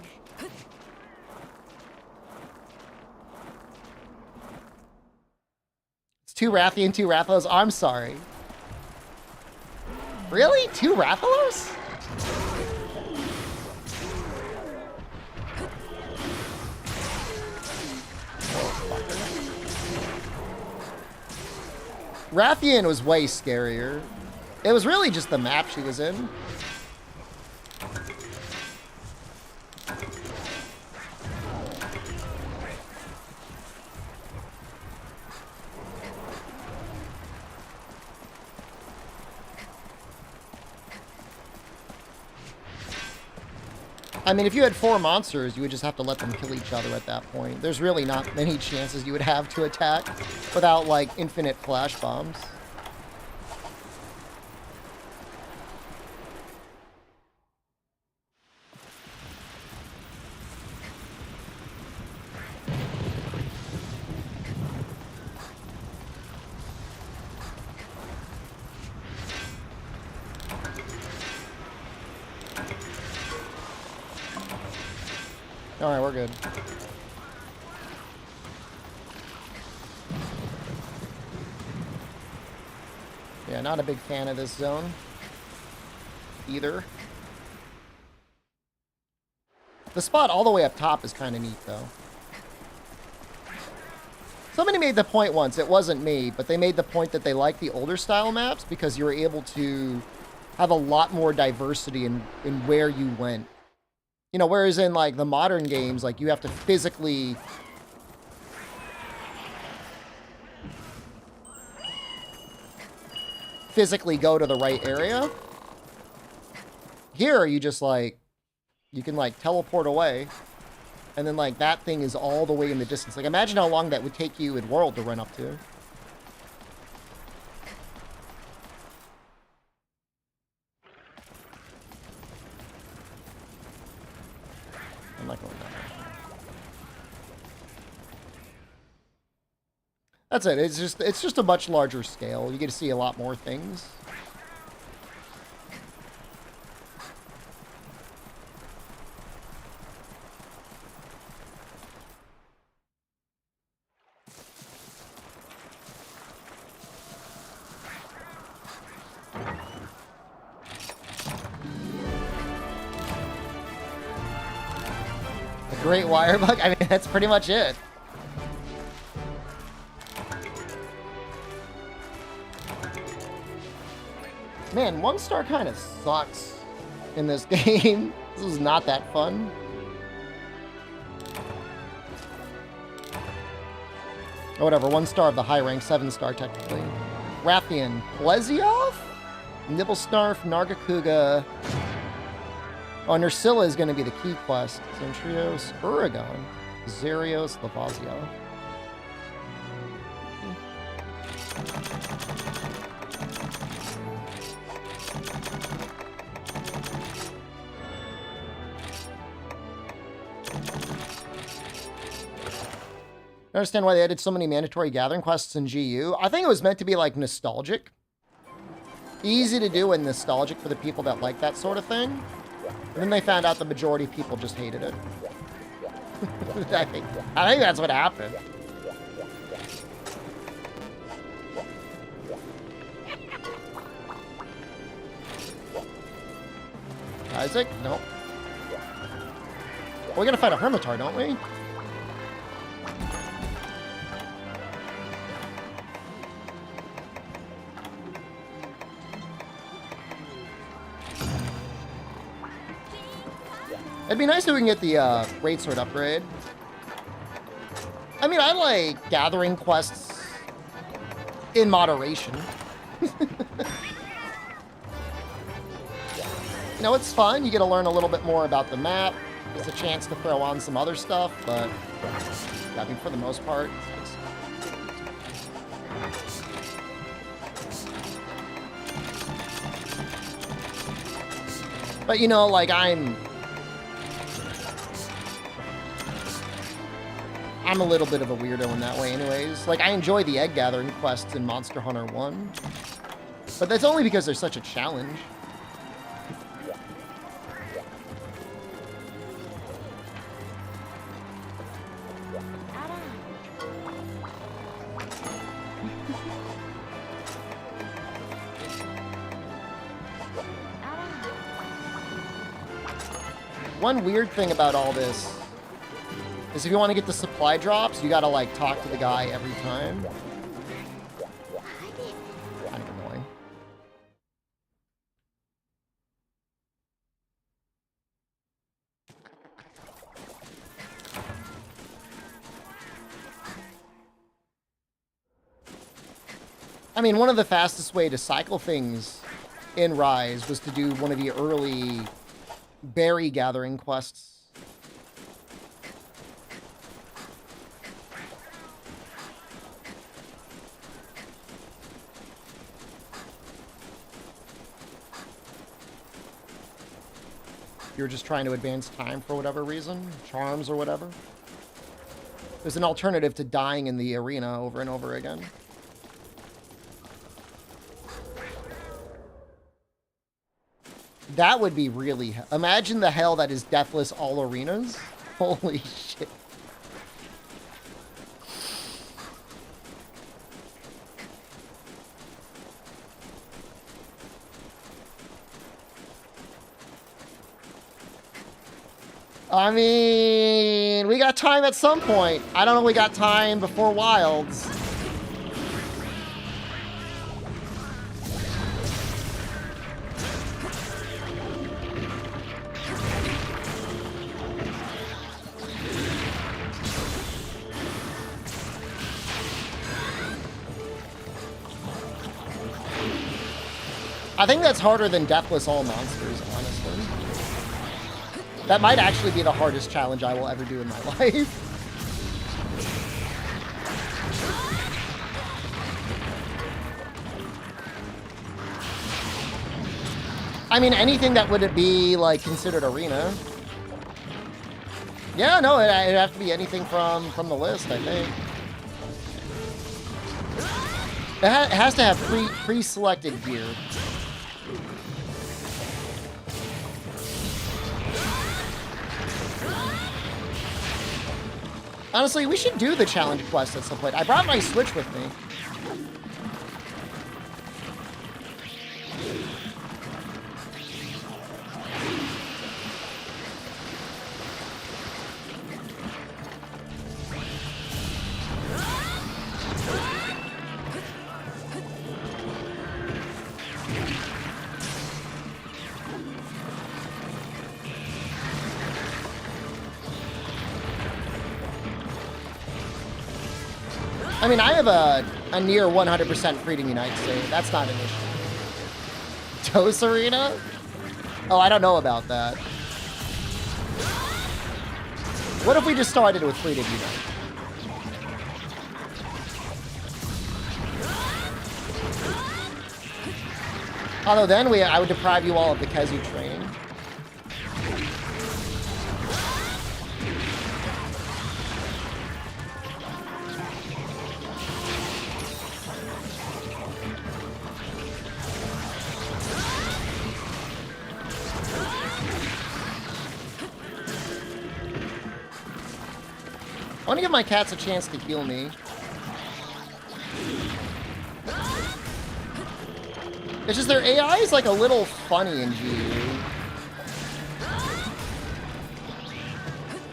[SPEAKER 1] It's 2 Rathian, 2 Rathalos. I'm sorry. Really? 2 Rathalos? Rathian was way scarier. It was really just the map she was in. I mean, if you had 4 monsters, you would just have to let them kill each other at that point. There's really not many chances you would have to attack without, like, infinite flash bombs. Alright, we're good. Yeah, not a big fan of this zone. Either. The spot all the way up top is kind of neat, though. Somebody made the point once, it wasn't me, but they made the point that they like the older style maps because you were able to have a lot more diversity in where you went. You know, whereas in, like, the modern games, like, you have to physically... go to the right area. Here, you just, like... You can, like, teleport away. And then, like, that thing is all the way in the distance. Like, imagine how long that would take you in World to run up to. I'm not going down there. That's it. It's just a much larger scale. You get to see a lot more things. Great wire bug? I mean, that's pretty much it. Man, 1-star kind of sucks in this game. This is not that fun. Or whatever, 1-star of the high rank, 7-star technically. Rathian, Plesioth? Nibblesnarf, Nargacuga. Oh, Nursilla is going to be the key quest. Centrios, Uragon. Zerios Lavazio. I understand why they added so many mandatory gathering quests in GU. I think it was meant to be like nostalgic. Easy to do and nostalgic for the people that like that sort of thing. And then they found out the majority of people just hated it. I think that's what happened. Isaac? Nope. Well, we gotta fight a Hermitar, don't we? It'd be nice if we can get the greatsword upgrade. I mean, I like gathering quests in moderation. You know, it's fun. You get to learn a little bit more about the map. There's a chance to throw on some other stuff, but I mean, for the most part, but you know, like I'm a little bit of a weirdo in that way anyways. Like, I enjoy the egg gathering quests in Monster Hunter 1. But that's only because they're such a challenge. One weird thing about all this is if you want to get the supply drops, you gotta like talk to the guy every time. Kind of annoying. I mean, one of the fastest way to cycle things in Rise was to do one of the early berry gathering quests. You're just trying to advance time for whatever reason, charms or whatever. There's an alternative to dying in the arena over and over again. That would be really... Imagine the hell that is Deathless all arenas. Holy shit. I mean, we got time at some point. I don't know, we got time before Wilds. I think that's harder than Deathless all monsters, honestly. That might actually be the hardest challenge I will ever do in my life. I mean, anything that would be, like, considered arena. Yeah, no, it'd have to be anything from the list, I think. It has to have pre-selected gear. Honestly, we should do the challenge quest at some point. I brought my Switch with me. I mean, I have a near 100% Freedom Unite save. That's not an issue. Dose Arena? Oh, I don't know about that. What if we just started with Freedom Unite? Although then I would deprive you all of the Kezu training. I want to give my cats a chance to heal me. It's just their AI is like a little funny in GU.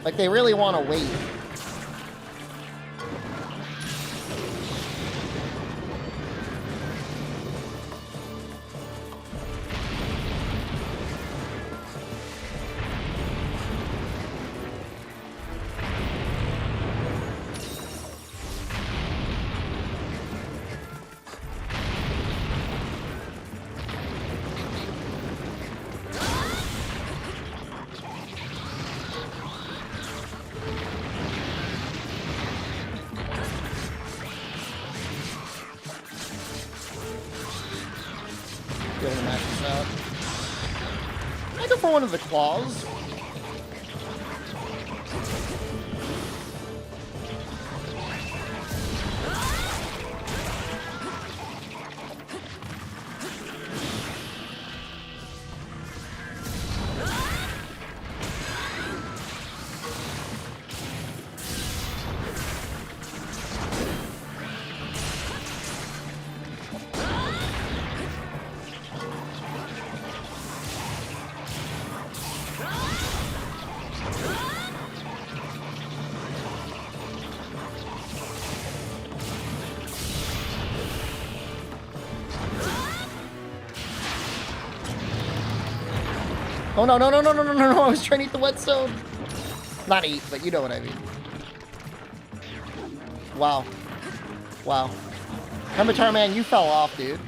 [SPEAKER 1] Like they really want to wait. One of the claws. Oh no, no, no, no, no, no, no, no, I was trying to eat the whetstone. Not eat, but you know what I mean. Wow. Wow. Avatar man, you fell off, dude.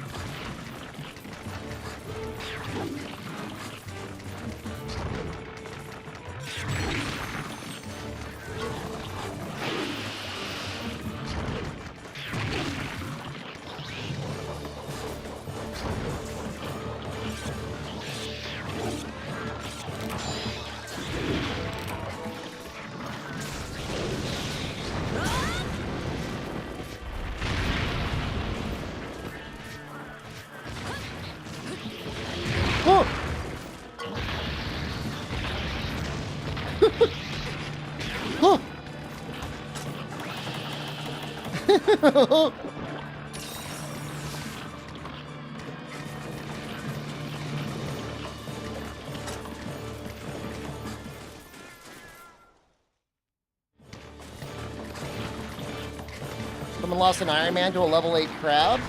[SPEAKER 1] Someone lost an Iron Man to a level 8 crab?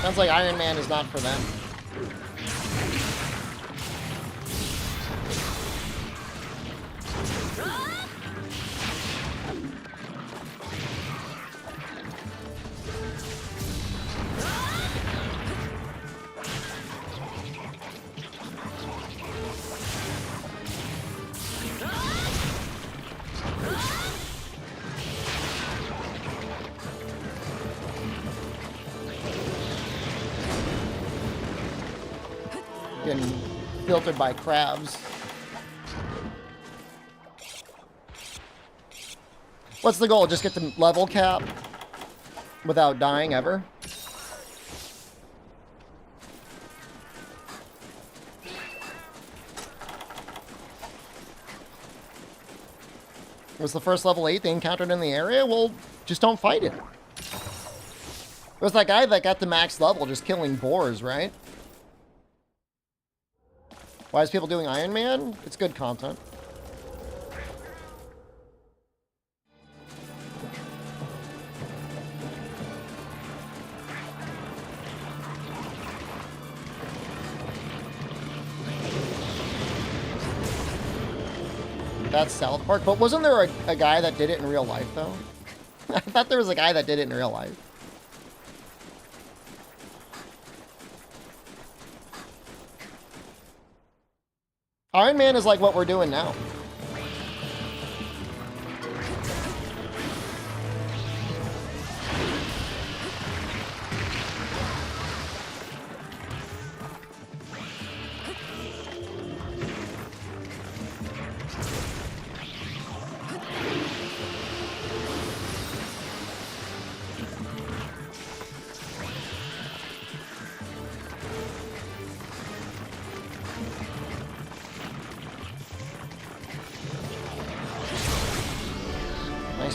[SPEAKER 1] Sounds like Iron Man is not for them. Getting filtered by crabs. What's the goal? Just get the level cap without dying ever? Was the first level 8 they encountered in the area? Well, just don't fight it. There's that guy that got the max level just killing boars, right? Why is people doing Iron Man? It's good content. That's South Park, but wasn't there a guy that did it in real life, though? I thought there was a guy that did it in real life. Iron Man is like what we're doing now.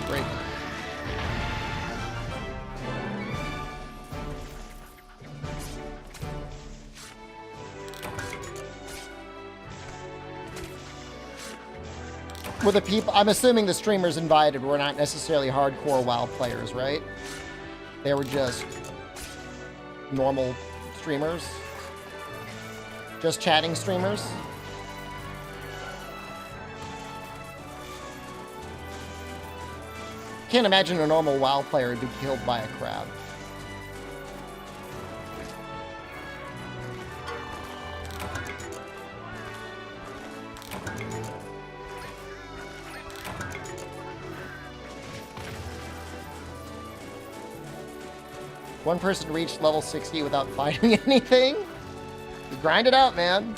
[SPEAKER 1] Great. Were the people, I'm assuming the streamers invited were not necessarily hardcore WoW players, right? They were just normal streamers? Just chatting streamers? Can't imagine a normal WoW player would be killed by a crab. One person reached level 60 without finding anything. You grind it out, man.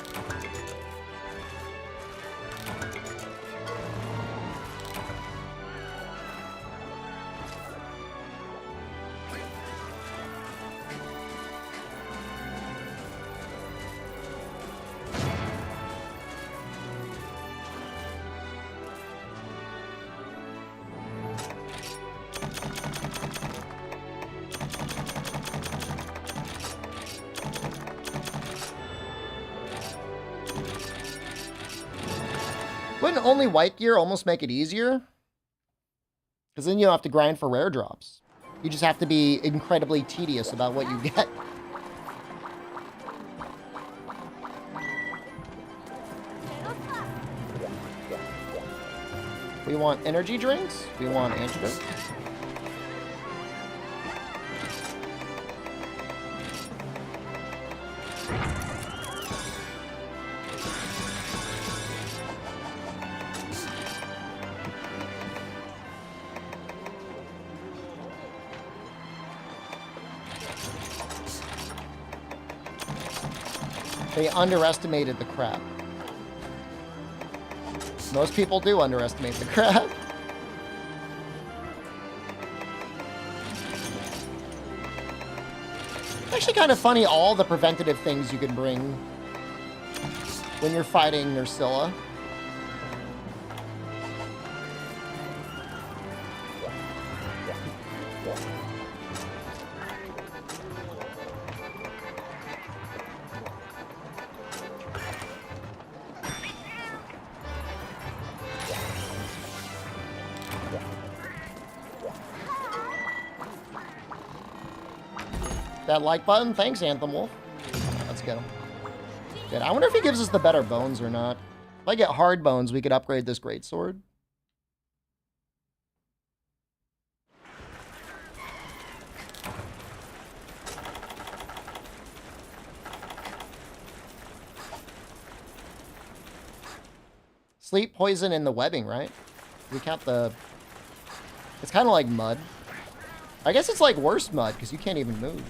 [SPEAKER 1] Wouldn't only white gear almost make it easier? Because then you don't have to grind for rare drops. You just have to be incredibly tedious about what you get. We want energy drinks. We want antidotes. They underestimated the crab. Most people do underestimate the crab. It's actually kind of funny all the preventative things you can bring when you're fighting Nursilla. That like button? Thanks, Anthem Wolf. Let's get him. Good. I wonder if he gives us the better bones or not. If I get hard bones, we could upgrade this greatsword. Sleep, poison, and the webbing, right? We count the... It's kind of like mud. I guess it's like worse mud, because you can't even move.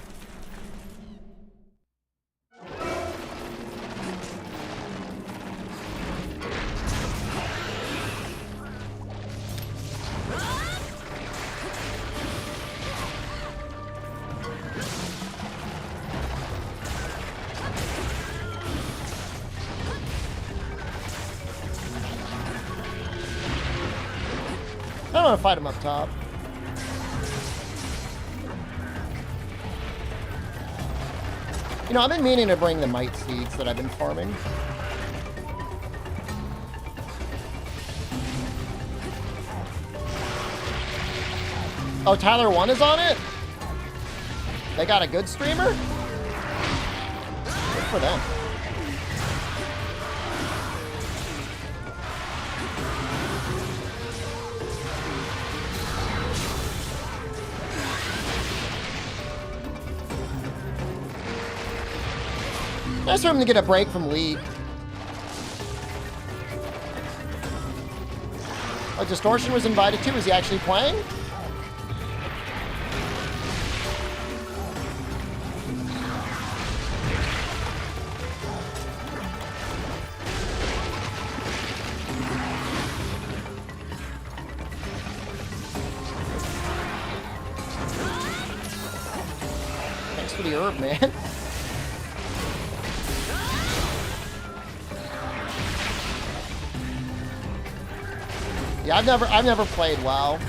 [SPEAKER 1] I don't want to fight him up top. You know, I've been meaning to bring the mite seeds that I've been farming. Oh, Tyler 1 is on it? They got a good streamer? Good for them. Nice for him to get a break from League. Oh, Distortion was invited too. Is he actually playing? Thanks for the herb, man. Yeah, I've never played WoW.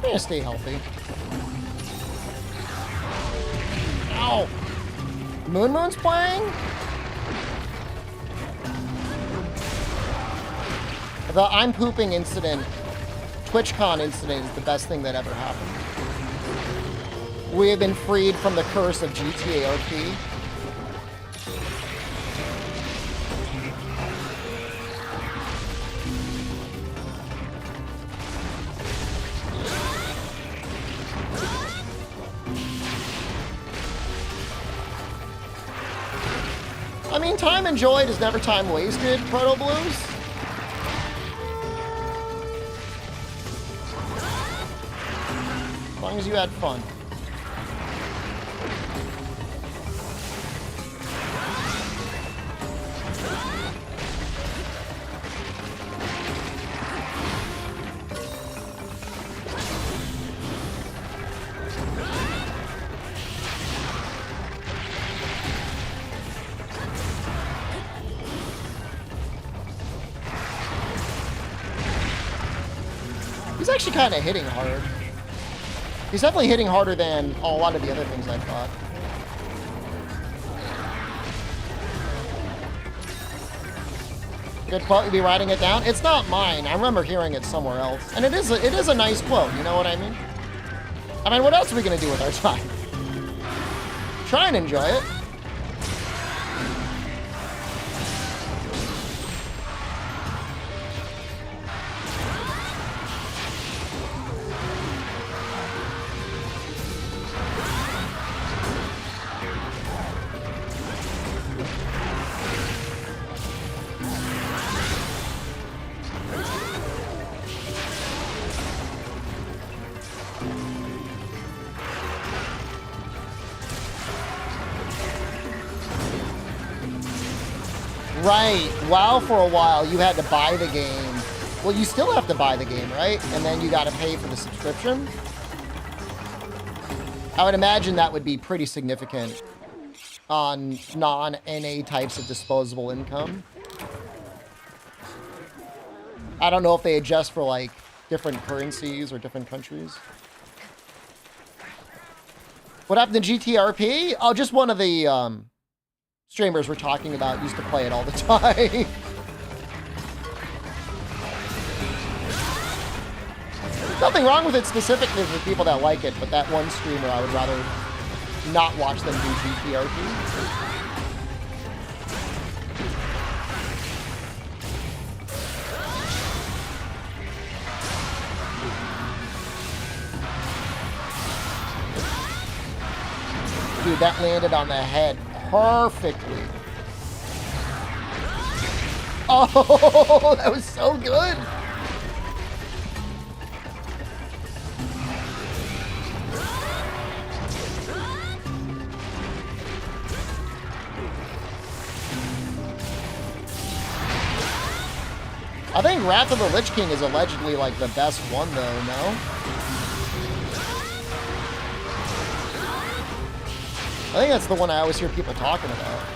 [SPEAKER 1] I'm gonna stay healthy. Ow! Moon's playing? The I'm pooping incident, TwitchCon incident, is the best thing that ever happened. We have been freed from the curse of GTA RP. I mean, time enjoyed is never time wasted, Proto Blues. As long as you had fun. He's actually kind of hitting hard. He's definitely hitting harder than a lot of the other things I thought. Good quote, you'd be writing it down? It's not mine. I remember hearing it somewhere else. And it is a nice quote, you know what I mean? I mean, what else are we going to do with our time? Try and enjoy it. Right. WoW for a while, you had to buy the game. Well, you still have to buy the game, right? And then you got to pay for the subscription. I would imagine that would be pretty significant on non-NA types of disposable income. I don't know if they adjust for, like, different currencies or different countries. What happened to GTRP? Oh, just one of the streamers we're talking about used to play it all the time. Nothing wrong with it specifically for people that like it, but that one streamer, I would rather not watch them do GTRP. Dude, that landed on the head perfectly. Oh, that was so good. I think Wrath of the Lich King is allegedly like the best one though, no? I think that's the one I always hear people talking about.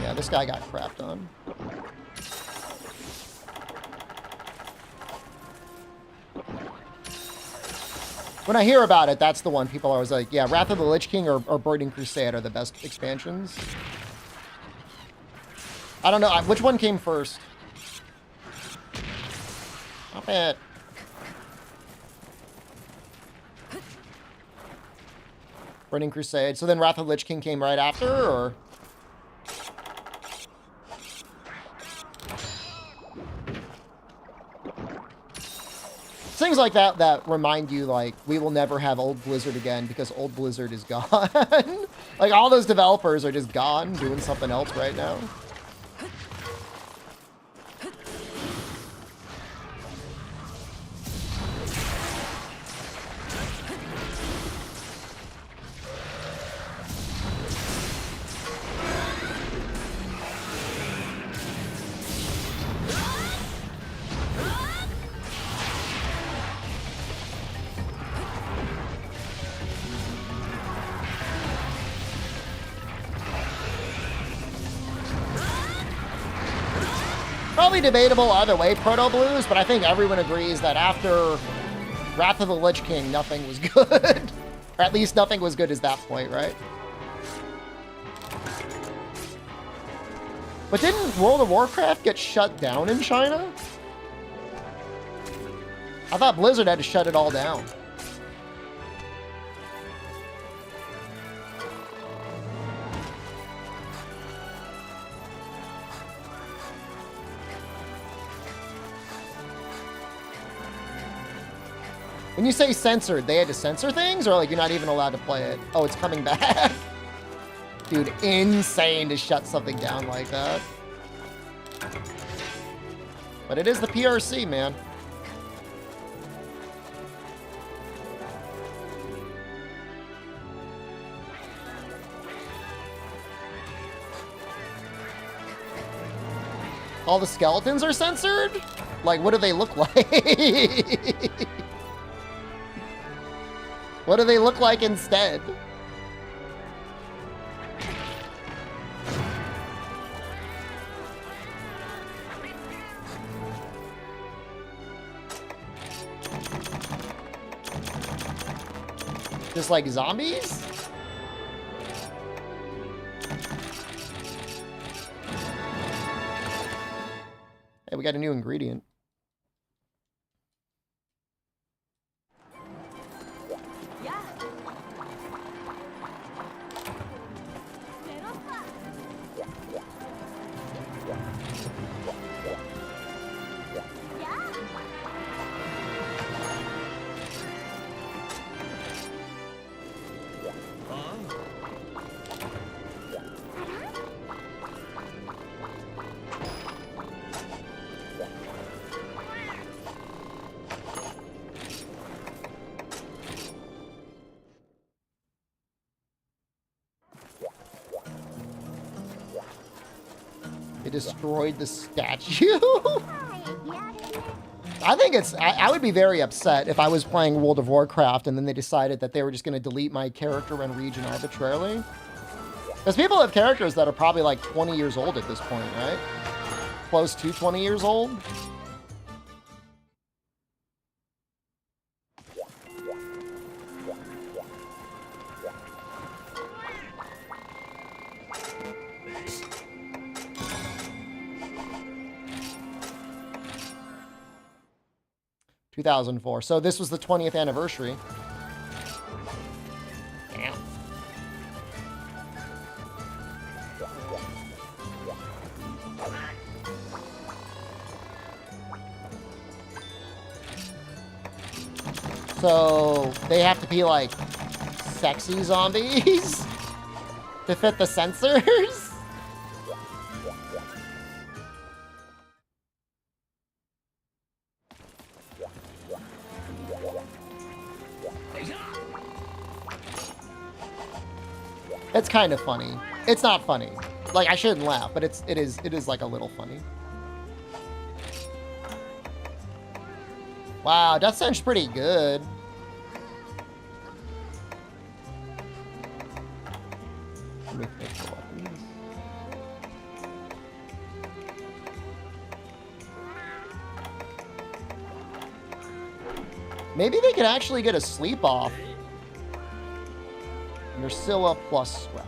[SPEAKER 1] Yeah, this guy got crapped on. When I hear about it, that's the one people are always like, yeah, Wrath of the Lich King or Burning Crusade are the best expansions. I don't know, which one came first? Not bad. Burning Crusade. So then Wrath of the Lich King came right after, or? Things like that that remind you, like, we will never have old Blizzard again because old Blizzard is gone. Like, all those developers are just gone, doing something else right now. Probably debatable either way, Proto Blues, but I think everyone agrees that after Wrath of the Lich King, nothing was good. Or at least nothing was good at that point, right? But didn't World of Warcraft get shut down in China? I thought Blizzard had to shut it all down. When you say censored, they had to censor things? Or like you're not even allowed to play it? Oh, it's coming back? Dude, insane to shut something down like that. But it is the PRC, man. All the skeletons are censored? Like, what do they look like? What do they look like instead? Just like zombies? Hey, we got a new ingredient. They destroyed the statue? I think it's... I would be very upset if I was playing World of Warcraft and then they decided that they were just going to delete my character and region arbitrarily. Because people have characters that are probably like 20 years old at this point, right? Close to 20 years old. ...2004. So this was the 20th anniversary. Damn. So they have to be like sexy zombies to fit the censors? It's kind of funny. It's not funny. Like, I shouldn't laugh, but it is like a little funny. Wow, Death Sentence pretty good. Let me fix the weapons. Maybe they could actually get a sleep off. Ursula plus Sweat.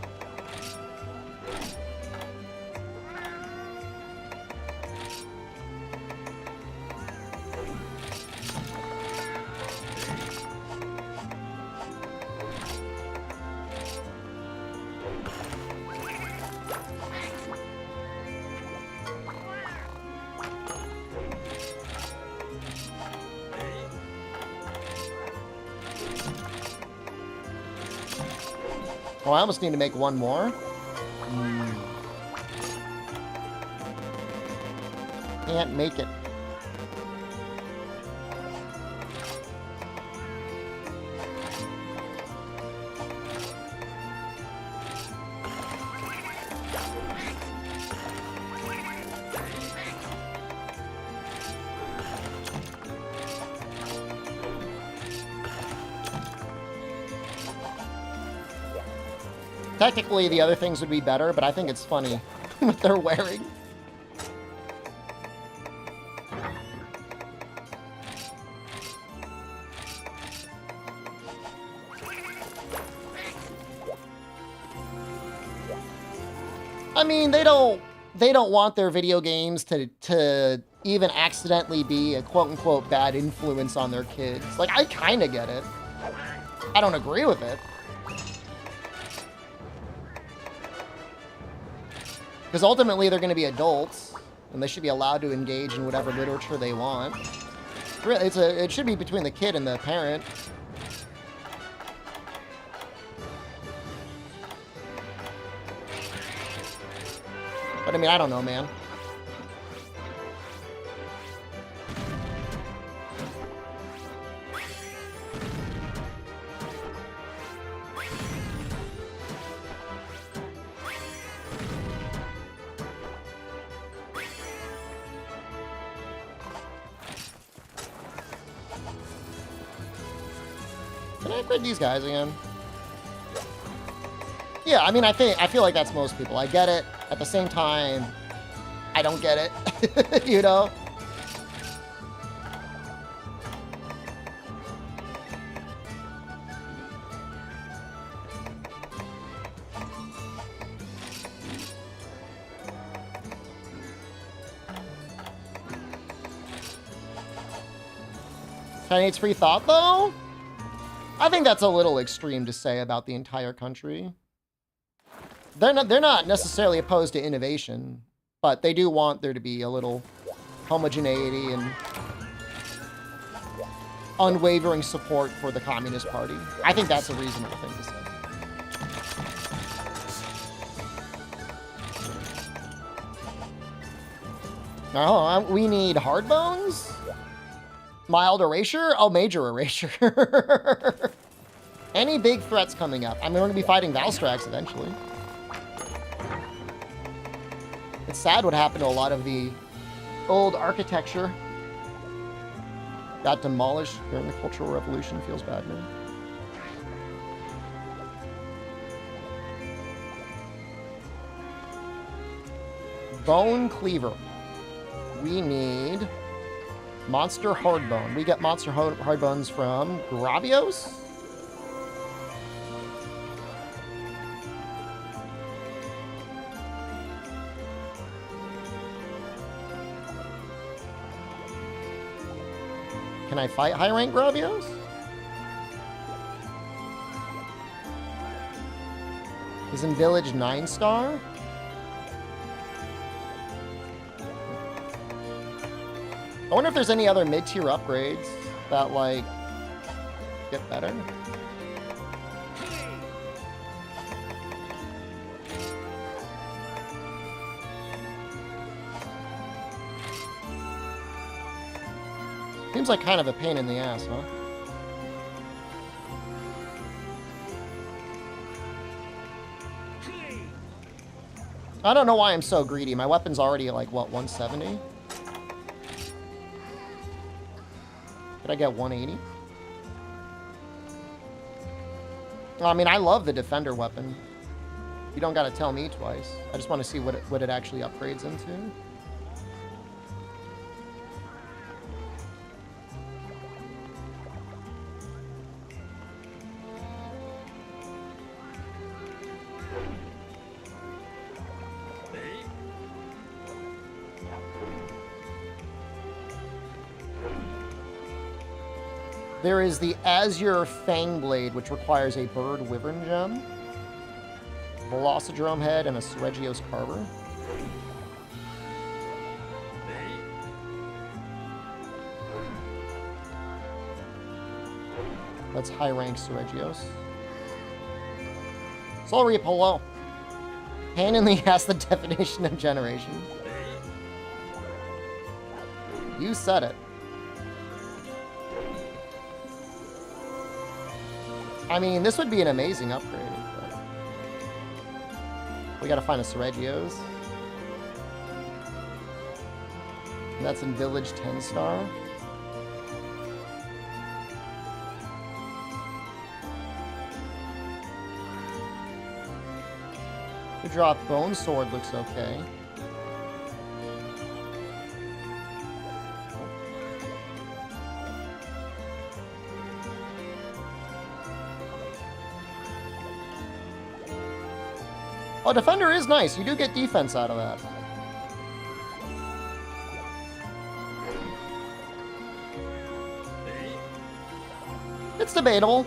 [SPEAKER 1] Oh, I almost need to make one more. Can't make it. Technically, the other things would be better, but I think it's funny what they're wearing. I mean, they don't want their video games to even accidentally be a quote-unquote bad influence on their kids. Like, I kind of get it. I don't agree with it. Because ultimately, they're going to be adults, and they should be allowed to engage in whatever literature they want. Really, it should be between the kid and the parent. But I mean, I don't know, man. Can I upgrade these guys again? Yeah, I mean, I feel like that's most people. I get it. At the same time, I don't get it. You know? Chinese free thought, though? I think that's a little extreme to say about the entire country. They're not necessarily opposed to innovation, but they do want there to be a little homogeneity and unwavering support for the Communist Party. I think that's a reasonable thing to say. Oh, we need hard bones? Mild erasure? Oh, major erasure. Any big threats coming up? I'm going to be fighting Valstrax eventually. It's sad what happened to a lot of the old architecture. Got demolished during the Cultural Revolution. Feels bad, man. Bone Cleaver. We need Monster Hardbone. We get Monster Hardbones from Gravios. Can I fight high rank Gravios? He's in Village 9-star. I wonder if there's any other mid-tier upgrades that, like, get better. Seems like kind of a pain in the ass, huh? I don't know why I'm so greedy. My weapon's already, like, what, 170? Could I get 180? I mean, I love the Defender weapon. You don't gotta tell me twice. I just want to see what it actually upgrades into. There is the Azure Fangblade, which requires a Bird Wyvern Gem, Velocidrome Head, and a Seregios Carver. That's high rank Seregios. Soul Polo. Pain in the ass, the definition of generation. You said it. I mean, this would be an amazing upgrade, but we gotta find a Seregios. And that's in Village 10-star. The drop Bone Sword looks okay. Oh, Defender is nice. You do get defense out of that. It's debatable.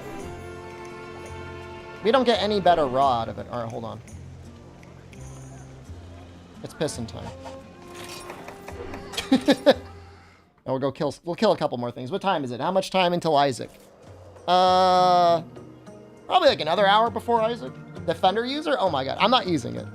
[SPEAKER 1] We don't get any better raw out of it. All right, hold on. It's pissing time. And we'll kill a couple more things. What time is it? How much time until Isaac? Probably like another hour before Isaac. Defender user? Oh my god, I'm not using it.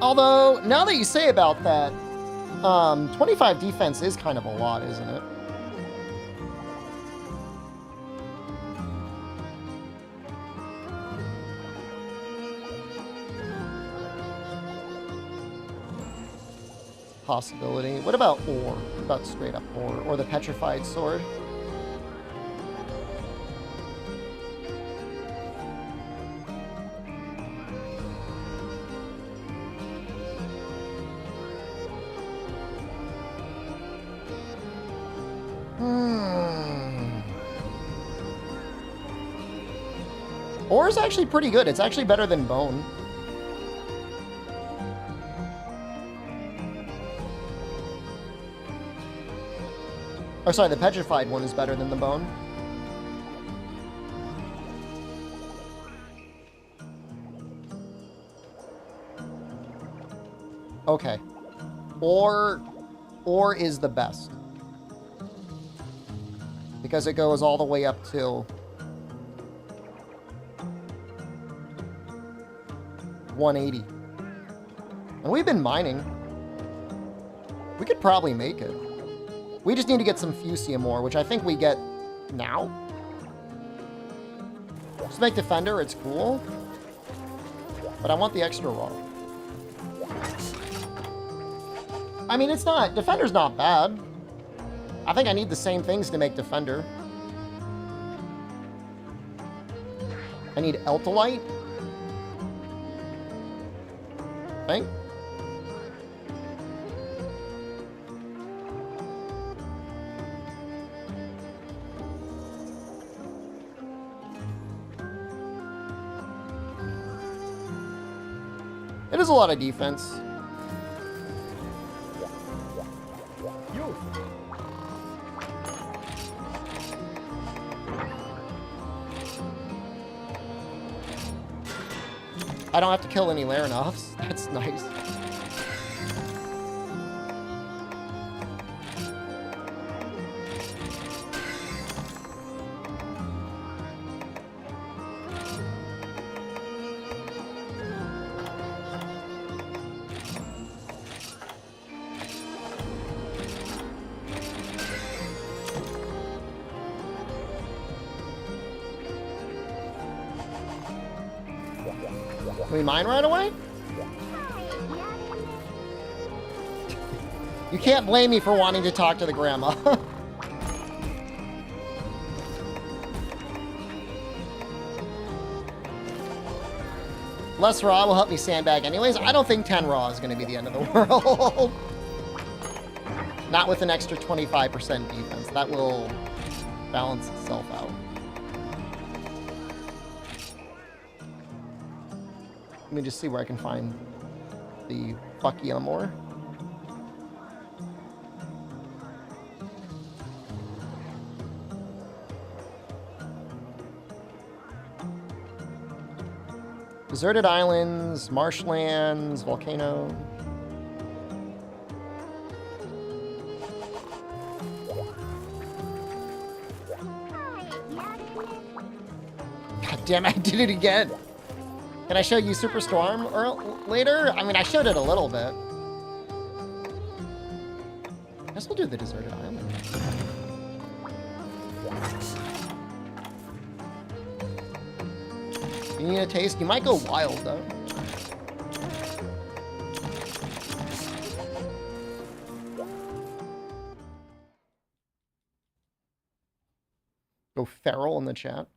[SPEAKER 1] Although, now that you say about that, 25 defense is kind of a lot, isn't it? Possibility. What about ore? What about straight up ore? Or the petrified sword? Ore is actually pretty good. It's actually better than bone. Oh, sorry, the petrified one is better than the bone. Okay. Ore is the best. Because it goes all the way up to 180. And we've been mining. We could probably make it. We just need to get some fusium ore, which I think we get now. Just make Defender, it's cool. But I want the extra raw. I mean, it's not... Defender's not bad. I think I need the same things to make Defender. I need Eltalite. Right? It is a lot of defense. I don't have to kill any Laranovs. That's nice. Can we mine right away? You can't blame me for wanting to talk to the grandma. Less raw will help me sandbag anyways. I don't think 10 raw is going to be the end of the world. Not with an extra 25% defense. That will balance itself out. Let me just see where I can find the fucking ore. Deserted islands, marshlands, volcano. God damn it, I did it again. Can I show you Superstorm later? I mean, I showed it a little bit. I guess we'll do the deserted island. You need a taste? You might go wild, though. Go feral in the chat.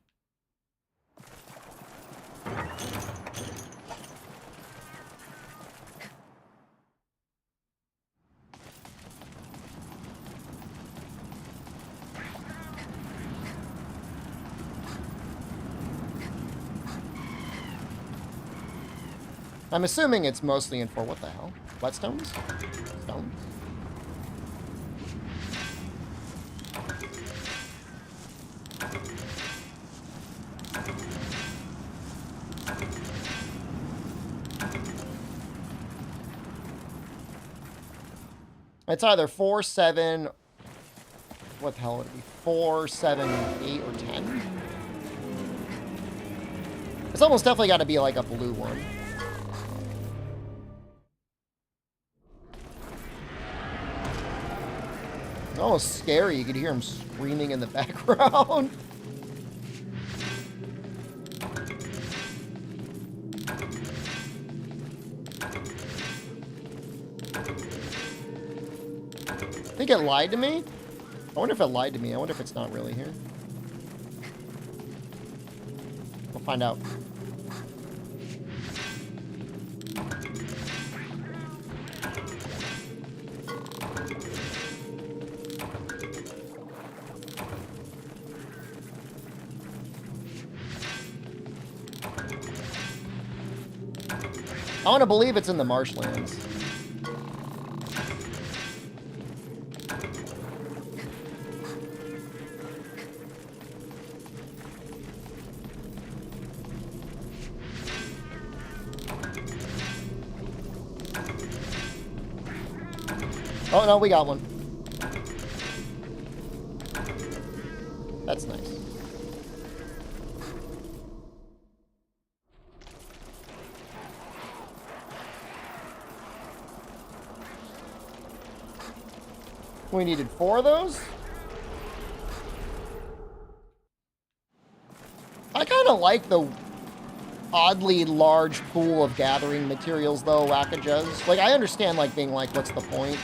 [SPEAKER 1] I'm assuming it's mostly in for what the hell? Whetstones? Stones? It's either 4, 7. What the hell would it be? 4, 7, 8, or 10? It's almost definitely got to be like a blue one. It's almost scary. You could hear him screaming in the background. I think it lied to me. I wonder if it lied to me. I wonder if it's not really here. We'll find out. I want to believe it's in the marshlands. Oh, no, we got one. That's nice. We needed 4 of those? I kind of like the oddly large pool of gathering materials, though, Wackajas. Like, I understand, like, being like, what's the point?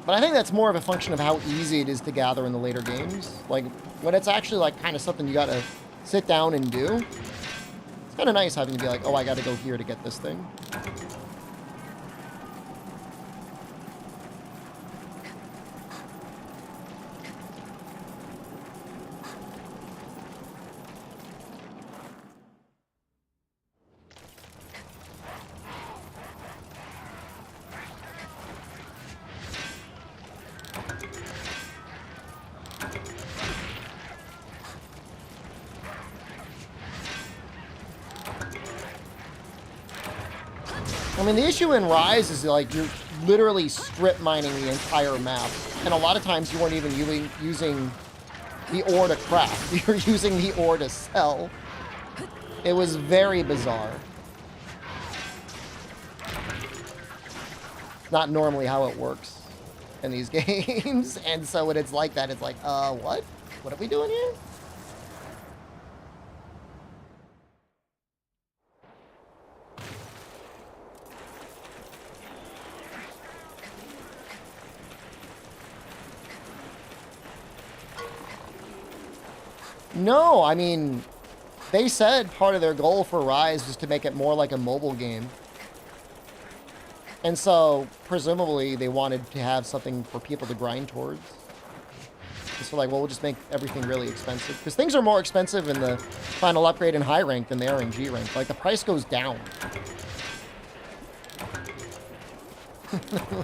[SPEAKER 1] But I think that's more of a function of how easy it is to gather in the later games. Like, when it's actually, like, kind of something you gotta sit down and do, it's kind of nice having to be like, oh, I gotta go here to get this thing. I mean, the issue in Rise is, like, you're literally strip mining the entire map. And a lot of times you weren't even using the ore to craft. You're using the ore to sell. It was very bizarre. Not normally how it works in these games. And so when it's like that, it's like, what? What are we doing here? No, I mean, they said part of their goal for Rise was to make it more like a mobile game. And so, presumably, they wanted to have something for people to grind towards. So like, well, we'll just make everything really expensive. Because things are more expensive in the final upgrade in high rank than they are in G rank. Like, the price goes down.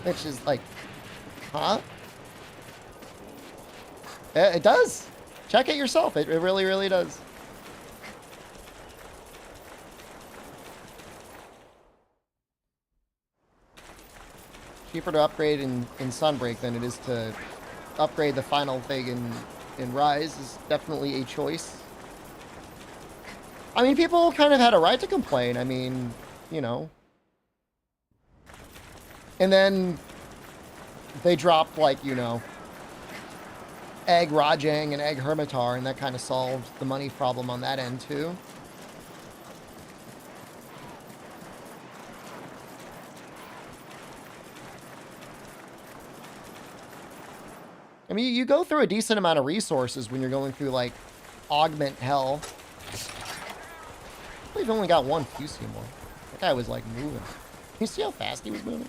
[SPEAKER 1] Which is like, huh? It does. Check it yourself. It really, really does. cheaper to upgrade in Sunbreak than it is to upgrade the final thing in Rise is definitely a choice. I mean, people kind of had a right to complain. I mean, you know. And then they dropped, like, you know, Egg Rajang and Egg Hermitar, and that kind of solved the money problem on that end, too. I mean, you go through a decent amount of resources when you're going through, like, Augment Hell. We've only got one Fusiumor. That guy was, like, moving. You see how fast he was moving?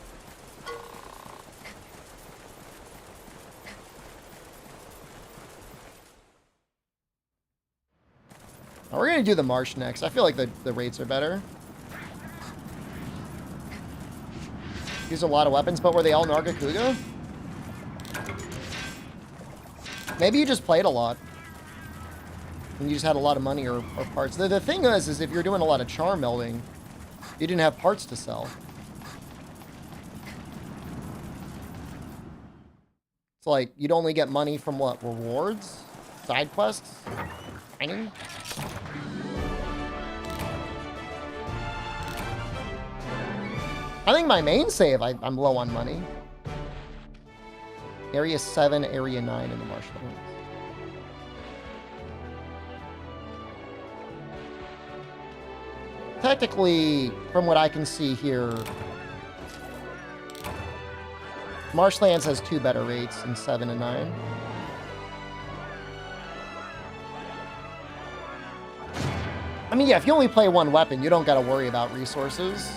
[SPEAKER 1] Oh, we're going to do the Marsh next. I feel like the rates are better. Use a lot of weapons, but were they all Nargacuga? Maybe you just played a lot. And you just had a lot of money or parts. The thing is if you're doing a lot of charm melding, you didn't have parts to sell. It's like, you'd only get money from what? Rewards? Side quests? Mining? I think my main save, I'm low on money. Area 7, Area 9 in the marshlands. Technically, from what I can see here, Marshlands has 2 better rates in 7 and 9. I mean, yeah, if you only play one weapon, you don't gotta worry about resources.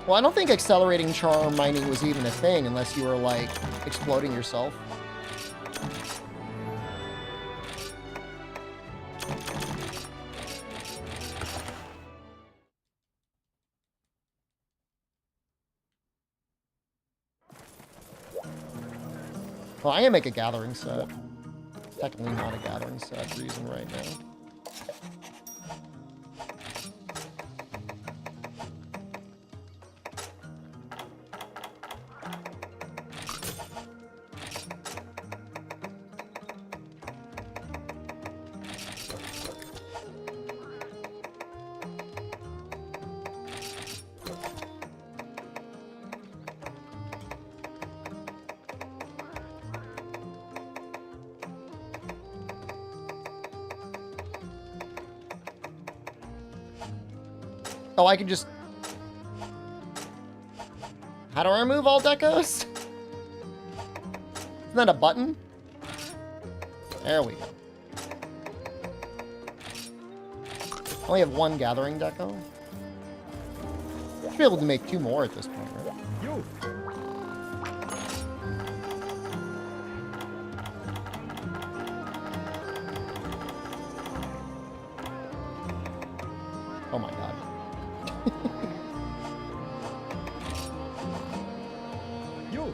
[SPEAKER 1] Well, I don't think accelerating charm mining was even a thing unless you were, like, exploding yourself. Well, I am make a gathering set. Technically not a gathering set for using right now. Oh, I can just... How do I remove all decos? Isn't that a button? There we go. I only have 1 gathering deco. Should be able to make 2 more at this point, right?
[SPEAKER 3] You.
[SPEAKER 1] Oh my god.
[SPEAKER 3] You.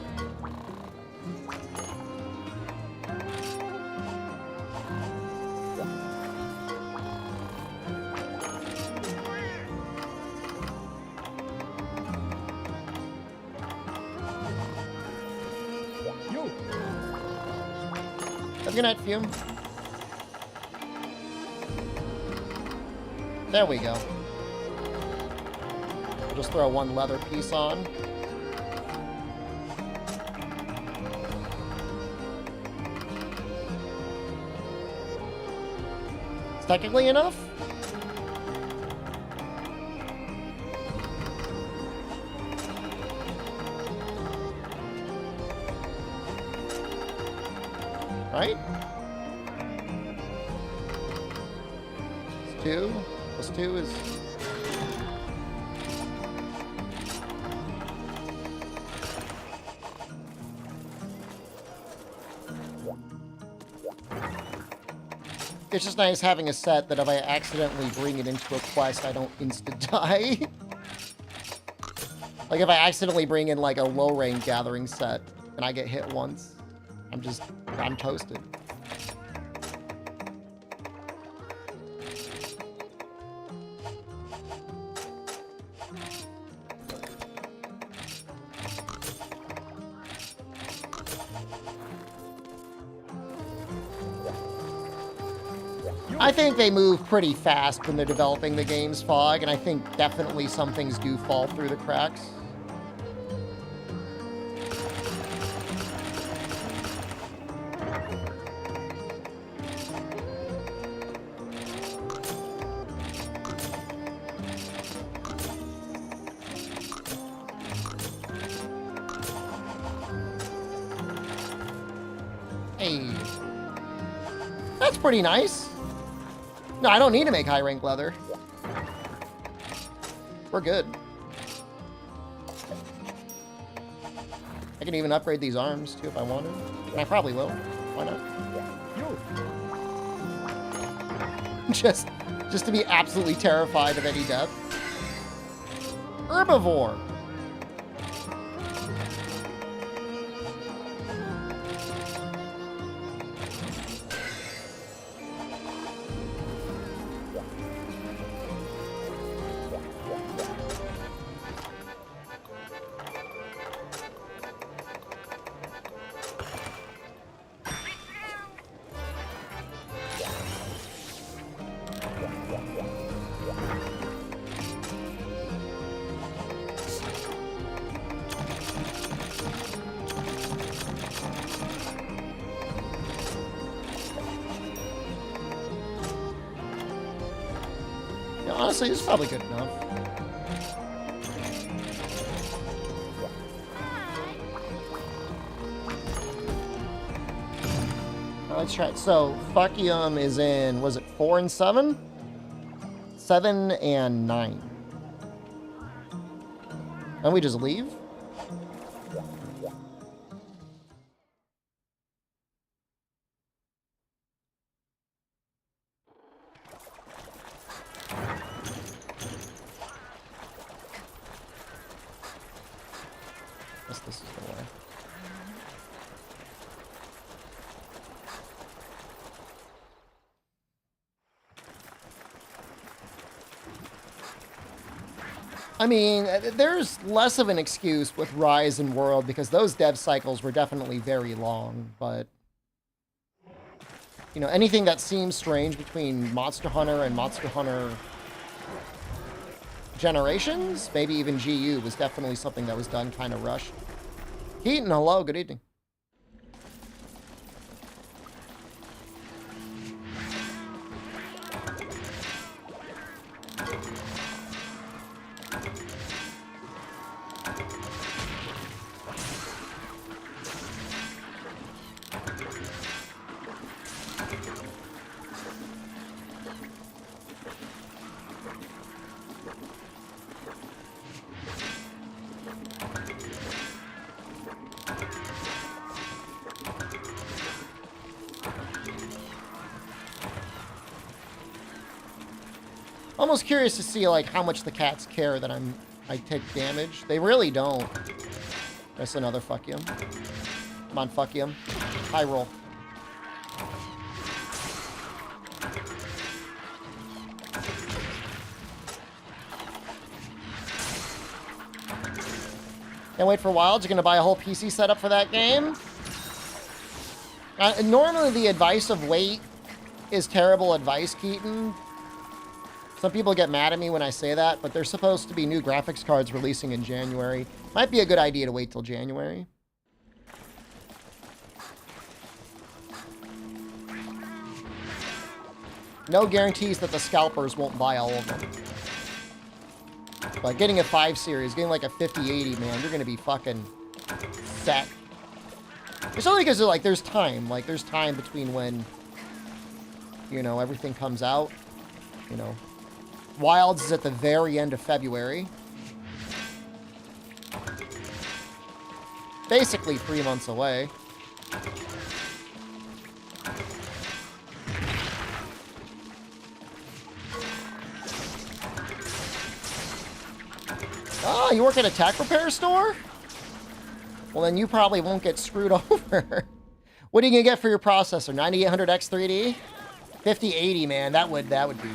[SPEAKER 3] You.
[SPEAKER 1] Have a good night, Fume. There we go. We'll just throw 1 leather piece on. It's technically enough. Right? It's 2. Plus 2 is... It's just nice having a set that if I accidentally bring it into a quest, I don't insta-die. Like, if I accidentally bring in, like, a low-rank gathering set, and I get hit once, I'm toasted. I think they move pretty fast when they're developing the games, Fog, and I think definitely some things do fall through the cracks. Hey. That's pretty nice. No, I don't need to make high rank leather. We're good. I can even upgrade these arms too if I wanted. And I probably will. Why not? just to be absolutely terrified of any death. Herbivore. Honestly, it's probably good enough. Let's try it. So, Fuckium is in, was it 4 and 7? 7 and 9. And we just leave? This is the way. I mean, there's less of an excuse with Rise and World because those dev cycles were definitely very long, but you know, anything that seems strange between Monster Hunter and Monster Hunter Generations, maybe even GU, was definitely something that was done kind of rushed. Keaton, hello, good evening. Almost curious to see like how much the cats care that I take damage. They really don't. That's another Fuckium. Come on, Fuckium. High roll. Can't wait for Wilds. You're gonna buy a whole PC setup for that game. Normally the advice of wait is terrible advice, Keaton. Some people get mad at me when I say that, but there's supposed to be new graphics cards releasing in January. Might be a good idea to wait till January. No guarantees that the scalpers won't buy all of them. But getting a 5 series, getting like a 5080, man, you're gonna be fucking set. It's only because like there's time. Like there's time between when, you know, everything comes out. You know. Wilds is at the very end of February. Basically 3 months away. Oh, you work at a tech repair store? Well, then you probably won't get screwed over. What are you gonna get for your processor? 9800X3D? 5080, man. That would be...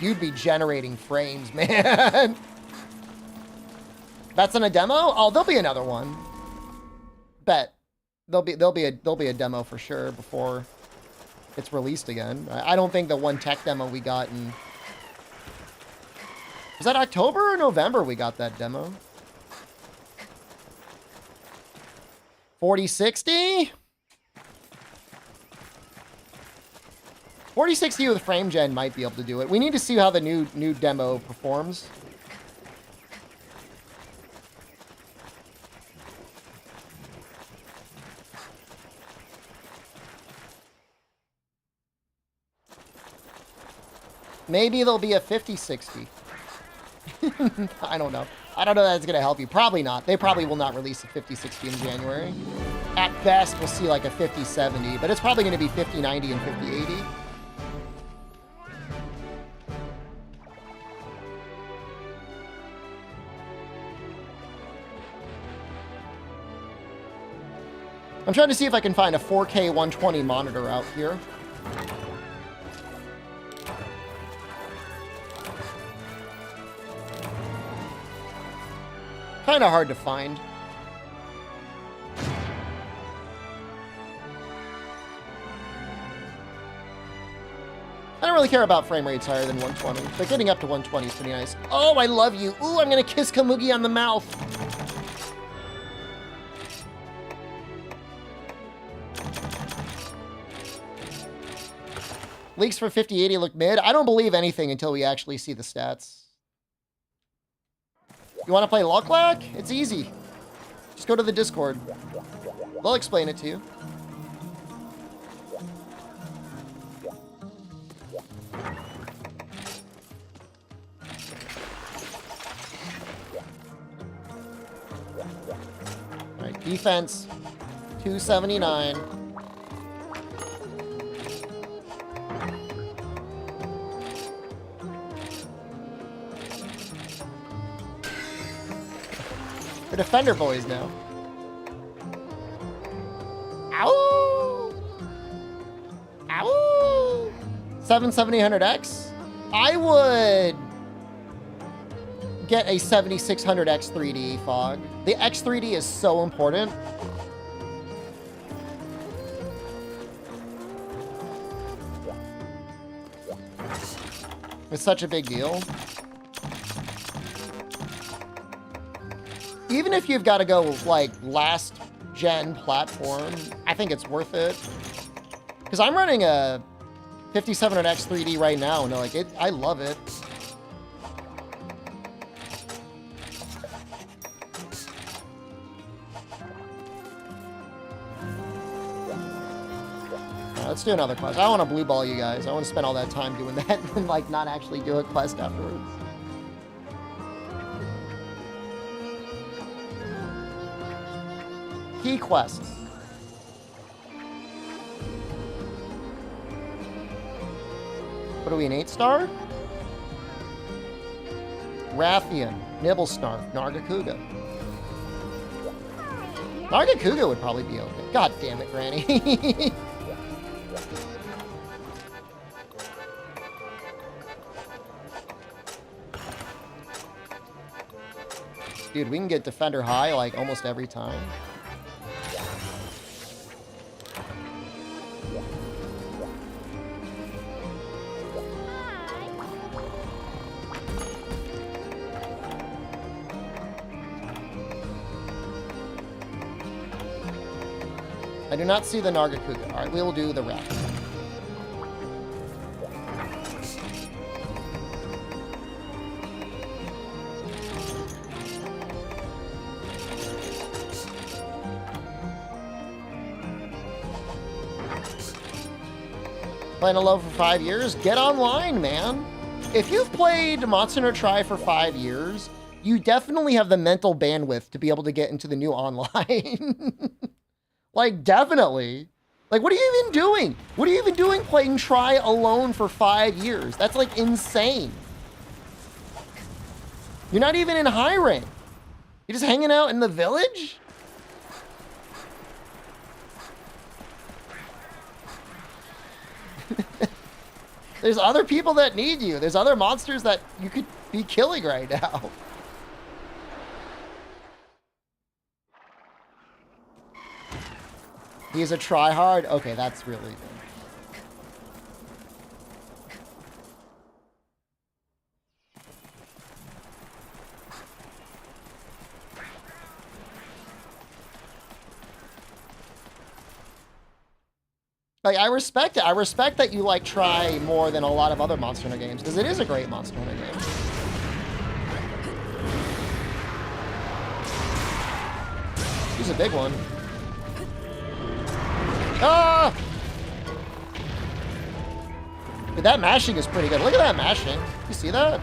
[SPEAKER 1] You'd be generating frames, man. That's in a demo? Oh, there'll be another one. Bet. There'll be a demo for sure before it's released again. I don't think the one tech demo we got in... Was that October or November we got that demo? 4060? 4060 with frame gen might be able to do it. We need to see how the new demo performs. Maybe there'll be a 5060. I don't know. I don't know that's going to help you. Probably not. They probably will not release a 5060 in January. At best, we'll see like a 5070, but it's probably going to be 5090 and 5080. I'm trying to see if I can find a 4K 120 monitor out here. Kind of hard to find. I don't really care about frame rates higher than 120, but getting up to 120 is pretty nice. Oh, I love you. Ooh, I'm going to kiss Kamugi on the mouth. Leaks for 5080 look mid. I don't believe anything until we actually see the stats. You want to play Luck Lack? It's easy. Just go to the Discord. They'll explain it to you. Alright, defense 279. We're Defender boys now. Ow! Ow! 7700X? I would get a 7600X 3D, Fog. The X3D is so important. It's such a big deal. Even if you've got to go, like, last-gen platform, I think it's worth it. Because I'm running a 5700X 3D right now, and, like, I love it. Let's do another quest. I don't want to blue ball you guys. I want to spend all that time doing that and, like, not actually do a quest afterwards. Key quests. What are we, an 8-star? Rathian, Nibblesnarf, Nargacuga. Nargacuga would probably be okay. God damn it, Granny. Dude, we can get Defender high like almost every time. I do not see the Nargacuga. Alright, we will do the rat. Playing Alone for 5 years? Get online, man. If you've played Monster Hunter Tri for 5 years, you definitely have the mental bandwidth to be able to get into the new online. Like, definitely. Like, what are you even doing? What are you even doing playing Tri alone for 5 years? That's, like, insane. You're not even in high rank. You're just hanging out in the village? There's other people that need you. There's other monsters that you could be killing right now. He's a tryhard? Okay, that's really good. Like, I respect it. I respect that you, like, try more than a lot of other Monster Hunter games, because it is a great Monster Hunter game. He's a big one. Ah! Dude, that mashing is pretty good. Look at that mashing. You see that?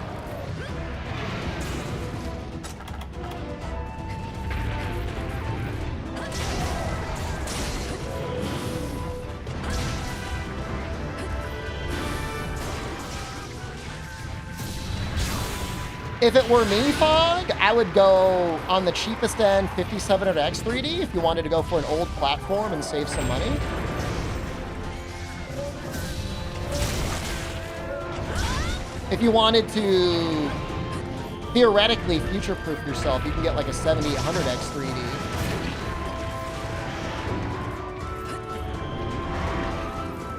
[SPEAKER 1] If it were me, Fog, I would go on the cheapest end 5700X 3D if you wanted to go for an old platform and save some money. If you wanted to theoretically future-proof yourself, you can get like a 7800X 3D.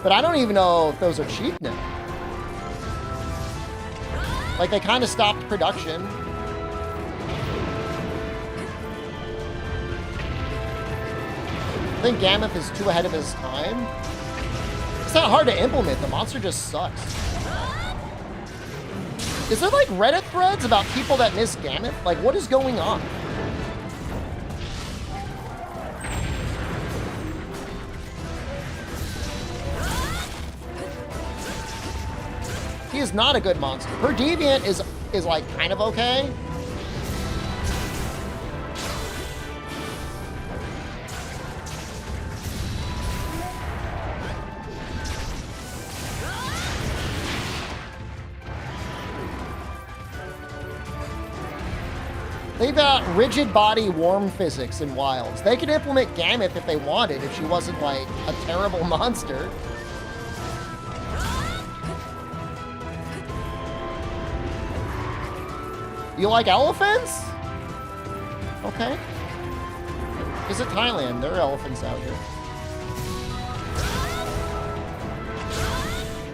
[SPEAKER 1] But I don't even know if those are cheap now. Like, they kind of stopped production. I think Gammoth is too ahead of his time. It's not hard to implement. The monster just sucks. Is there, like, Reddit threads about people that miss Gammoth? Like, what is going on? He is not a good monster. Her Deviant is like kind of okay. They've got rigid body worm physics in Wilds. They could implement Gammoth if they wanted, if she wasn't like a terrible monster. You like elephants? Okay. Visit Thailand. There are elephants out here.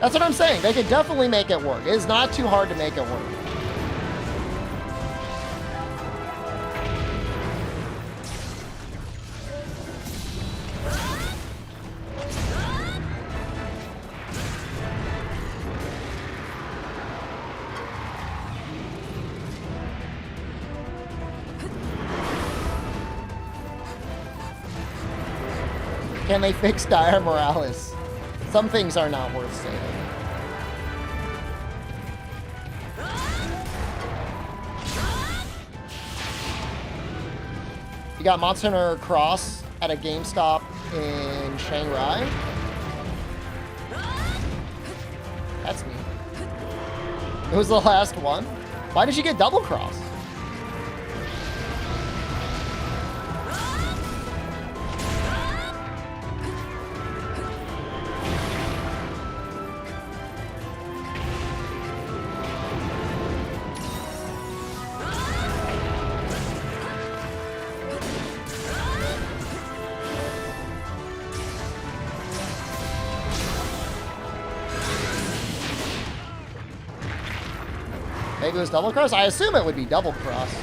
[SPEAKER 1] That's what I'm saying. They could definitely make it work. It is not too hard to make it work. Can they fix Dire Morales? Some things are not worth saving. You got Monster Hunter Cross at a GameStop in Shanghai. That's neat. It was the last one. Why did you get Double Cross? Maybe it was Double Cross? I assume it would be Double Cross.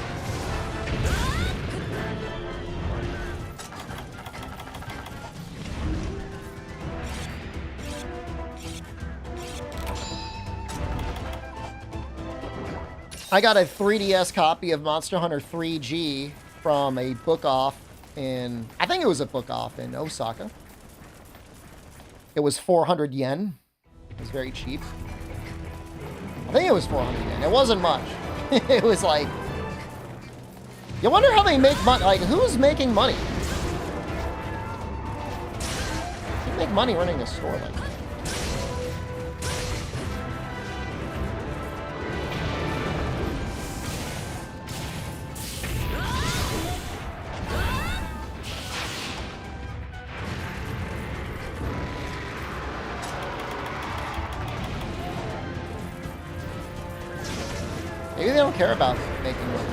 [SPEAKER 1] I got a 3DS copy of Monster Hunter 3G from a book off in, I think it was a book off in Osaka. It was 400 yen. It was very cheap. I think it was 400 yen. It wasn't much. It was like, you wonder how they make money. Like, who's making money? You make money running a store like that. Maybe they don't care about making money.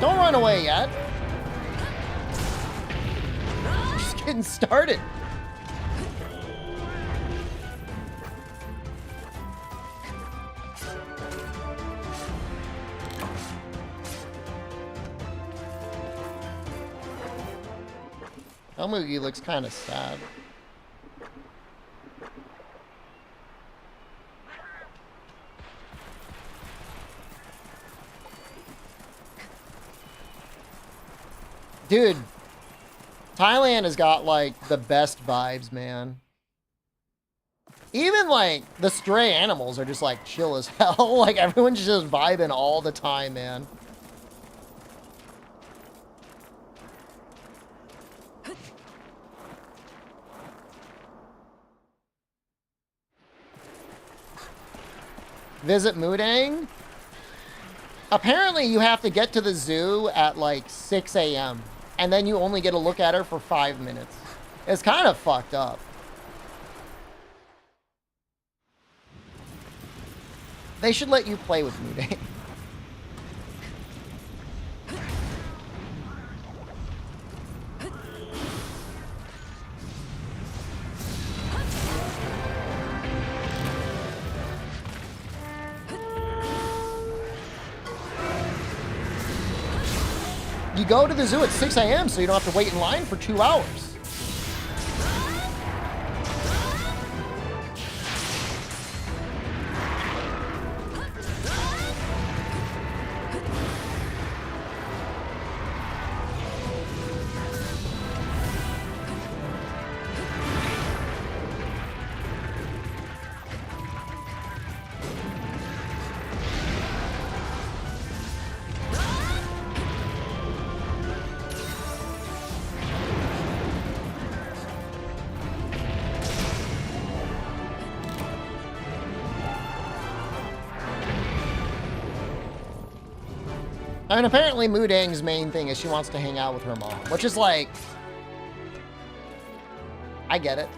[SPEAKER 1] Don't run away yet. Just getting started. Elmugi looks kind of sad. Dude, Thailand has got, like, the best vibes, man. Even, like, the stray animals are just, like, chill as hell. Like, everyone's just vibing all the time, man. Visit Mudang? Apparently, you have to get to the zoo at, like, 6 a.m. And then you only get to look at her for 5 minutes. It's kind of fucked up. They should let you play with Mudang. You go to the zoo at 6 a.m. so you don't have to wait in line for 2 hours. I mean, apparently Mudang's main thing is she wants to hang out with her mom, which is like, I get it.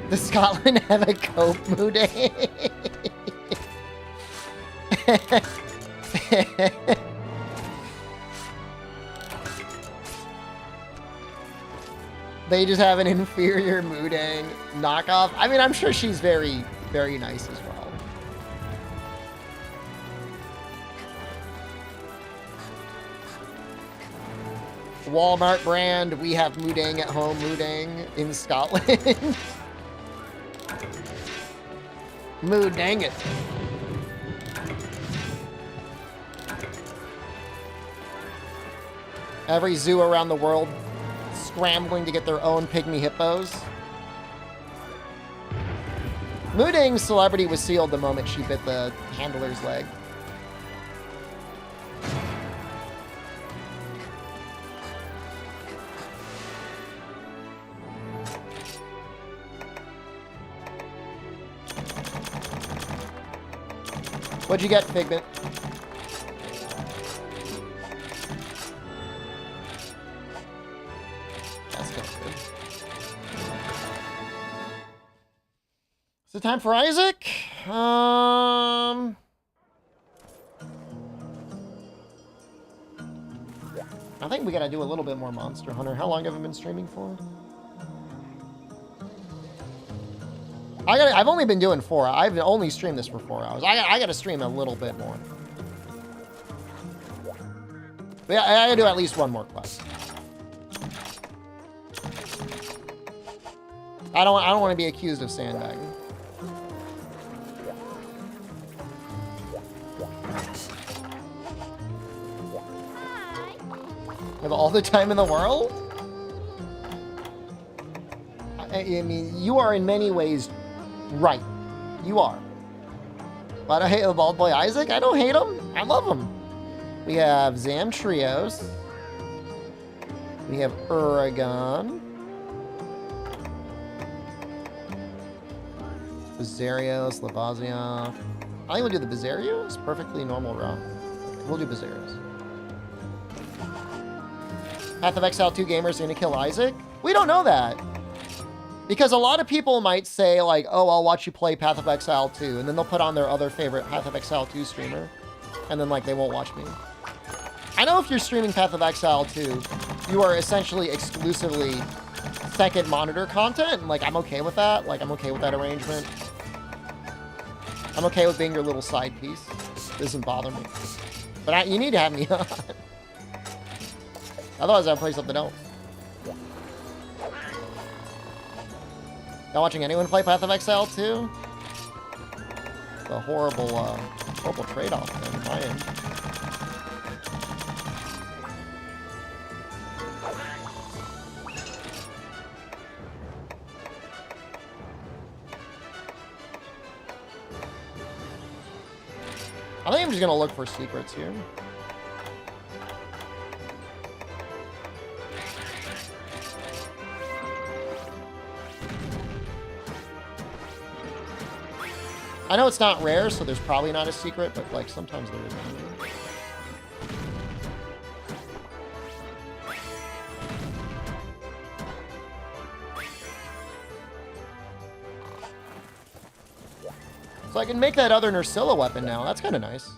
[SPEAKER 1] Does Scotland have a cope, Mudang? They just have an inferior Mudang knockoff. I mean, I'm sure she's very, very nice as well. Walmart brand, we have Mudang at home, Mudang in Scotland. Mudang it. Every zoo around the world scrambling to get their own pygmy hippos. Mudang's celebrity was sealed the moment she bit the handler's leg. What'd you get, Figment? That's good. Is it time for Isaac? I think we gotta do a little bit more Monster Hunter. How long have I been streaming for? I've only been doing 4. I've only streamed this for 4 hours. I gotta stream a little bit more. But yeah, I gotta do at least one more quest. I don't want to be accused of sandbagging. With all the time in the world? I mean, you are in many ways right. You are. But I hate the bald boy Isaac. I don't hate him. I love him. We have Zam Trios. We have Uragon. Bizarios, Lavazia. I think we'll do the Bizarios. Perfectly normal raw. We'll do Bizarios. Path of Exile 2 gamers are going to kill Isaac? We don't know that. Because a lot of people might say, like, oh, I'll watch you play Path of Exile 2, and then they'll put on their other favorite Path of Exile 2 streamer, and then, like, they won't watch me. I know if you're streaming Path of Exile 2, you are essentially exclusively second monitor content, and, like, I'm okay with that. Like, I'm okay with that arrangement. I'm okay with being your little side piece. It doesn't bother me. But you need to have me on. Otherwise, I'll play something else. Not watching anyone play Path of Exile 2? The horrible, horrible trade-off on my end. I think I'm just gonna look for secrets here. I know it's not rare, so there's probably not a secret, but, like, sometimes there is. So I can make that other Nursilla weapon now. That's kind of nice.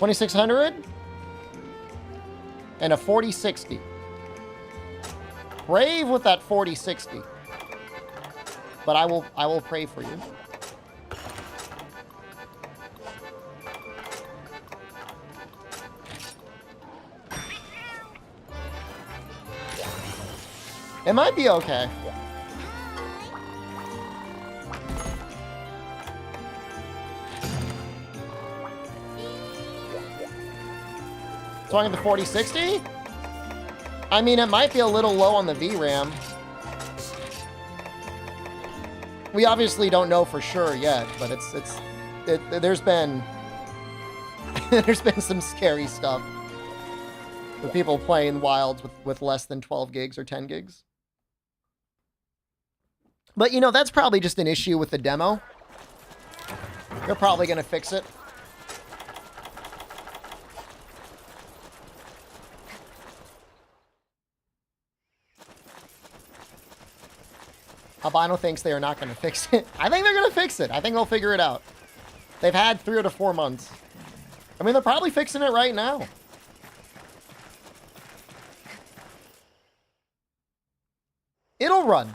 [SPEAKER 1] $2,600 and a 4060. Brave with that 4060. But I will pray for you. It might be okay. So I get the 4060? I mean, it might be a little low on the VRAM. We obviously don't know for sure yet, but there's been there's been some scary stuff with people playing Wilds with less than 12 gigs or 10 gigs. But, you know, that's probably just an issue with the demo. They're probably going to fix it. Albino thinks they are not going to fix it. I think they're going to fix it. I think they'll figure it out. They've had 3 to 4 months. I mean, they're probably fixing it right now. It'll run.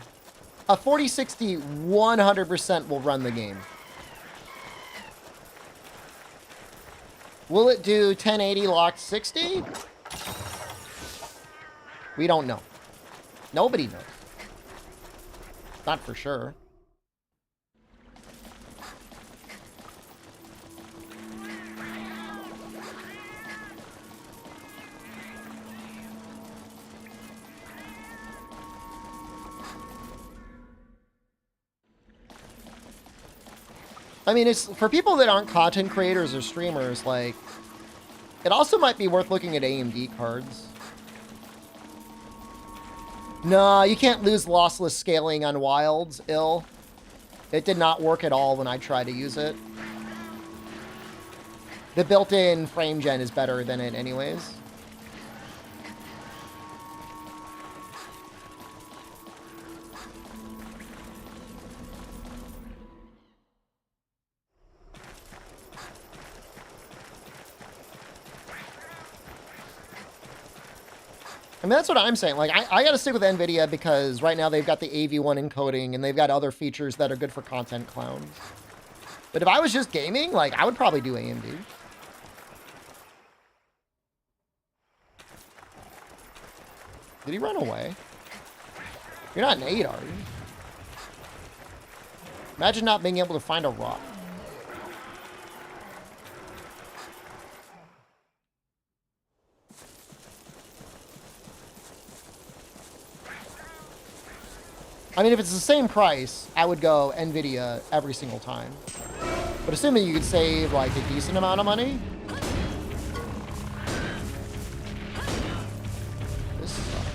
[SPEAKER 1] A 4060 100% will run the game. Will it do 1080 locked 60? We don't know. Nobody knows. Not for sure. I mean, it's for people that aren't content creators or streamers, like, it also might be worth looking at AMD cards. No, you can't lose lossless scaling on Wilds, ill. It did not work at all when I tried to use it. The built-in frame gen is better than it anyways. I mean, that's what I'm saying. Like, I got to stick with NVIDIA because right now they've got the AV1 encoding and they've got other features that are good for content clowns. But if I was just gaming, like, I would probably do AMD. Did he run away? You're not an 8, are you? Imagine not being able to find a rock. I mean, if it's the same price, I would go NVIDIA every single time. But assuming you could save, like, a decent amount of money. This sucks.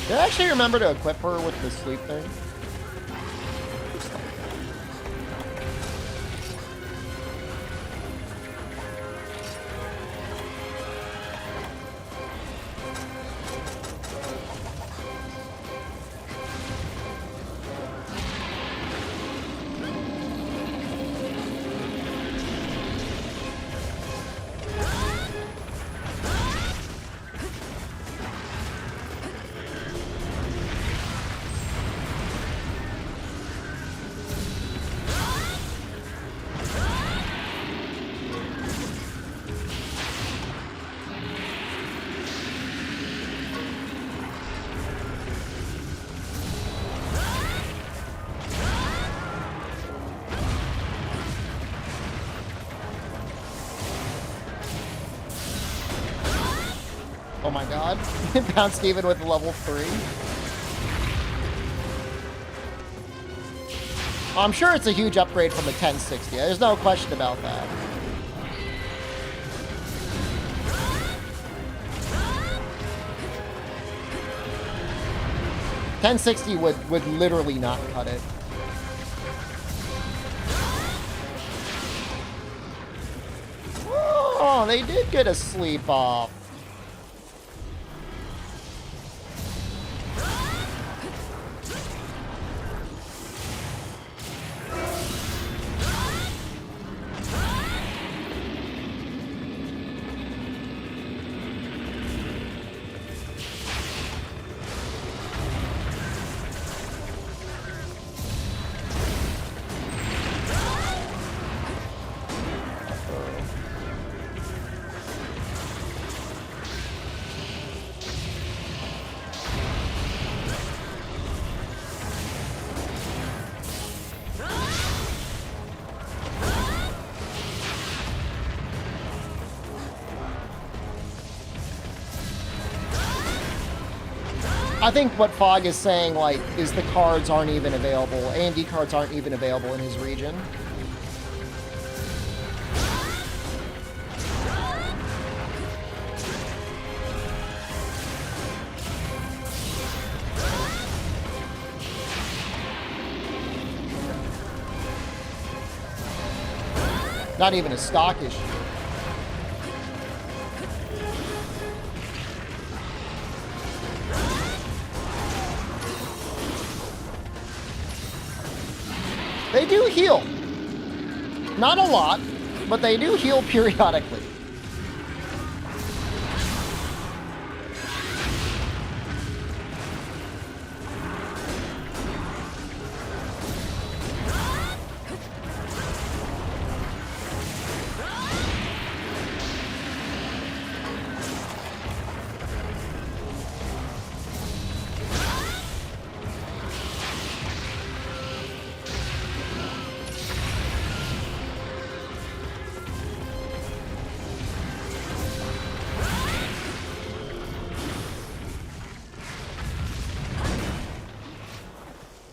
[SPEAKER 1] Did I actually remember to equip her with the sleep thing? Oh my god. Bounced even with level 3. I'm sure it's a huge upgrade from the 1060. There's no question about that. $1060 would literally not cut it. Oh, they did get a sleep off. I think what Fog is saying, like, is the cards aren't even available. A&D cards aren't even available in his region. Not even a stock issue. They do heal. Not a lot, but they do heal periodically.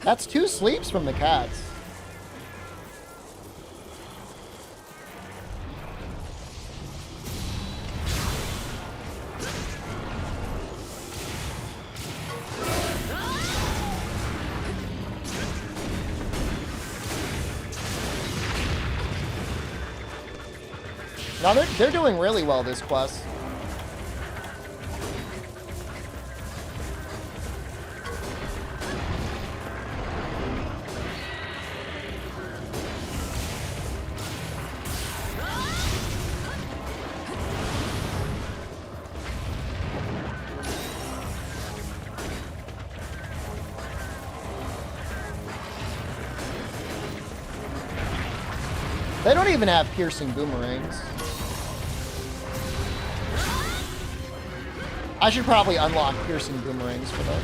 [SPEAKER 1] That's 2 sleeps from the cats. No, they're doing really well, this quest. They don't even have piercing boomerangs. I should probably unlock piercing boomerangs for them.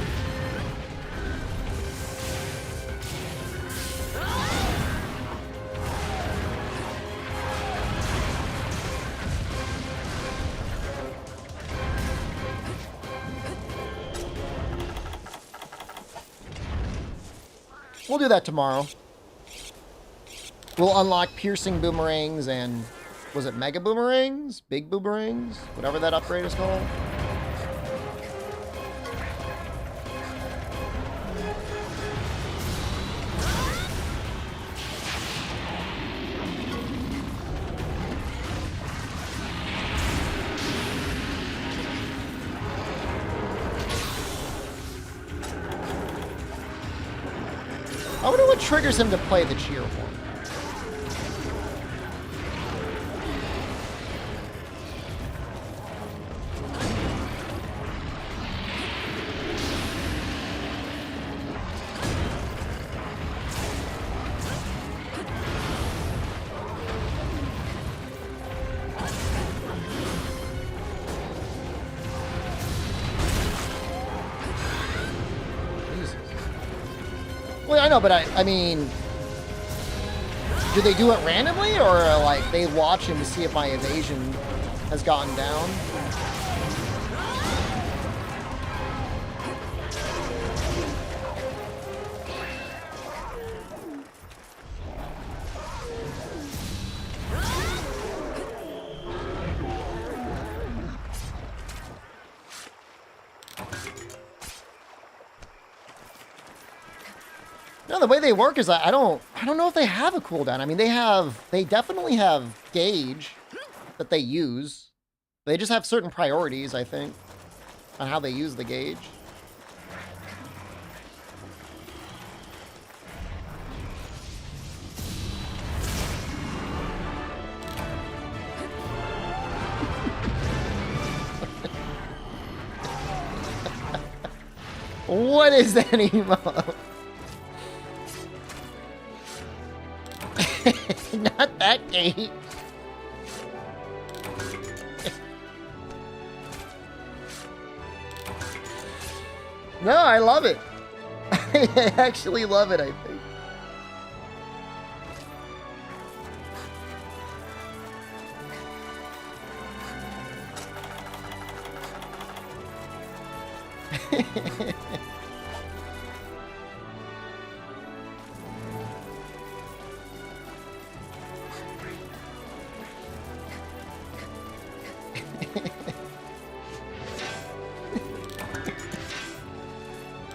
[SPEAKER 1] We'll do that tomorrow. We'll unlock piercing boomerangs and, was it mega boomerangs? Big boomerangs? Whatever that upgrade is called. I wonder what triggers him to play the cheer horn. Well, I know, but I mean, do they do it randomly, or like they watch him to see if my evasion has gotten down? No, the way they work is I don't know if they have a cooldown. I mean, they definitely have gauge that they use. They just have certain priorities, I think, on how they use the gauge. What is that emote? Not that gate. No, I love it. I actually love it, I think.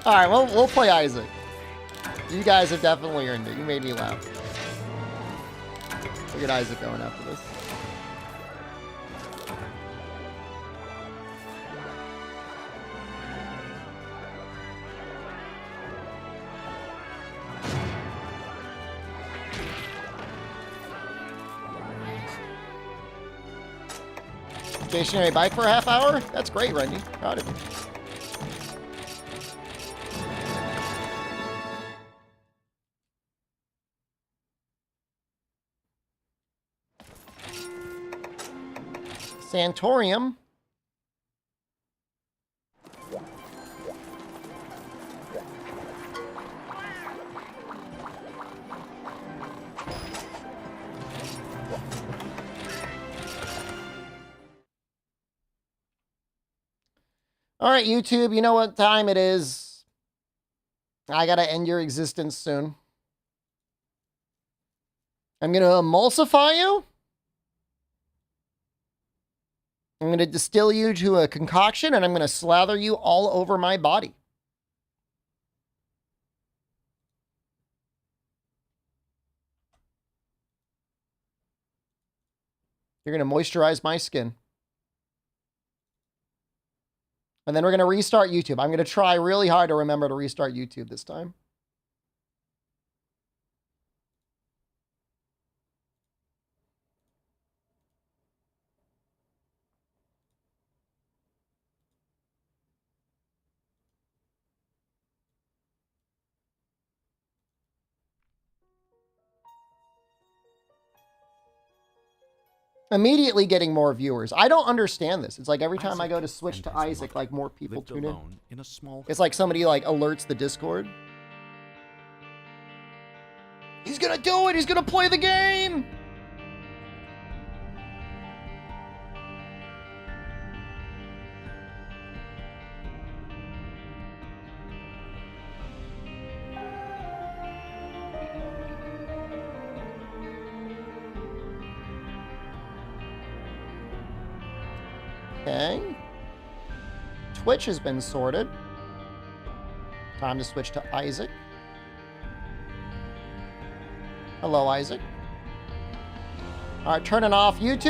[SPEAKER 1] All right, well, we'll play Isaac. You guys have definitely earned it. You made me laugh. Look at Isaac going after this. Stationary bike for a half hour? That's great, Randy. Proud of you. Santorium. All right, YouTube, you know what time it is. I gotta end your existence soon. I'm gonna emulsify you. I'm going to distill you to a concoction, and I'm going to slather you all over my body. You're going to moisturize my skin. And then we're going to restart YouTube. I'm going to try really hard to remember to restart YouTube this time. Immediately getting more viewers. I don't understand this. It's like every time I go to switch to Isaac, like more people tune in. It's like somebody like alerts the Discord. He's gonna do it! He's gonna play the game! Okay. Twitch has been sorted. Time to switch to Isaac. Hello, Isaac. All right, turning off YouTube.